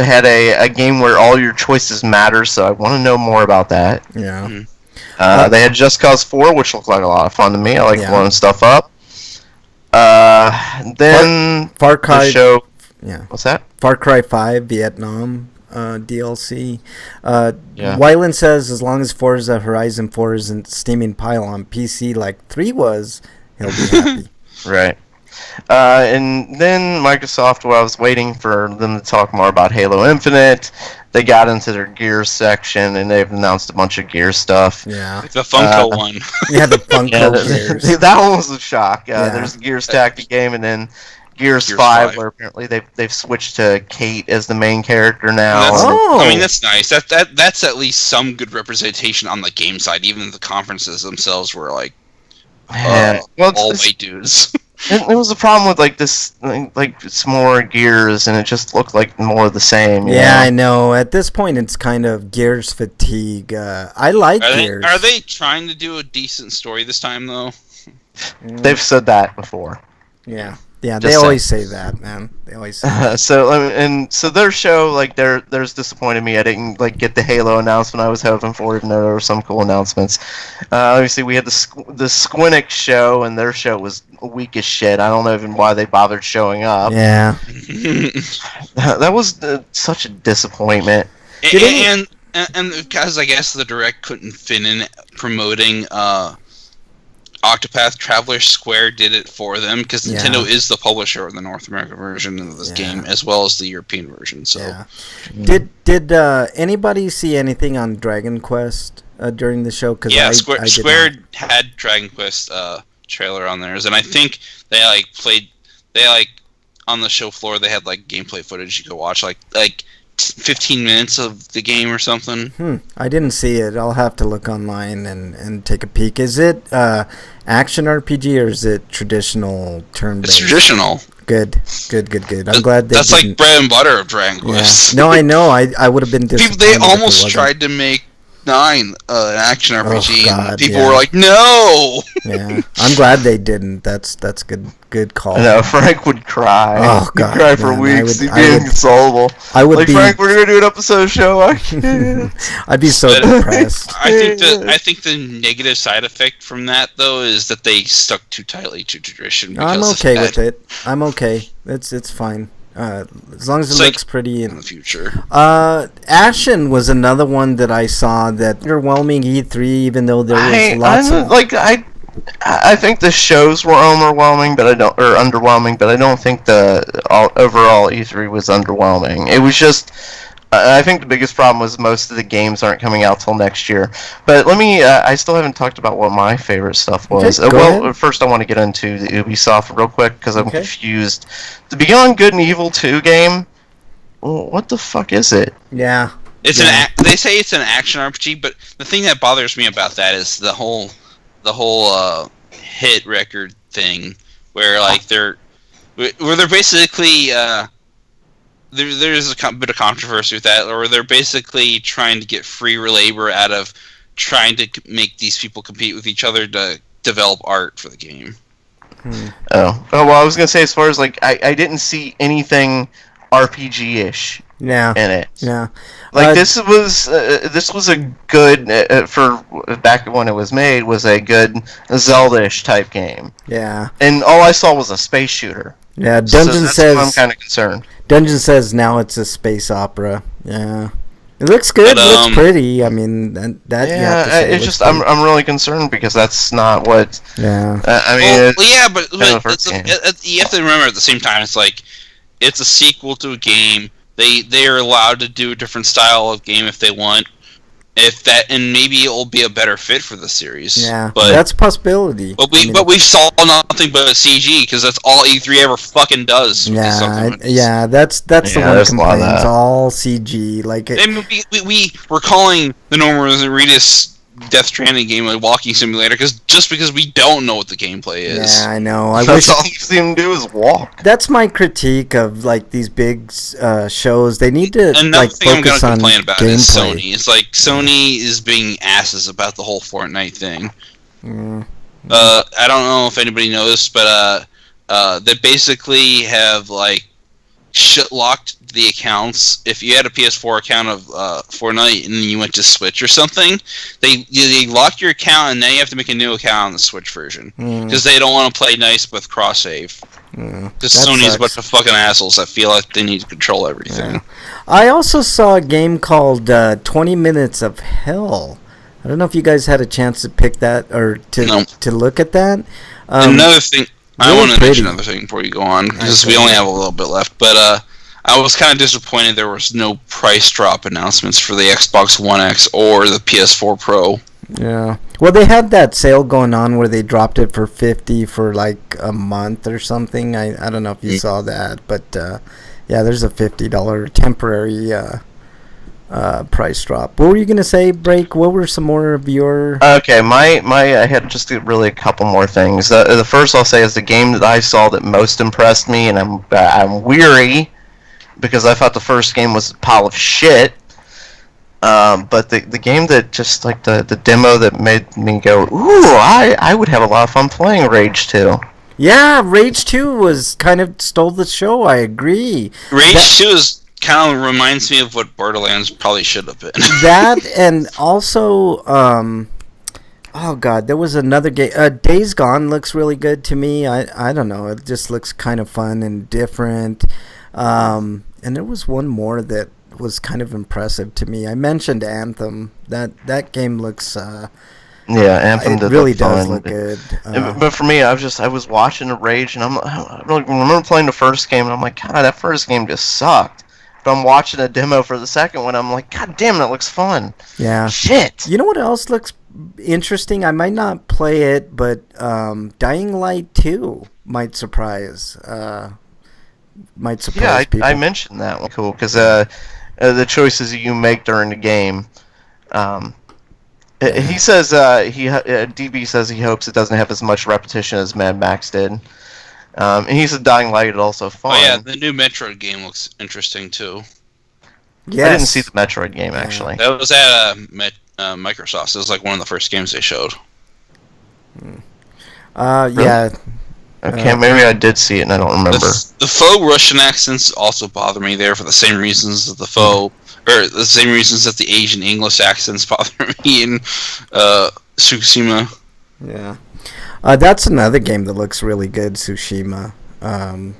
Had a game where all your choices matter, so I want to know more about that. Yeah. Mm-hmm. They had Just Cause 4, which looked like a lot of fun to me. I like blowing stuff up. Then Far Cry. the show. Yeah. What's that? Far Cry 5 Vietnam DLC. Yeah. Wyland says as long as Forza Horizon 4 isn't steaming pile on PC like 3 was, he'll be happy. Right. And then Microsoft, while I was waiting for them to talk more about Halo Infinite, they got into their Gears section, and they've announced a bunch of Gears stuff. Yeah. Like the Funko one. Yeah, the Funko Gears. That one was a shock. There's the Gears Tactic game, and then Gears 5, where apparently they've switched to Kate as the main character now. I mean, that's nice. That's at least some good representation on the game side, even if the conferences themselves were like all white dudes. It was a problem with like this, like it's more Gears, and it just looked like more of the same. Yeah, I know. At this point, it's kind of Gears fatigue. I like Gears. Are they trying to do a decent story this time, though? They've said that before. Yeah. Yeah, they always say that, man. They always say that. So their show, like, there's disappointed me. I didn't like get the Halo announcement I was hoping for, even though there were some cool announcements. Obviously, we had the Squinix show, and their show was weak as shit. I don't know even why they bothered showing up. Yeah. That was such a disappointment. And because I guess the Direct couldn't fit in promoting Octopath Traveler, Square did it for them because Nintendo is the publisher of the North American version of this game as well as the European version. So, did anybody see anything on Dragon Quest during the show? Cause Square had Dragon Quest trailer on theirs, and I think they played on the show floor. They had like gameplay footage you could watch, like 15 minutes of the game or something. I didn't see it. I'll have to look online and take a peek. Is it action RPG or is it traditional turn-based? It's traditional. Good. I'm glad they That's didn't. like bread and butter of Dragon Quest. Yeah. No, I know. I would have been disappointed. They almost tried to make 9 an action RPG, and people were like, "No." Yeah, I'm glad they didn't. That's good call. No, Frank would cry. Oh God, he'd cry for weeks. He'd be inconsolable. I would be. Frank, we're gonna do an episode show. I can't. I'd be so depressed. I think the negative side effect from that though is that they stuck too tightly to tradition. I'm okay with it. I'm okay. It's fine. As long as it looks pretty in the future. Ashen was another one that I saw that underwhelming E3, even though there was lots of I think the shows were underwhelming, but I don't think the overall E3 was underwhelming. It was just I think the biggest problem was most of the games aren't coming out till next year. But let me I still haven't talked about what my favorite stuff was. Ahead. First I want to get into the Ubisoft real quick because I'm confused. The Beyond Good and Evil 2 game, what the fuck is it? Yeah. They say it's an action RPG, but the thing that bothers me about that is the whole hit record thing where they're basically there's a bit of controversy with that, or they're basically trying to get free labor out of trying to make these people compete with each other to develop art for the game. Oh well, I was gonna say as far as I didn't see anything RPG-ish Yeah. in it. Yeah. Like this was a good for back when it was made was a good Zelda-ish type game. Yeah. And all I saw was a space shooter. Yeah. So Dungeon that's says why I'm kind of concerned. Dungeon says now it's a space opera. Yeah. It looks good. But, It looks pretty. I mean, that you have to say. It's just I'm really concerned because that's not what. Yeah. I mean, Well, it's yeah, but kind of the it's first game. you have to remember at the same time, it's like it's a sequel to a game. They are allowed to do a different style of game if they want. And maybe it'll be a better fit for the series. Yeah. But That's a possibility. But we saw nothing but CG because that's all E3 ever fucking does. Yeah, that's the Yeah, one there's a lot of complaint. that. All CG, like it, I mean, we were calling the normal Reedus Death Stranding game a walking simulator because we don't know what the gameplay is. Yeah, I know. I That's wish all you see them do is walk. that's my critique of like these big shows. They need to Another like thing I'm going focus to on complain about gameplay. is Sony. It's like Sony is being asses about the whole Fortnite thing. Mm. I don't know if anybody knows, but they basically have like shit-locked the accounts. If you had a PS4 account of Fortnite and then you went to Switch or something, they lock your account and then you have to make a new account on the Switch version because they don't want to play nice with cross-save. Because That Sony's a sucks. bunch of fucking assholes that feel like they need to control everything. Yeah. I also saw a game called 20 Minutes of Hell. I don't know if you guys had a chance to pick that or to look at that. Another thing, I really want to mention pretty. another thing before you go on, because Okay. we only have a little bit left. But I was kind of disappointed there was no price drop announcements for the Xbox One X or the PS4 Pro. Yeah. Well, they had that sale going on where they dropped it for $50 for like a month or something. I don't know if you saw that, but yeah, there's a $50 temporary price drop. What were you gonna say, Break? What were some more of your? Okay, my I had just really a couple more things. The first I'll say is the game that I saw that most impressed me, and I'm weary because I thought the first game was a pile of shit. But the game that just like the demo that made me go, ooh, I would have a lot of fun playing Rage 2. Yeah, Rage 2 was kind of stole the show. I agree. Rage 2 kind of reminds me of what Borderlands probably should have been. That and also, oh god, there was another game. Days Gone looks really good to me. I don't know. It just looks kind of fun and different. And there was one more that was kind of impressive to me. I mentioned Anthem. That game looks. Yeah, Anthem It did really look does fun. look good. But for me, I was watching Rage, and I really remember playing the first game, and I'm like, God, that first game just sucked. But I'm watching a demo for the second one, I'm like, God damn, that looks fun. Yeah. Shit. You know what else looks interesting? I might not play it, but Dying Light 2 might surprise. Might surprise people. I mentioned that one. Cool, because the choices you make during the game. He says DB says he hopes it doesn't have as much repetition as Mad Max did. And he said Dying Light is also fun. Oh yeah, the new Metroid game looks interesting too. Yes. I didn't see the Metroid game actually. That was at Microsoft. So it was like one of the first games they showed. Yeah. Okay, maybe I did see it and I don't remember. The faux Russian accents also bother me there for the same reasons that the same reasons that the Asian English accents bother me in Tsushima. Yeah. That's another game that looks really good, Tsushima. I'm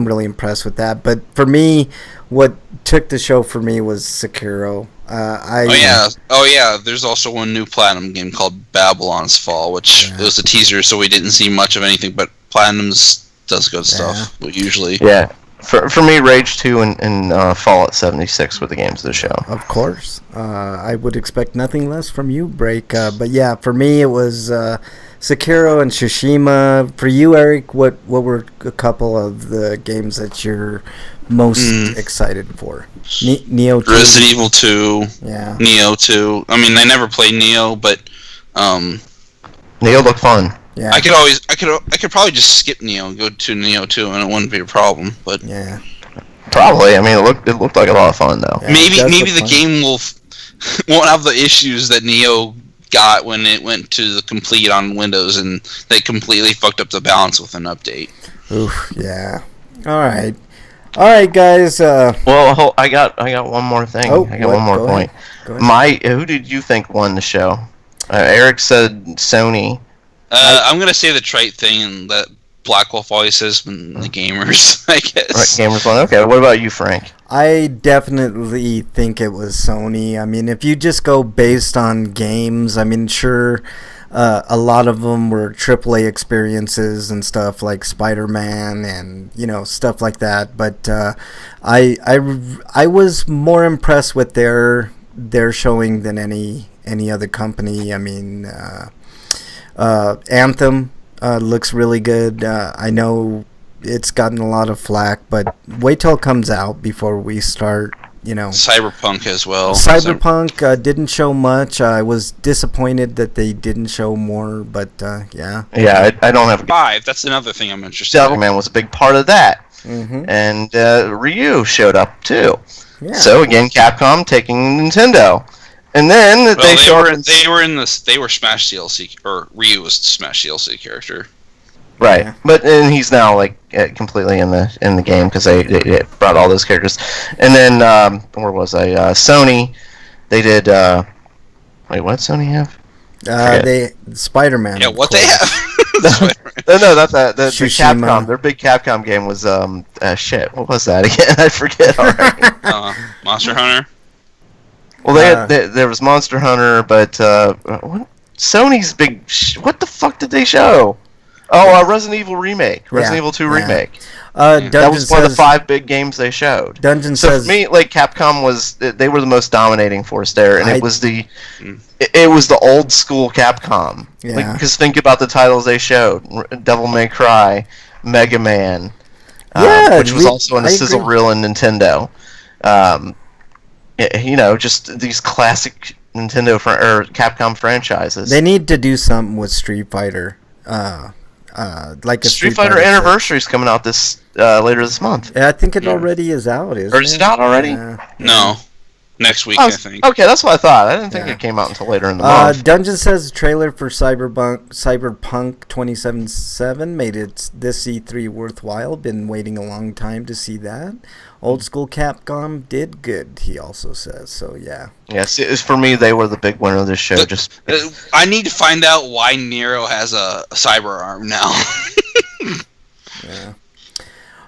really impressed with that. But for me, what took the show for me was Sekiro. Oh yeah. There's also one new Platinum game called Babylon's Fall, which it was a teaser, so we didn't see much of anything. But Platinum's does good stuff usually. Yeah. For me, Rage 2 and Fallout 76 were the games of the show. Of course. I would expect nothing less from you, Break. But yeah, for me, it was Sekiro and Tsushima. For you, Eric, what were a couple of the games that you're most excited for? Neo 2? Resident Evil 2. Yeah. Neo 2. I mean, I never played Neo, but Neo looked fun. Yeah. I could probably just skip Neo and go to Neo 2 and it wouldn't be a problem. But Yeah. Probably. I mean, it looked like a lot of fun though. Yeah. maybe it does maybe look the fun. game won't have the issues that Neo got when it went to the complete on Windows and they completely fucked up the balance with an update. Oof, yeah. All right. All right, guys. Well, I got one more thing. Oh, I got one more Go point. ahead. Who did you think won the show? Eric said Sony. I'm gonna say the trite thing that Black Wolf always says when the gamers, I guess. Right, gamers won. Okay, what about you, Frank? I definitely think it was Sony. I mean, if you just go based on games, I mean, sure, a lot of them were AAA experiences and stuff like Spider-Man and stuff like that. But I was more impressed with their showing than any other company. I mean, Anthem looks really good. I know it's gotten a lot of flack, but wait till it comes out before we start, Cyberpunk as well. Cyberpunk didn't show much. I was disappointed that they didn't show more, but yeah. Yeah, I don't have... 5, that's another thing I'm interested in. Man was a big part of that. Mm-hmm. And Ryu showed up, too. Yeah. So, again, Capcom taking Nintendo. And then they were Smash DLC, or Ryu was Smash DLC character. Right, Yeah. and he's now completely in the game because they brought all those characters. And then where was I? Sony, they did. Wait, what Sony have? They Spider-Man. Yeah, what they have? No, that's the Tsushima. Capcom. Their big Capcom game was shit. What was that again? I forget already. Monster Hunter. Well, there was Monster Hunter, but what? Sony's big. What the fuck did they show? Oh, Resident Evil Remake. Resident Evil 2 Remake. That was one of the 5 big games they showed. Dungeon so says... for me, Capcom they were the most dominating force there, and it was the old school Capcom. Yeah. Because think about the titles they showed: Devil May Cry, Mega Man, which was also in the sizzle reel in Nintendo. Just these classic Nintendo or Capcom franchises. They need to do something with Street Fighter. Like a Street Fighter Anniversary is coming out this later this month. Yeah, I think it already is out. Or is it out already? No, next week I think. Okay, that's what I thought. I didn't think it came out until later in the month. Dungeon says trailer for Cyberpunk 2077 made it this E3 worthwhile. Been waiting a long time to see that. Old school Capcom did good, he also says. So yeah. Yes, for me they were the big winner of this show. I need to find out why Nero has a cyber arm now. Yeah.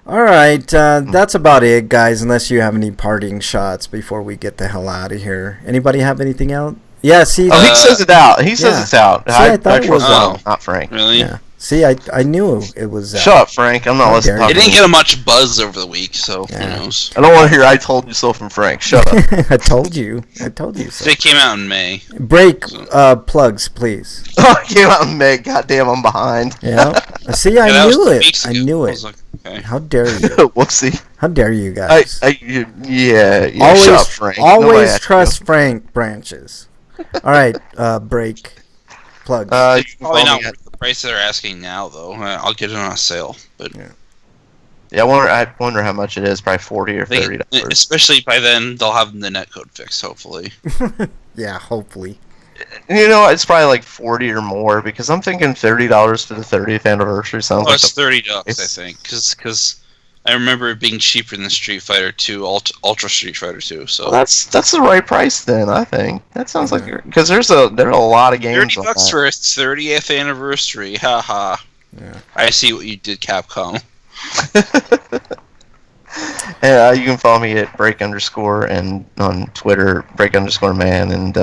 All right, that's about it, guys. Unless you have any parting shots before we get the hell out of here. Anybody have anything else? Yeah. See. He says it out. He says it's out. See, I thought it was not Frank. Really? Yeah. See, I knew it was. Shut up, Frank. I'm not listening. It didn't get much buzz over the week, so who knows? I don't want to hear "I told you so" from Frank. Shut up. I told you so. It came out in May. Break plugs, please. Oh, it came out in May. Goddamn, I'm behind. Yeah. See, I knew it. I knew it. Like, okay. How dare you? Whoopsie. How dare you guys? Yeah. Always, shut up, Frank. Always trust Frank Branches. All right, break plugs. Probably not worth the price they're asking now, though. I'll get it on a sale, but yeah, I wonder how much it is. Probably $40 or $30. Especially by then, they'll have the netcode fixed, hopefully. Yeah, hopefully. It's probably like $40 or more because I'm thinking $30 for the 30th anniversary sounds like it's $30, I think, because I remember it being cheaper than Street Fighter 2, Ultra Street Fighter 2. So that's the right price then. I think that sounds like because there are a lot of games. $30 for its 30th anniversary. Haha. Yeah. I see what you did, Capcom. And you can follow me at break_ and on Twitter break_man and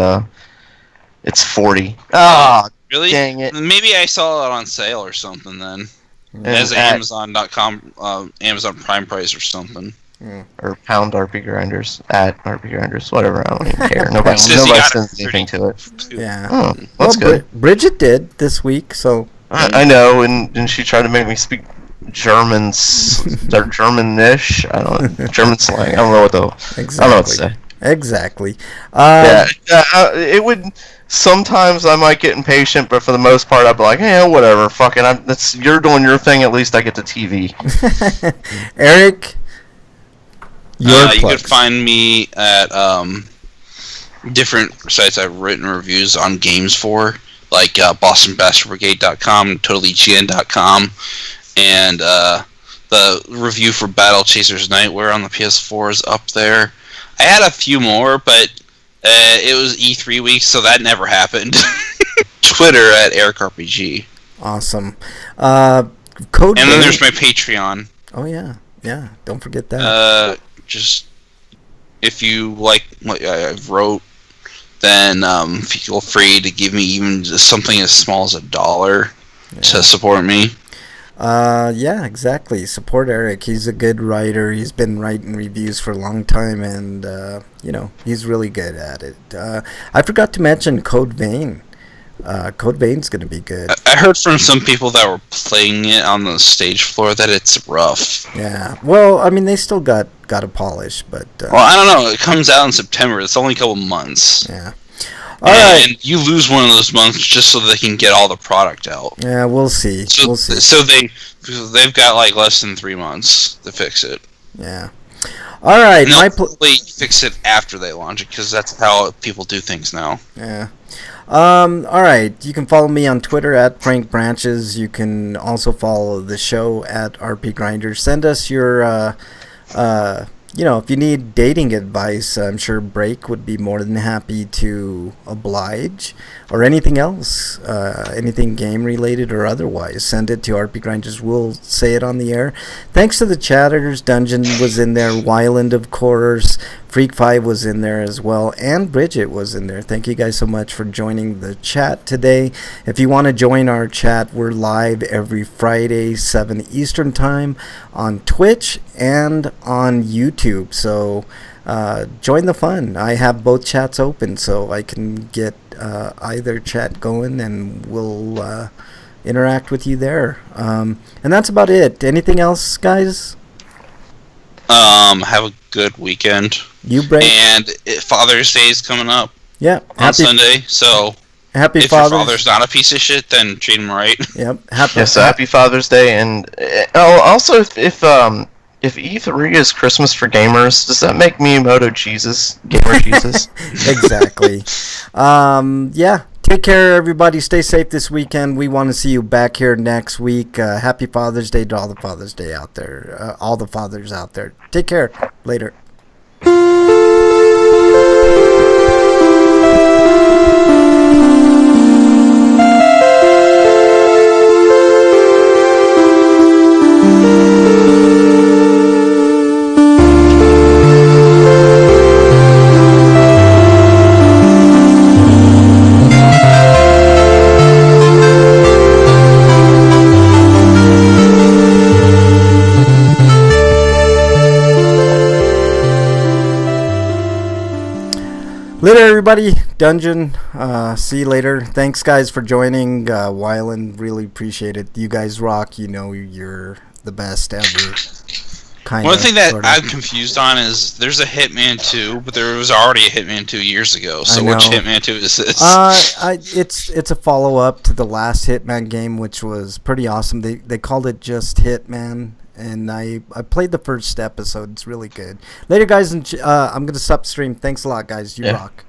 it's 40. Really? Dang it! Maybe I saw it on sale or something then. As Amazon.com, Amazon Prime price or something. Or pound RPGrinders at RPGrinders, whatever. I don't even care. Nobody sends anything to it. Yeah. Oh, that's good. Bridget did this week, so. I know, and she tried to make me speak German-ish. I don't know, German slang. I don't know what I don't know what to say. Exactly. It would. Sometimes I might get impatient, but for the most part, I'd be like, "Hey, whatever, fucking. You're doing your thing. At least I get the TV." Eric, you could find me at different sites I've written reviews on games for, like BostonBastardBrigade.com, TotallyGN.com, and the review for Battle Chasers Nightmare on the PS4 is up there. I had a few more, but it was E3 week, so that never happened. Twitter at EricRPG. Awesome. And then there's my Patreon. Oh yeah, don't forget that. Just if you like what I wrote, then feel free to give me even just something as small as $1 to support me. Yeah, exactly. Support Eric. He's a good writer. He's been writing reviews for a long time, and he's really good at it. I forgot to mention Code Vein. Code Vein's going to be good. I heard from some people that were playing it on the stage floor that it's rough. Yeah. Well, I mean, they still got to polish, but... well, I don't know. It comes out in September. It's only a couple months. Yeah. All right. And you lose one of those months just so they can get all the product out. Yeah, we'll see. So they've got like less than 3 months to fix it. Yeah. All right. And they'll probably fix it after they launch it because that's how people do things now. Yeah. All right. You can follow me on Twitter at Frank Branches. You can also follow the show at RPGrinders. Send us your if you need dating advice, I'm sure Break would be more than happy to oblige. Or anything else, anything game related or otherwise, send it to RPGrinders. We'll say it on the air. Thanks to the chatters. Dungeon was in there. Wyland, of course. Freak 5 was in there as well. And Bridget was in there. Thank you guys so much for joining the chat today. If you want to join our chat, we're live every Friday, 7 Eastern Time on Twitch and on YouTube. So join the fun. I have both chats open so I can get either chat going, and we'll interact with you there. And that's about it. Anything else, guys? Have a good weekend. You Break. And Father's Day is coming up. Yeah. On Sunday. So happy if your father's not a piece of shit, then treat him right. Yep. Happy Father's Day, and also if E3 is Christmas for gamers, does that make Miyamoto Jesus? Gamer Jesus? Exactly. Yeah. Take care, everybody. Stay safe this weekend. We want to see you back here next week. Happy Father's Day to all the Father's Day out there. All the fathers out there. Take care. Later. Later, everybody. Dungeon. See you later. Thanks, guys, for joining. Wyland, really appreciate it. You guys rock. You know you're the best ever. One thing that I'm confused on is there's a Hitman 2, but there was already a Hitman 2 years ago. So which Hitman 2 is this? It's a follow-up to the last Hitman game, which was pretty awesome. They called it just Hitman. And I played the first episode. It's really good. Later, guys. And I'm going to substream. Thanks a lot, guys. You rock.